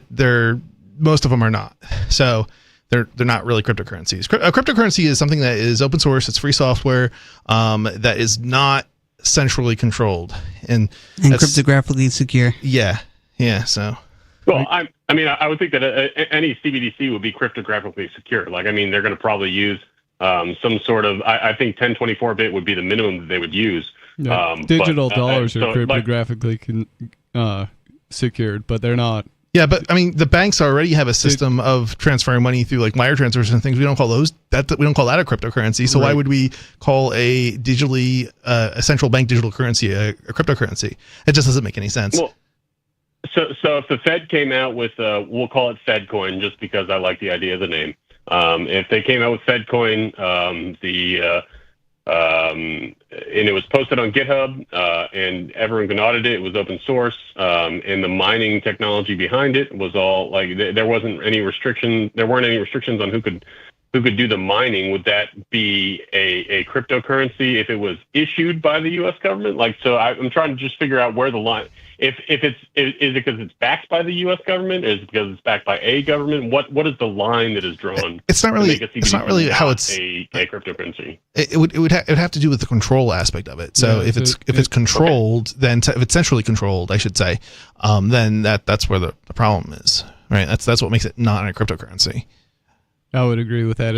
most of them are not. So they're not really cryptocurrencies. A cryptocurrency is something that is open source. It's free software that is not centrally controlled and cryptographically secure. Yeah. So. Well, I would think that any CBDC would be cryptographically secure. Like, I mean, they're going to probably use some sort of. I think 1024-bit would be the minimum that they would use. Yeah. Digital dollars are cryptographically secured, but they're not. Yeah, but I mean, the banks already have a system of transferring money through like wire transfers and things. We don't call that a cryptocurrency. So why would we call a central bank digital currency a cryptocurrency? It just doesn't make any sense. Well, so if the Fed came out with, we'll call it FedCoin, just because I like the idea of the name. If they came out with FedCoin, and it was posted on GitHub, and everyone can audit it. It was open source, and the mining technology behind it was all like there wasn't any restriction. There weren't any restrictions on who could do the mining. Would that be a cryptocurrency if it was issued by the U.S. government? Like, so I'm trying to just figure out where the line. Is it because it's backed by the U.S. government? Is it because it's backed by a government? What is the line that is drawn? It's not really how it's a cryptocurrency. It would have to do with the control aspect of it. So if it's controlled, then if it's centrally controlled, I should say, then that's where the problem is, right? That's what makes it not a cryptocurrency. I would agree with that.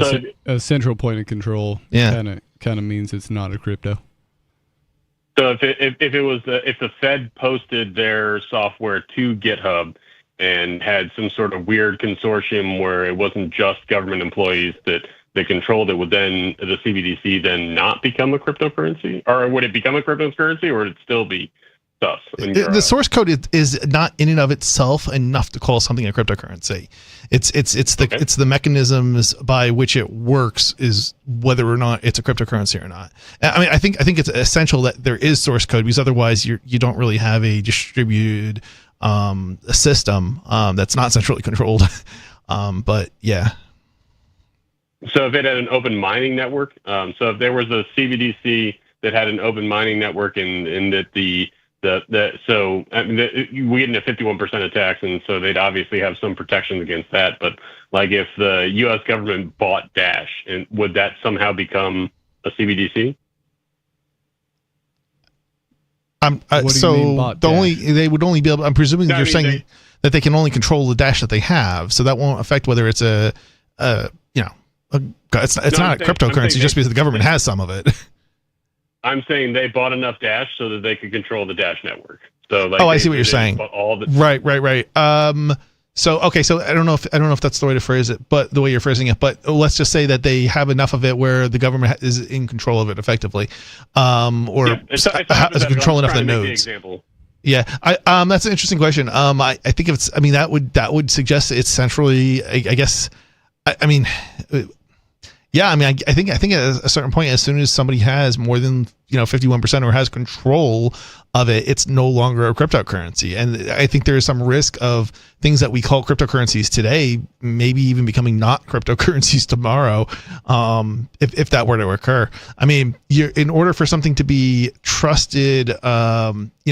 A central point of control kind of means it's not a crypto. So if the Fed posted their software to GitHub and had some sort of weird consortium where it wasn't just government employees that controlled it, would then the CBDC then not become a cryptocurrency, or would it become a cryptocurrency, or would it still be stuff? The source code is not in and of itself enough to call something a cryptocurrency. It's the mechanisms by which it works is whether or not it's a cryptocurrency or not. I mean, I think it's essential that there is source code, because otherwise you don't really have a distributed system that's not centrally controlled. But yeah. So if it had an open mining network, so if there was a CBDC that had an open mining network, and that so I mean, we get into 51% of tax, and so they'd obviously have some protections against that. But like, if the U.S. government bought Dash, and would that somehow become a CBDC? They would only be able. I'm presuming you're saying that they can only control the Dash that they have, so that won't affect whether it's it's not a cryptocurrency just because the government has some of it. I'm saying they bought enough Dash so that they could control the Dash network. So like, I see what you're saying. Right. So I don't know if that's the way to phrase it, but the way you're phrasing it. But let's just say that they have enough of it where the government is in control of it effectively, has control enough of the nodes. Yeah, that's an interesting question. I think that would suggest it's centrally. I guess. Yeah, I mean, I think at a certain point, as soon as somebody has more than 51% or has control of it, it's no longer a cryptocurrency. And I think there is some risk of things that we call cryptocurrencies today maybe even becoming not cryptocurrencies tomorrow, if that were to occur. I mean, in order for something to be trusted, in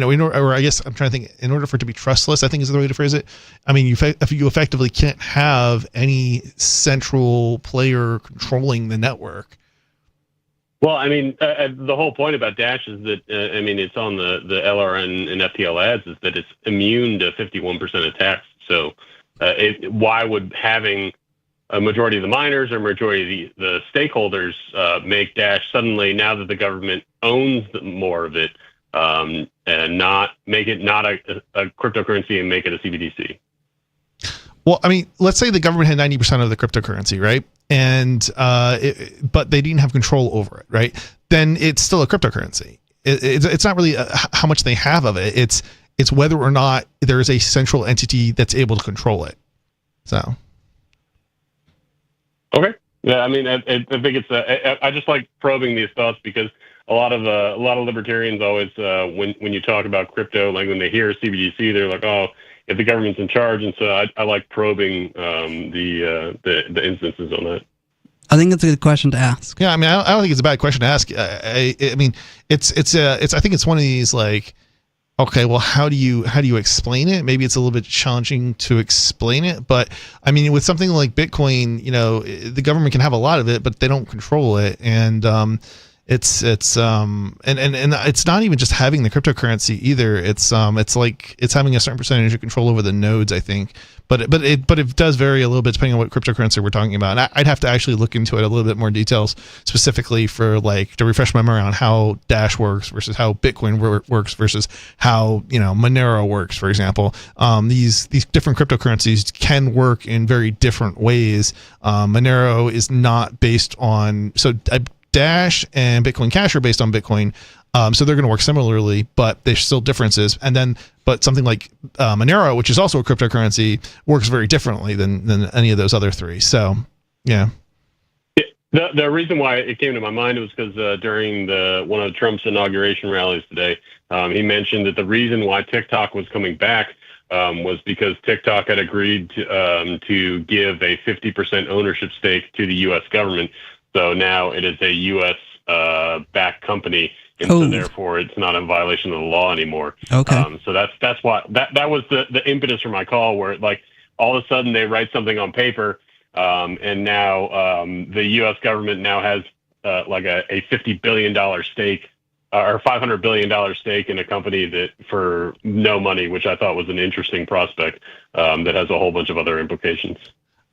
order for it to be trustless, I think is the way to phrase it. I mean, if you effectively can't have any central player controlling the network. Well, I mean, the whole point about Dash is that, it's on the LRN and FTL ads, is that it's immune to 51% of tax. So why would having a majority of the miners or majority of the stakeholders make Dash suddenly, now that the government owns more of it, and not make it not a cryptocurrency and make it a CBDC? Well, I mean, let's say the government had 90% of the cryptocurrency, right? And but they didn't have control over it, right? Then it's still a cryptocurrency. It's not really how much they have of it. It's whether or not there is a central entity that's able to control it. So. Okay. Yeah, I mean, I think it's. I just like probing these thoughts because a lot of libertarians always, when you talk about crypto, like when they hear CBDC, they're like, oh, if the government's in charge, and so I like probing the instances on that. I think it's a good question to ask. Yeah, I mean, I don't think it's a bad question to ask. I mean, it's I think it's one of these like, okay, well, how do you explain it? Maybe it's a little bit challenging to explain it, but I mean, with something like Bitcoin, you know, the government can have a lot of it, but they don't control it, and it's it's not even just having the cryptocurrency either. It's like it's having a certain percentage of control over the nodes, I think. But it does vary a little bit depending on what cryptocurrency we're talking about. And I'd have to actually look into it a little bit more details, specifically for like to refresh my memory on how Dash works versus how Bitcoin works versus how, you know, Monero works, for example. These different cryptocurrencies can work in very different ways. Monero is not based on Dash and Bitcoin Cash are based on Bitcoin, so they're going to work similarly, but there's still differences. But something like Monero, which is also a cryptocurrency, works very differently than any of those other three. So, yeah. The reason why it came to my mind was because during one of Trump's inauguration rallies today, he mentioned that the reason why TikTok was coming back was because TikTok had agreed to give a 50% ownership stake to the U.S. government. So now it is a U.S. backed company, and so therefore it's not in violation of the law anymore. Okay. So that's why that was the impetus for my call, where like all of a sudden they write something on paper, and now the U.S. government now has like a $50 billion stake or $500 billion stake in a company that for no money, which I thought was an interesting prospect that has a whole bunch of other implications.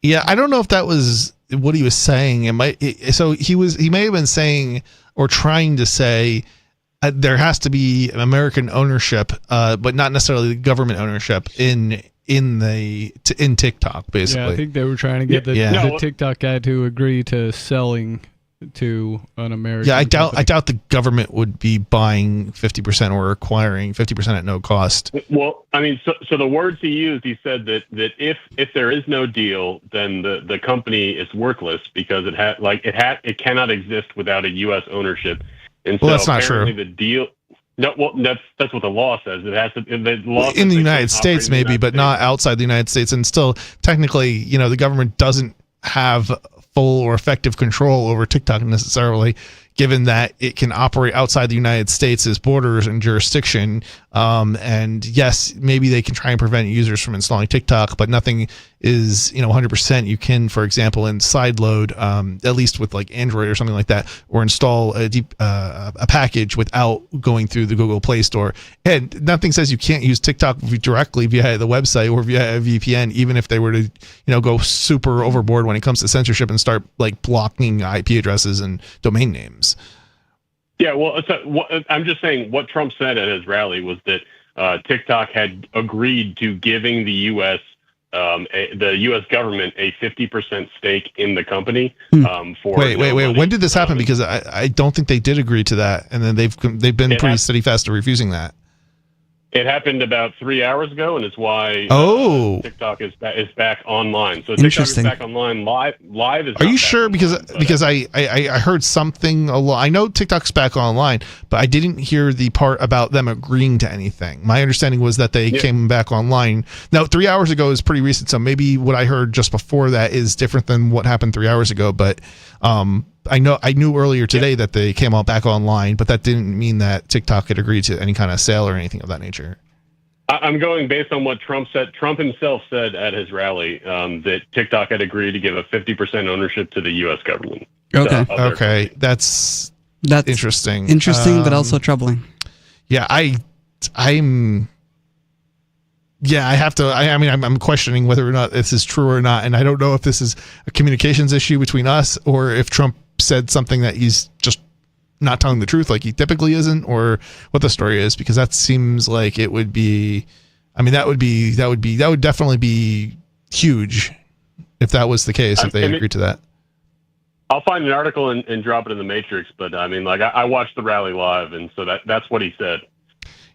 Yeah, I don't know if that was what he was saying. He may have been saying or trying to say there has to be American ownership, but not necessarily government ownership in TikTok, basically. Yeah, I think they were trying to get the TikTok guy to agree to selling to an American. Yeah, I doubt company. the government would be buying 50% or acquiring 50% at no cost. Well, I mean, so the words he used, he said that if there is no deal, then the company is worthless because it cannot exist without a U.S. ownership. And so that's not true. The deal. No, well, that's what the law says. It has to. The law in the United States, maybe, but not outside the United States. And still, technically, you know, the government doesn't have full or effective control over TikTok necessarily, given that it can operate outside the United States' borders and jurisdiction. And yes, maybe they can try and prevent users from installing TikTok, but nothing is, 100%. You can, for example, in sideload, at least with like Android or something like that, or install a package without going through the Google Play Store. And nothing says you can't use TikTok directly via the website or via a VPN, even if they were to, go super overboard when it comes to censorship and start like blocking IP addresses and domain names. Yeah, well, I'm just saying what Trump said at his rally was that TikTok had agreed to giving the U.S. The U.S. government a 50% stake in the company. For wait. When did this happen? Because I don't think they did agree to that, and then they've been pretty steadfast to refusing that. It happened about 3 hours ago, and it's why TikTok is back online. So TikTok is back online live. Is Are you sure? Because I heard something I know TikTok's back online, but I didn't hear the part about them agreeing to anything. My understanding was that they came back online. Now, 3 hours ago is pretty recent, so maybe what I heard just before that is different than what happened 3 hours ago. But I knew earlier today that they came all back online, but that didn't mean that TikTok had agreed to any kind of sale or anything of that nature. I'm going based on what Trump said. Trump himself said at his rally that TikTok had agreed to give a 50% ownership to the U.S. government. Okay. Okay. That's interesting. Interesting, but also troubling. Yeah, I'm questioning whether or not this is true or not, and I don't know if this is a communications issue between us or if Trump said something that he's just not telling the truth like he typically isn't, or what the story is, because that seems like it would be, that would definitely be huge if that was the case, if they agreed to that. I'll find an article and drop it in the Matrix, but I watched the rally live, and so that's what he said.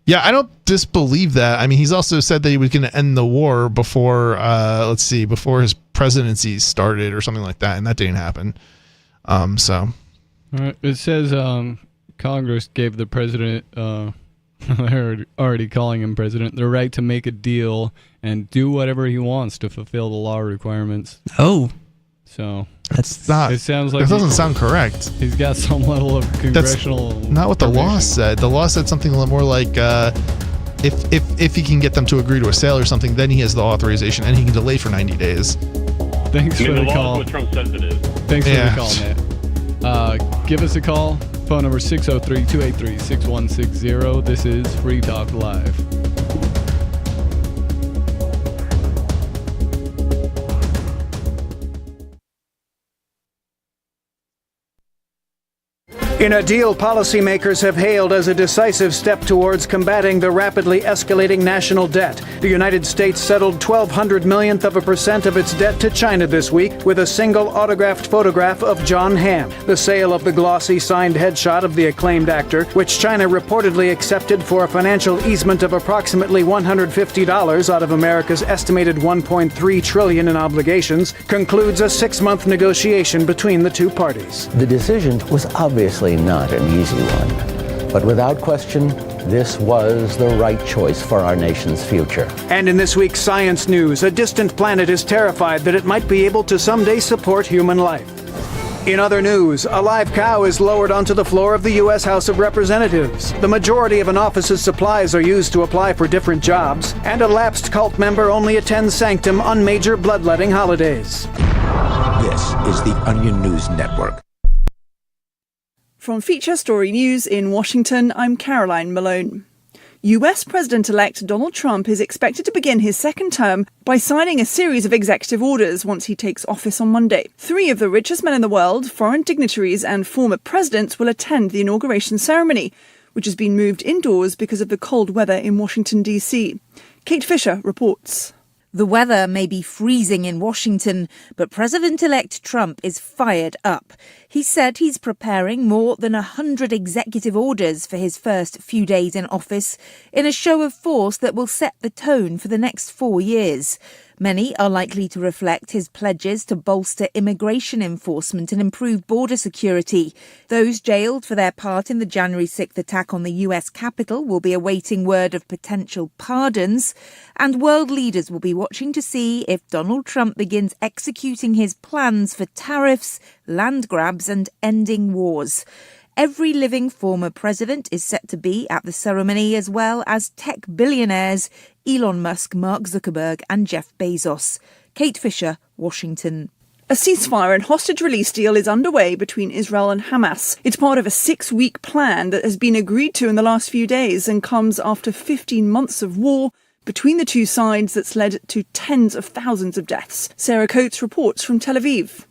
Yeah, I don't disbelieve that. He's also said that he was going to end the war before his presidency started or something like that, and that didn't happen. So it says Congress gave the president, they're already calling him president, the right to make a deal and do whatever he wants to fulfill the law requirements. Oh. So that's not. It sounds like that doesn't sound correct. He's got some level of congressional. That's not what the law said. The law said something a little more like, if he can get them to agree to a sale or something, then he has the authorization and he can delay for 90 days. Thanks for the call. What Trump says it is. Thanks for the call, Matt. Give us a call. Phone number 603-283-6160. This is Free Talk Live. In a deal policymakers have hailed as a decisive step towards combating the rapidly escalating national debt, the United States settled 0.12% of its debt to China this week with a single autographed photograph of John Hamm. The sale of the glossy signed headshot of the acclaimed actor, which China reportedly accepted for a financial easement of approximately $150 out of America's estimated $1.3 trillion in obligations, concludes a 6-month negotiation between the two parties. The decision was obviously not an easy one, but without question, this was the right choice for our nation's future. And in this week's Science News, a distant planet is terrified that it might be able to someday support human life. In other news, a live cow is lowered onto the floor of the U.S. House of Representatives. The majority of an office's supplies are used to apply for different jobs, and a lapsed cult member only attends sanctum on major bloodletting holidays. This is the Onion News Network. From Feature Story News in Washington, I'm Caroline Malone. US President-elect Donald Trump is expected to begin his second term by signing a series of executive orders once he takes office on Monday. 3 of the richest men in the world, foreign dignitaries and former presidents will attend the inauguration ceremony, which has been moved indoors because of the cold weather in Washington, D.C. Kate Fisher reports. The weather may be freezing in Washington, but President-elect Trump is fired up. He said he's preparing more than 100 executive orders for his first few days in office in a show of force that will set the tone for the next 4 years. Many are likely to reflect his pledges to bolster immigration enforcement and improve border security. Those jailed for their part in the January 6th attack on the US Capitol will be awaiting word of potential pardons, and world leaders will be watching to see if Donald Trump begins executing his plans for tariffs, land grabs, and ending wars. Every living former president is set to be at the ceremony, as well as tech billionaires Elon Musk, Mark Zuckerberg and Jeff Bezos. Kate Fisher, Washington. A ceasefire and hostage release deal is underway between Israel and Hamas. It's part of a 6-week plan that has been agreed to in the last few days and comes after 15 months of war between the two sides that's led to tens of thousands of deaths. Sarah Coates reports from Tel Aviv.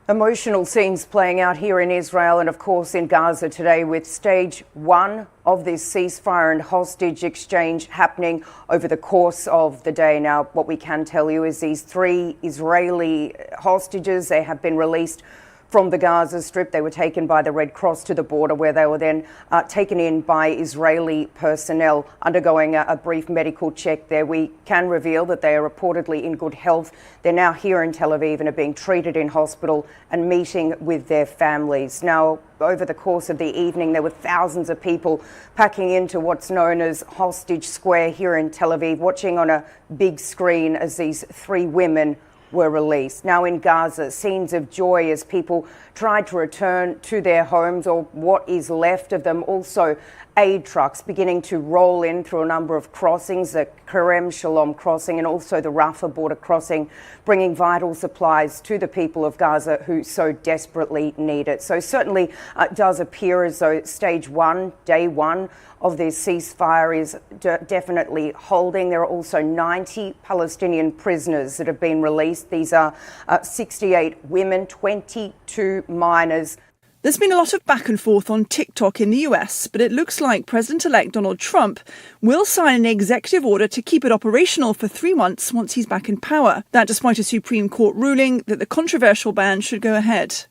Emotional scenes playing out here in Israel and, of course, in Gaza today, with stage 1 of this ceasefire and hostage exchange happening over the course of the day. Now, what we can tell you is these 3 Israeli hostages, they have been released from the Gaza Strip. They were taken by the Red Cross to the border, where they were then taken in by Israeli personnel undergoing a brief medical check there. We can reveal that they are reportedly in good health. They're now here in Tel Aviv and are being treated in hospital and meeting with their families. Now, over the course of the evening, there were thousands of people packing into what's known as Hostage Square here in Tel Aviv, watching on a big screen as these 3 women were released. Now in Gaza, scenes of joy as people tried to return to their homes, or what is left of them. Also, aid trucks beginning to roll in through a number of crossings, the Kerem Shalom crossing and also the Rafah border crossing, bringing vital supplies to the people of Gaza who so desperately need it. So certainly it does appear as though stage 1, day 1 of this ceasefire is definitely holding. There are also 90 Palestinian prisoners that have been released. These are 68 women, 22 minors. There's been a lot of back and forth on TikTok in the US, but it looks like President-elect Donald Trump will sign an executive order to keep it operational for 3 months once he's back in power. That despite a Supreme Court ruling that the controversial ban should go ahead.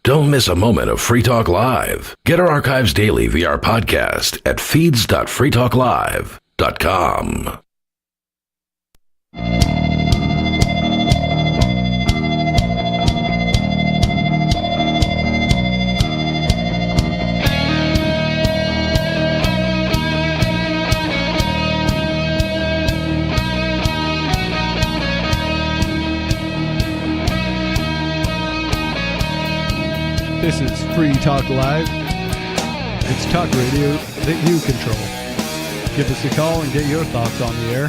Don't miss a moment of Free Talk Live. Get our archives daily via our podcast at feeds.freetalklive.com. Free Talk Live. It's talk radio that you control. Give us a call and get your thoughts on the air.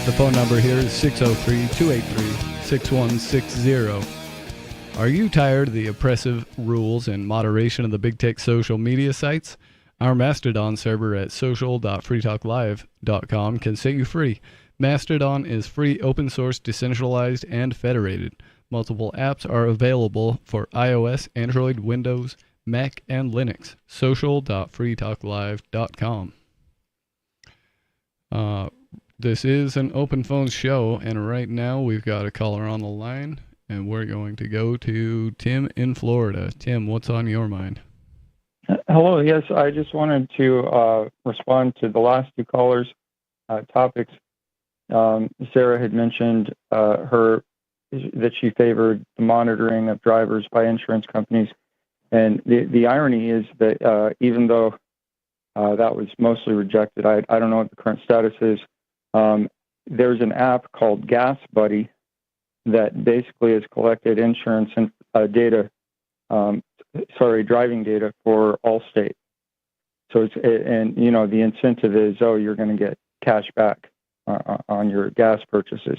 The phone number here is 603-283-6160. Are you tired of the oppressive rules and moderation of the big tech social media sites? Our Mastodon server at social.freetalklive.com can set you free. Mastodon is free, open source, decentralized, and federated. Multiple apps are available for iOS, Android, Windows, Mac, and Linux. Social.freetalklive.com. This is an open phone show, and right now we've got a caller on the line, and we're going to go to Tim in Florida. Tim, what's on your mind? Hello. Yes, I just wanted to respond to the last two callers' topics. Sarah had mentioned that she favored the monitoring of drivers by insurance companies. And the irony is that even though that was mostly rejected, I don't know what the current status is, there's an app called Gas Buddy that basically has collected insurance and driving data for Allstate. So the incentive is, you're going to get cash back on your gas purchases.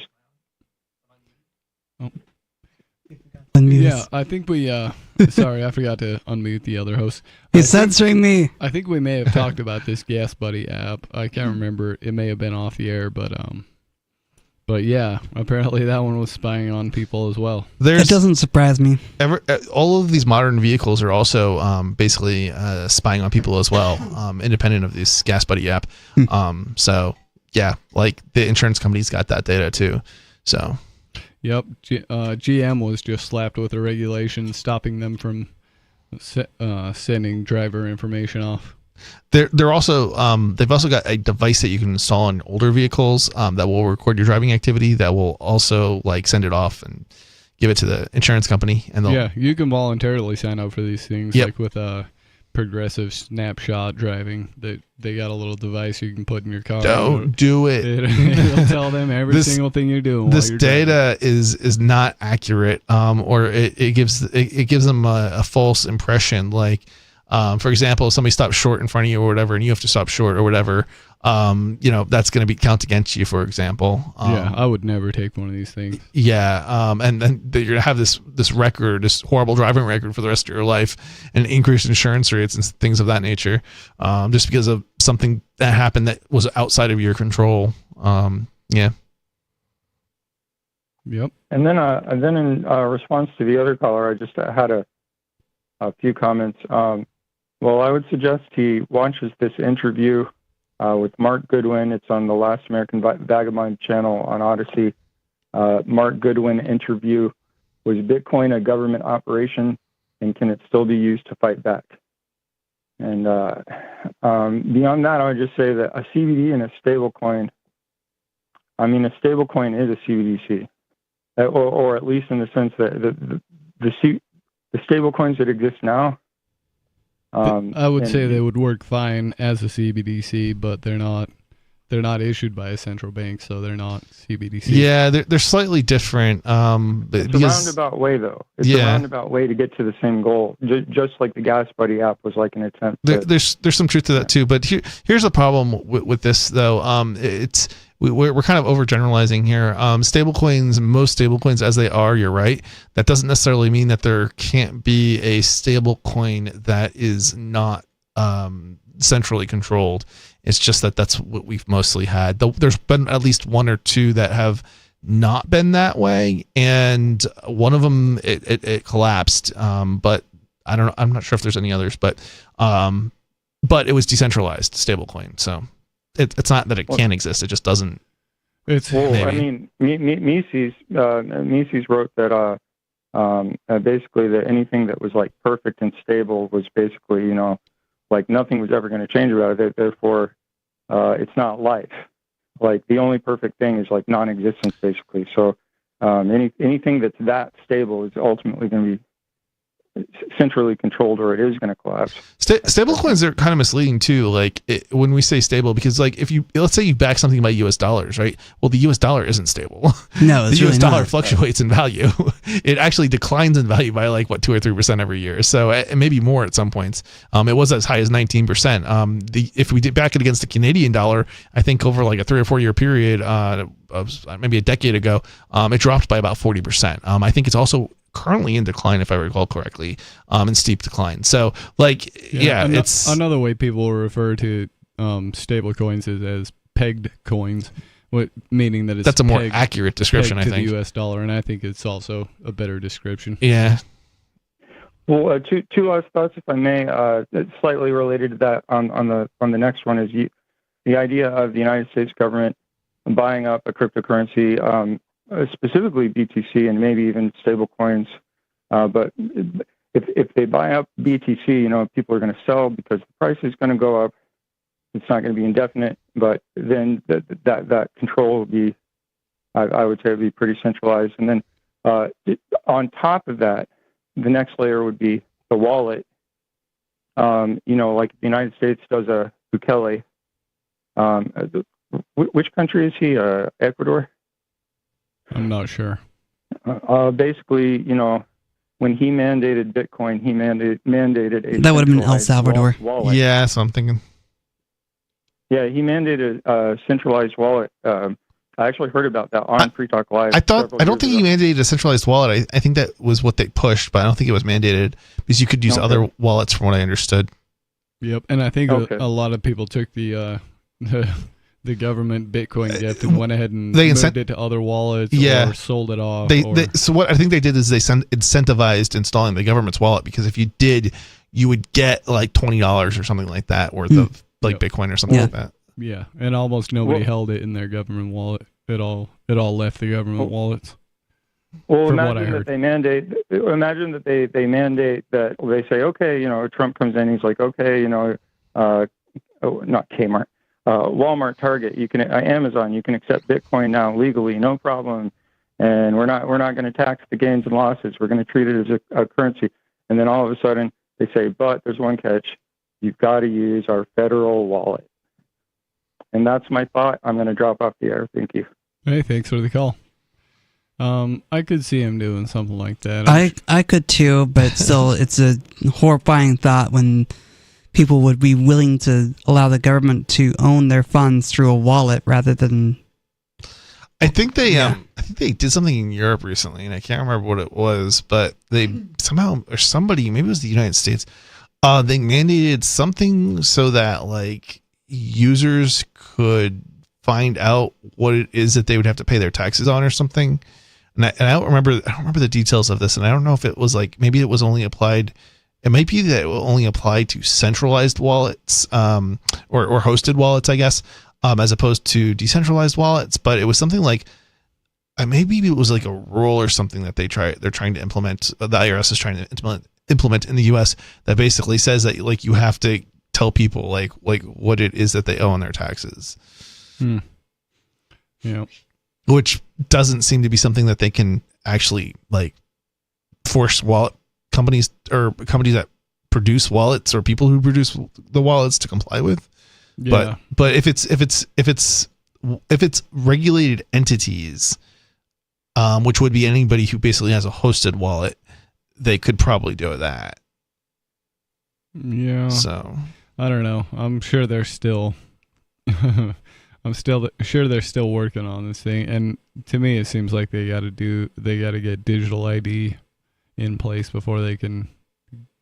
Yeah, I think we, sorry, I forgot to unmute the other host. He's censoring me. I think we may have talked about this Gas Buddy app. I can't remember. It may have been off the air, but yeah, apparently that one was spying on people as well. It doesn't surprise me. All of these modern vehicles are also basically spying on people as well, independent of this Gas Buddy app. So, yeah, like the insurance companies got that data too. So... Yep, GM was just slapped with a regulation stopping them from sending driver information off. They're also they've also got a device that you can install on older vehicles that will record your driving activity. That will also send it off and give it to the insurance company. And yeah, you can voluntarily sign up for these things, like with Progressive Snapshot driving. They got a little device you can put in your car. Don't do it. It'll tell them every single thing you're doing. This data is not accurate, or it gives them a false impression. For example, if somebody stops short in front of you or whatever, and you have to stop short or whatever, that's going to count against you, for example. Yeah, I would never take one of these things. Yeah, and then you're going to have this record, this horrible driving record for the rest of your life, and increased insurance rates and things of that nature, just because of something that happened that was outside of your control. Yeah. Yep. And then in response to the other caller, I just had a few comments. Well, I would suggest he watches this interview with Mark Goodwin. It's on the Last American Vagabond channel on Odyssey. Mark Goodwin interview: was Bitcoin a government operation, and can it still be used to fight back? And beyond that, I would just say that a CBD and a stable coin, a stable coin is a CBDC, or at least in the sense that the stable coins that exist now, I would say they would work fine as a CBDC, but they're not issued by a central bank, so they're not CBDC. Yeah, they're slightly different. It's a roundabout way, though. It's a roundabout way to get to the same goal, just like the Gas Buddy app was like an attempt. There's some truth to that too, but here's the problem with this though. We're kind of overgeneralizing here. Stablecoins, most stablecoins as they are, you're right. That doesn't necessarily mean that there can't be a stablecoin that is not centrally controlled. It's just that's what we've mostly had. There's been at least one or two that have not been that way, and one of them it collapsed. But I don't know. I'm not sure if there's any others, but it was decentralized stablecoin, so. It's not that it can't exist; it just doesn't. Mises wrote that basically that anything that was perfect and stable was basically nothing was ever going to change about it. Therefore, it's not life. The only perfect thing is non-existence, basically. So anything that's that stable is ultimately going to be centrally controlled, or it is going to collapse. Stable coins are kind of misleading too. Like when we say stable, because like if you, let's say you back something by US dollars, right? Well, the US dollar isn't stable. No, it's the US really dollar not. fluctuates in value. It actually declines in value by like 2 or 3% every year. So maybe more at some points. It was as high as 19%. If we did back it against the Canadian dollar, I think over like a 3 or 4 year period, of maybe a decade ago, it dropped by about 40%. I think it's also currently in decline, if I recall correctly, in steep decline. So like, it's another way people will refer to stable coins is as pegged coins, meaning that it's that's a more pegged, accurate description, pegged I think. to the US dollar, and I think it's also a better description. Yeah. Well, two last thoughts, if I may, slightly related to that. On the next one is the idea of the United States government buying up a cryptocurrency, specifically BTC and maybe even stable coins. But if they buy up BTC, people are going to sell because the price is going to go up. It's not going to be indefinite, but then that control will be, I would say, would be pretty centralized. And then on top of that, the next layer would be the wallet. Like the United States does a Bukele. Which country is he? Ecuador? I'm not sure. Basically, when he mandated Bitcoin, he mandated a That would have been El Salvador. Wallet. Yeah, so I'm thinking. Yeah, he mandated a centralized wallet. I actually heard about that on Free Talk Live. I don't think he mandated a centralized wallet. I think that was what they pushed, but I don't think it was mandated because you could use other wallets, from what I understood. Yep, and I think a lot of people took the government Bitcoin gift and went ahead and moved it to other wallets or sold it off. So what I think they did is they incentivized installing the government's wallet, because if you did, you would get like $20 or something like that worth of Bitcoin or something like that. Yeah, and almost nobody held it in their government wallet. It all left the government wallets. Well, from what I imagine heard. that they mandate. Imagine that they mandate that they say, okay, Trump comes in, he's like, okay, not Kmart, Walmart, Target, you can, Amazon, you can accept Bitcoin now legally, no problem, and we're not going to tax the gains and losses. We're going to treat it as a currency. And then all of a sudden they say, but there's one catch: you've got to use our federal wallet. And that's my thought. I'm going to drop off the air. Thank you. Hey, thanks for the call. I could see him doing something like that. I could too, but still, it's a horrifying thought when people would be willing to allow the government to own their funds through a wallet rather than. I think they did something in Europe recently, and I can't remember what it was, but they somehow, or somebody, maybe it was the United States, they mandated something so that like users could find out what it is that they would have to pay their taxes on or something. And I don't remember the details of this, and I don't know if it was like, maybe it was only applied. It might be that it will only apply to centralized wallets, or hosted wallets, I guess, as opposed to decentralized wallets. But it was something like, maybe it was like a rule or something that they're trying to implement. The IRS is trying to implement in the U.S. that basically says that like you have to tell people like what it is that they owe on their taxes. Yeah. Which doesn't seem to be something that they can actually like force wallet companies or companies that produce wallets or people who produce the wallets to comply with. Yeah. But if it's regulated entities, which would be anybody who basically has a hosted wallet, they could probably do that. Yeah. So I don't know. I'm sure they're still sure they're still working on this thing, and to me it seems like they got to get digital ID in place before they can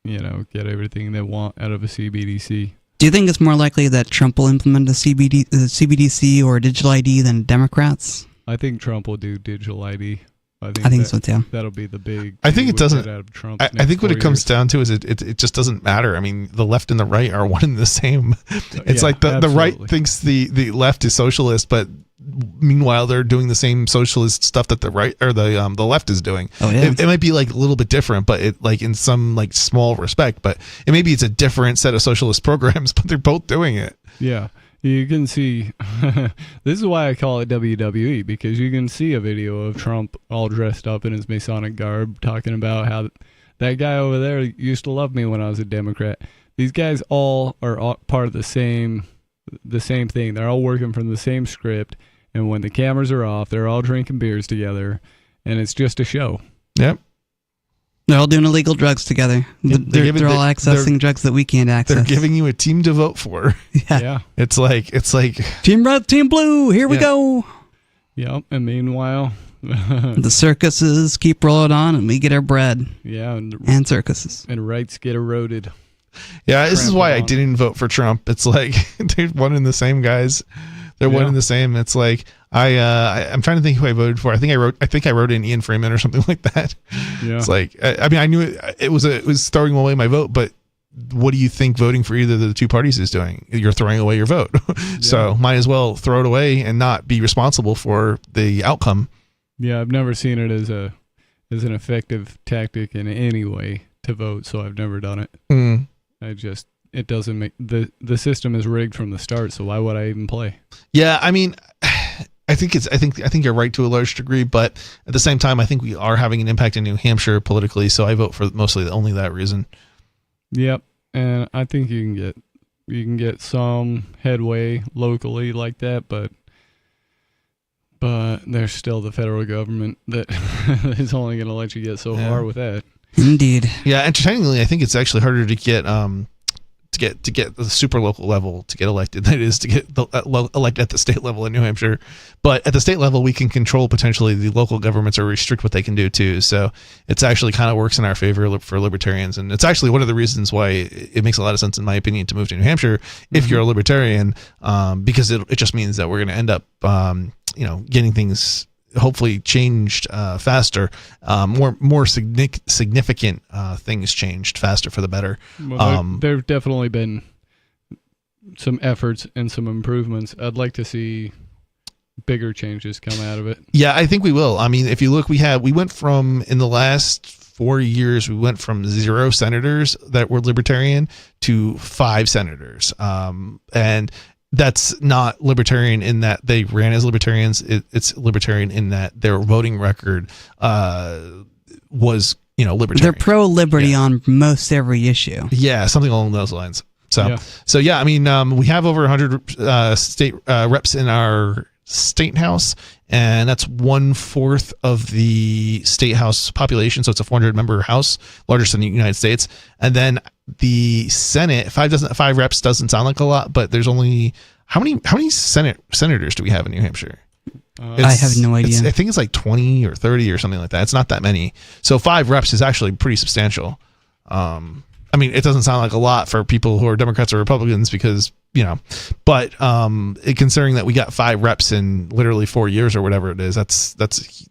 get everything they want out of a CBDC. Do you think it's more likely that Trump will implement a CBDC or digital ID than Democrats? I think Trump will do digital ID. I think so too. That'll be the big. I think it doesn't. Out of Trump I think what it comes down to is it just doesn't matter. I mean, the left and the right are one and the same. It's like the right thinks the left is socialist, but meanwhile they're doing the same socialist stuff that the right or the left is doing. Oh, yeah. It might be like a little bit different, but it like in some like small respect. But maybe it's a different set of socialist programs, but they're both doing it. Yeah. You can see, this is why I call it WWE, because you can see a video of Trump all dressed up in his Masonic garb talking about how That guy over there used to love me when I was a Democrat. These guys all are all part of the same thing. They're all working from the same script, and when the cameras are off, they're all drinking beers together, and it's just a show. Yep. They're all doing illegal drugs together. They're all accessing drugs that we can't access. They're giving you a team to vote for. Yeah. It's like Team Red, Team Blue, here we go. Yep, and meanwhile... the circuses keep rolling on, and we get our bread. Yeah. And circuses. And rights get eroded. Yeah, this is why I didn't vote for Trump. It's like they're one and the same guys. They're one and the same. It's like I'm trying to think who I voted for. I think I wrote in Ian Freeman or something like that. Yeah. It's like I mean I knew it was throwing away my vote, but what do you think voting for either of the two parties is doing? You're throwing away your vote. So might as well throw it away and not be responsible for the outcome. Yeah, I've never seen it as an effective tactic in any way to vote, so I've never done it. Mm. It doesn't make the system is rigged from the start, so why would I even play? Yeah, I mean, I think you're right to a large degree, but at the same time, I think we are having an impact in New Hampshire politically, so I vote for mostly only that reason. Yep, and I think you can get some headway locally like that, but there's still the federal government that is only going to let you get so far with that. Indeed. Yeah, entertainingly, I think it's actually harder to get the super local level to get elected than it is to get elected at the state level in New Hampshire. But at the state level, we can control potentially the local governments or restrict what they can do too. So it's actually kind of works in our favor for libertarians, and it's actually one of the reasons why it makes a lot of sense, in my opinion, to move to New Hampshire if you're a libertarian, because it just means that we're going to end up getting things hopefully changed faster, more significant things changed faster for the better. Well, there have definitely been some efforts and some improvements. I'd like to see bigger changes come out of it. Yeah, I think we will. I mean, if you look, we went from, in the last 4 years, we went from 0 senators that were libertarian to 5 senators, and that's not libertarian in that they ran as libertarians. It's libertarian in that their voting record was, libertarian. They're pro-liberty on most every issue. Yeah, something along those lines. So yeah, I mean, we have over 100 state reps in our state house, and that's 1/4 of the state house population. So it's a 400-member house, largest in the United States. And then the Senate, 5 reps doesn't sound like a lot, but there's only how many senators do we have in New Hampshire? I have no idea. I think it's like 20 or 30 or something like that. It's not that many. So 5 reps is actually pretty substantial. I mean, it doesn't sound like a lot for people who are Democrats or Republicans because, but considering that we got 5 reps in literally 4 years or whatever it is, that's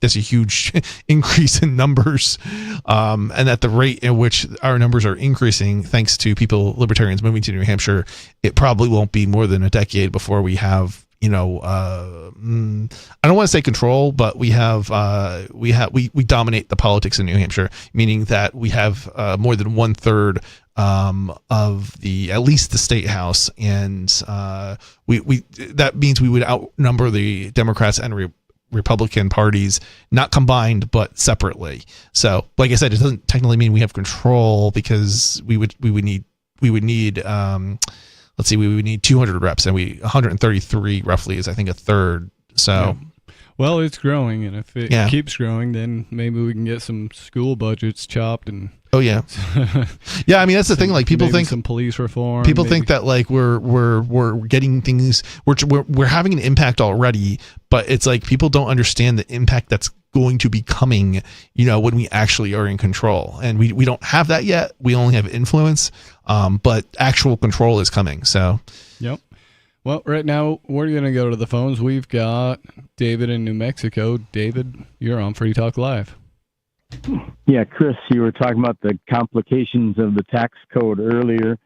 a huge increase in numbers. And at the rate in which our numbers are increasing, thanks to libertarians moving to New Hampshire, it probably won't be more than a decade before we have, I don't want to say control, but we dominate the politics in New Hampshire, meaning that we have more than 1/3 of at least the state house, and that means we would outnumber the Democrats and Republican parties, not combined but separately. So, like I said, it doesn't technically mean we have control because we would need. Let's see, we would need 200 reps, and 133 roughly is, I think, 1/3. So, yeah. Well, it's growing, and if it keeps growing, then maybe we can get some school budgets chopped and. Oh yeah, yeah. I mean, that's the thing. Like, people think some police reform. People think that like we're getting things. We're having an impact already, but it's like people don't understand the impact that's going to be coming. When we actually are in control, and we don't have that yet. We only have influence, but actual control is coming. So. Yep. Well, right now we're gonna go to the phones. We've got David in New Mexico. David, you're on Free Talk Live. Yeah, Chris, you were talking about the complications of the tax code earlier,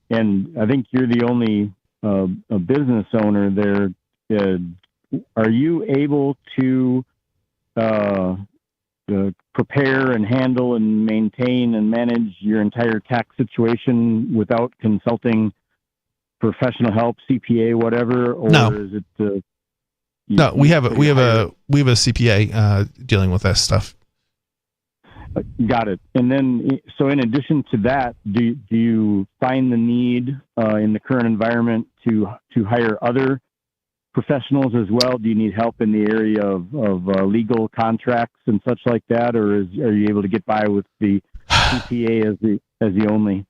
and I think you're the only a business owner there. Are you able to prepare and handle and maintain and manage your entire tax situation without consulting professional help, CPA, whatever? Or no. Is it? No, we have a CPA dealing with that stuff. Got it. And then, so in addition to that, do you find the need in the current environment to hire other professionals as well? Do you need help in the area of legal contracts and such like that, or are you able to get by with the CPA as the only?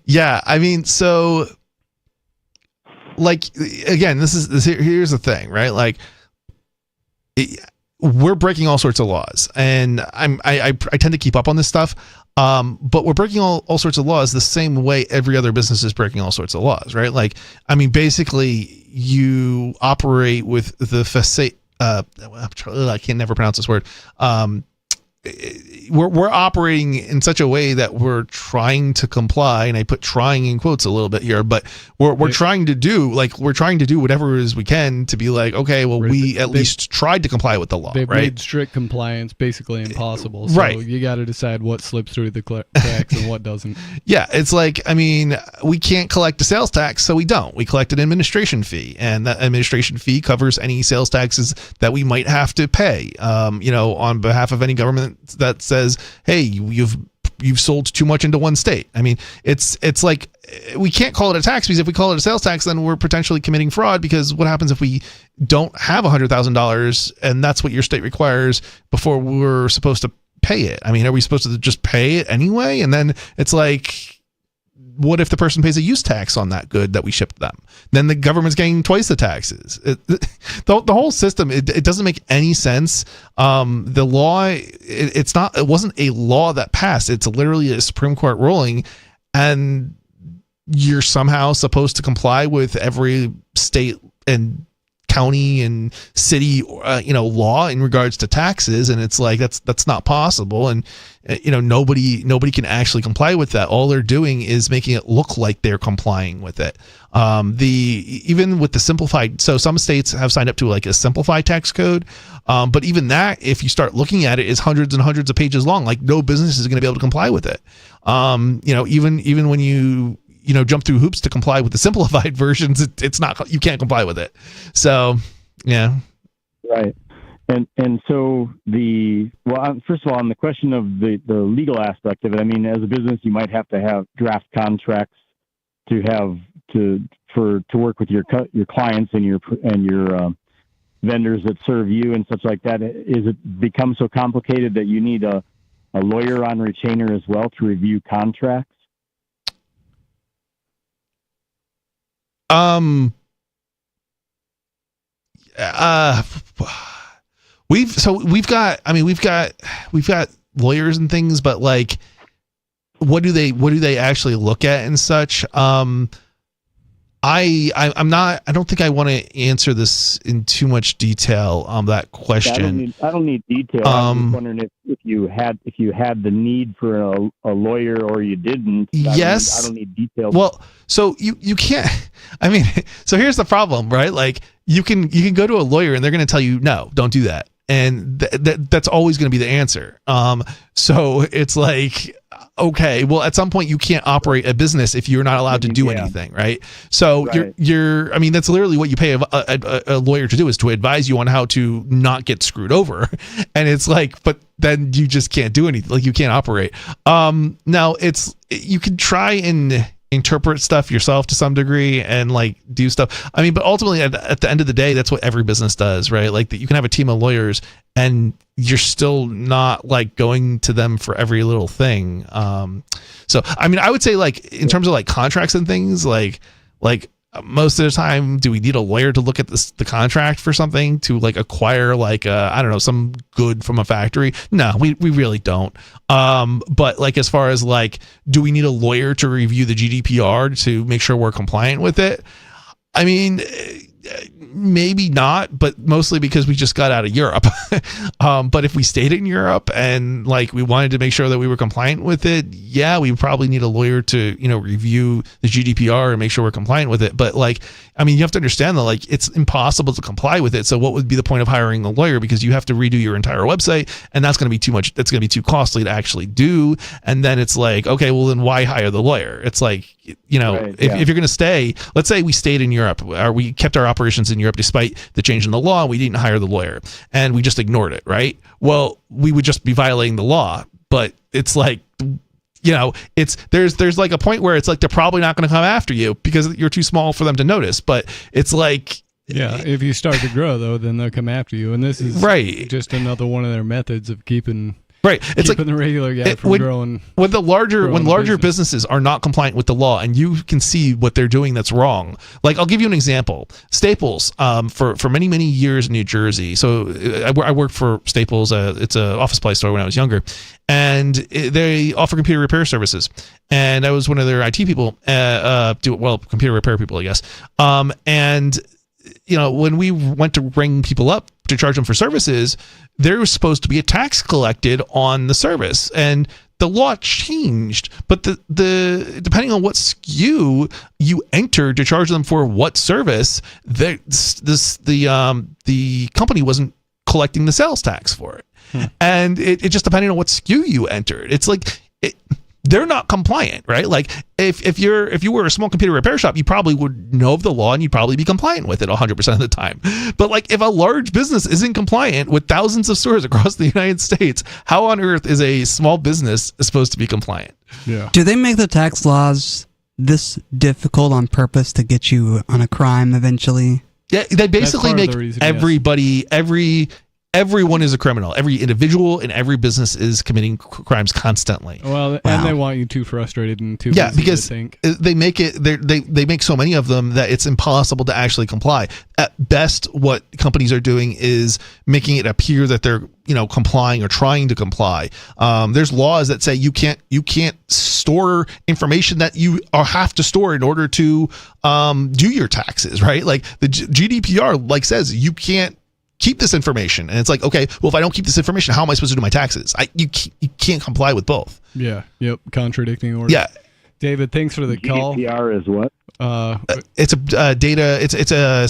Yeah, I mean, so like, again, here's the thing, right? Like, we're breaking all sorts of laws, and I tend to keep up on this stuff. But we're breaking all sorts of laws the same way every other business is breaking all sorts of laws, right? Like, I mean, basically you operate with the I can never pronounce this word. We're operating in such a way that we're trying to comply, and I put trying in quotes a little bit here, but we're trying to do whatever it is we can to be like, okay, well, we at least tried to comply with the law. They've right? made strict compliance basically impossible. So right. You got to decide what slips through the cracks and what doesn't. Yeah, it's like, I mean, we can't collect a sales tax, so we don't. We collect an administration fee, and that administration fee covers any sales taxes that we might have to pay, on behalf of any government that says, hey, you've sold too much into one state. I mean, it's like, we can't call it a tax, because if we call it a sales tax, then we're potentially committing fraud, because what happens if we don't have $100,000 and that's what your state requires before we're supposed to pay it? I mean, are we supposed to just pay it anyway? And then it's like, what if the person pays a use tax on that good that we shipped them? Then the government's getting twice the taxes. The whole system, it doesn't make any sense. The law, it wasn't a law that passed. It's literally a Supreme Court ruling, and you're somehow supposed to comply with every state and county and city, law in regards to taxes. And it's like, that's not possible. And, nobody can actually comply with that. All they're doing is making it look like they're complying with it. Even with the simplified, so some states have signed up to like a simplified tax code. But even that, if you start looking at it, is hundreds and hundreds of pages long. Like, no business is going to be able to comply with it. Even when you jump through hoops to comply with the simplified versions, it's not, you can't comply with it. So, yeah. Right. And so first of all, on the question of the legal aspect of it, I mean, as a business, you might have to have draft contracts to work with your clients and your vendors that serve you and such like that. Is it become so complicated that you need a lawyer on retainer as well to review contracts? We've got lawyers and things, but like, what do they actually look at and such? I don't think I want to answer this in too much detail on that question. I don't need detail. I'm just wondering if you had the need for a lawyer or you didn't. Yes. I don't need detail. Well, so you can't, I mean, so here's the problem, right? Like, you can go to a lawyer and they're going to tell you, no, don't do that. And that's always going to be the answer. So it's like, okay, well, at some point you can't operate a business if you're not allowed to do anything, right? So you're I mean, that's literally what you pay a lawyer to do, is to advise you on how to not get screwed over. And it's like, but then you just can't do anything. Like, you can't operate. Now you can try and interpret stuff yourself to some degree and like do stuff. I mean, but ultimately at the end of the day, that's what every business does, right? Like, that you can have a team of lawyers and you're still not like going to them for every little thing. So, I mean, I would say, like, in terms of like contracts and things, like most of the time, do we need a lawyer to look at the contract for something to like acquire like I don't know, some good from a factory? No, we really don't. But like, as far as like, do we need a lawyer to review the GDPR to make sure we're compliant with it? I mean, maybe not, but mostly because we just got out of Europe. But if we stayed in Europe and like we wanted to make sure that we were compliant with it, yeah, we probably need a lawyer to, review the GDPR and make sure we're compliant with it. But like, I mean, you have to understand that like, it's impossible to comply with it. So what would be the point of hiring a lawyer? Because you have to redo your entire website, and that's going to be too much. That's going to be too costly to actually do. And then it's like, okay, well then why hire the lawyer? It's like, if you're going to stay, let's say we stayed in Europe, or we kept our operations in Europe despite the change in the law. We didn't hire the lawyer, and we just ignored it, right? Well, we would just be violating the law. But it's like, there's like a point where it's like they're probably not going to come after you because you're too small for them to notice. But it's like, yeah, if you start to grow though, then they'll come after you, and this is just another one of their methods of keeping. Right, it's keeping the regular guy from growing. When larger businesses are not compliant with the law, and you can see what they're doing that's wrong. Like, I'll give you an example. Staples, for many years in New Jersey. So I worked for Staples. It's an office supply store when I was younger, and they offer computer repair services. And I was one of their IT people, computer repair people, I guess. And when we went to ring people up to charge them for services, there was supposed to be a tax collected on the service, and the law changed. But the depending on what SKU you entered to charge them for what service, the company wasn't collecting the sales tax for it, and it just depending on what SKU you entered. It's like they're not compliant, right? Like if you were a small computer repair shop, you probably would know of the law and you'd probably be compliant with it 100% of the time. But like if a large business isn't compliant with thousands of stores across the United States, how on earth is a small business supposed to be compliant? Yeah. Do they make the tax laws this difficult on purpose to get you on a crime eventually? Yeah, they basically make everybody, everyone is a criminal. Every individual in every business is committing crimes constantly. Well, and they want you too frustrated and too busy because to think. They make it. They make so many of them that it's impossible to actually comply. At best, what companies are doing is making it appear that they're complying or trying to comply. There's laws that say you can't store information that you have to store in order to do your taxes. Right? Like the GDPR says you can't keep this information, and it's like, okay, well, if I don't keep this information, how am I supposed to do my taxes? You can't comply with both. Yeah. Yep. Contradicting orders. Yeah. David, thanks for the call. GDPR is what? It's a data. It's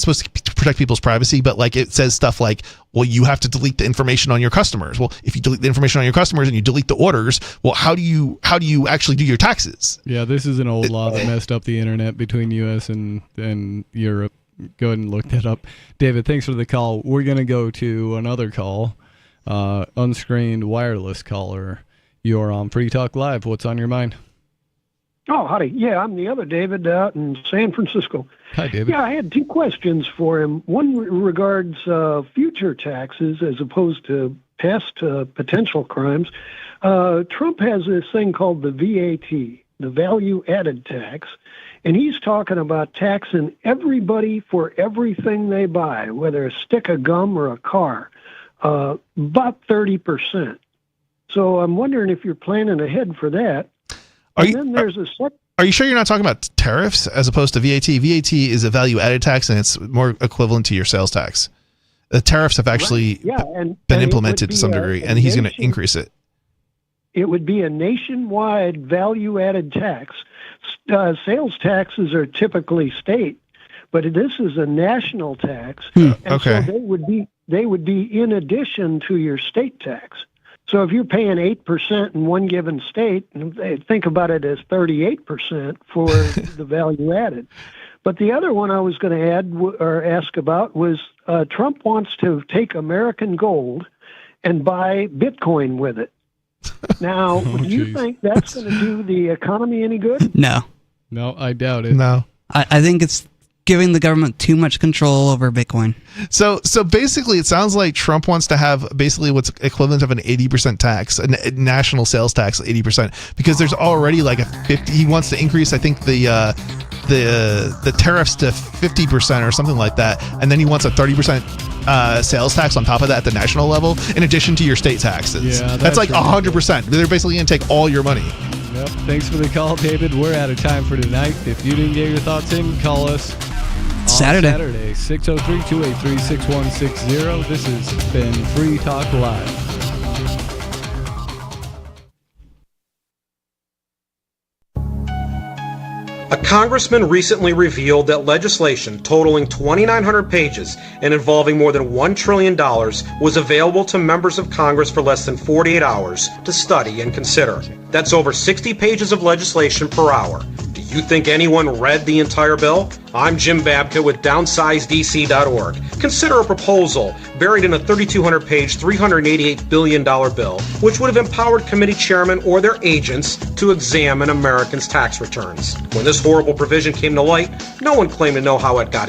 supposed to protect people's privacy, but like it says stuff like, well, you have to delete the information on your customers. Well, if you delete the information on your customers and you delete the orders, well, how do you actually do your taxes? Yeah, this is an old law that messed up the internet between U.S. and Europe. Go ahead and look that up. David, thanks for the call. We're going to go to another call. Unscreened wireless caller. You're on Free Talk Live. What's on your mind? Oh, howdy. Yeah, I'm the other David out in San Francisco. Hi, David. Yeah, I had two questions for him. One regards future taxes as opposed to past potential crimes. Trump has this thing called the VAT, the Value Added Tax. And he's talking about taxing everybody for everything they buy, whether a stick of gum or a car, about 30%. So I'm wondering if you're planning ahead for that. Are you sure you're not talking about tariffs as opposed to VAT? VAT is a value-added tax, and it's more equivalent to your sales tax. The tariffs have actually been implemented to some degree, and he's going to increase it. It would be a nationwide value-added tax. Sales taxes are typically state, but this is a national tax, and so they would be in addition to your state tax. So if you're paying 8% in one given state, think about it as 38% for the value added. But the other one I was going to add or ask about was Trump wants to take American gold and buy Bitcoin with it. Now, do you think that's going to do the economy any good? No. No, I doubt it. No. I think it's giving the government too much control over Bitcoin. So basically, it sounds like Trump wants to have basically what's equivalent of an 80% tax, a national sales tax, 80%, because there's already like a 50. He wants to increase, I think, the tariffs to 50% or something like that, and then he wants a 30% sales tax on top of that at the national level, in addition to your state taxes. Yeah, that's like 100%. They're basically going to take all your money. Yep. Thanks for the call, David. We're out of time for tonight. If you didn't get your thoughts in, call us Saturday, 603-283-6160. This has been Free Talk Live. A congressman recently revealed that legislation totaling 2,900 pages and involving more than $1 trillion was available to members of Congress for less than 48 hours to study and consider. That's over 60 pages of legislation per hour. Do You think anyone read the entire bill? I'm Jim Babka with DownsizeDC.org. Consider a proposal buried in a 3,200-page, $388 billion bill, which would have empowered committee chairmen or their agents to examine Americans' tax returns. When this horrible provision came to light, no one claimed to know how it got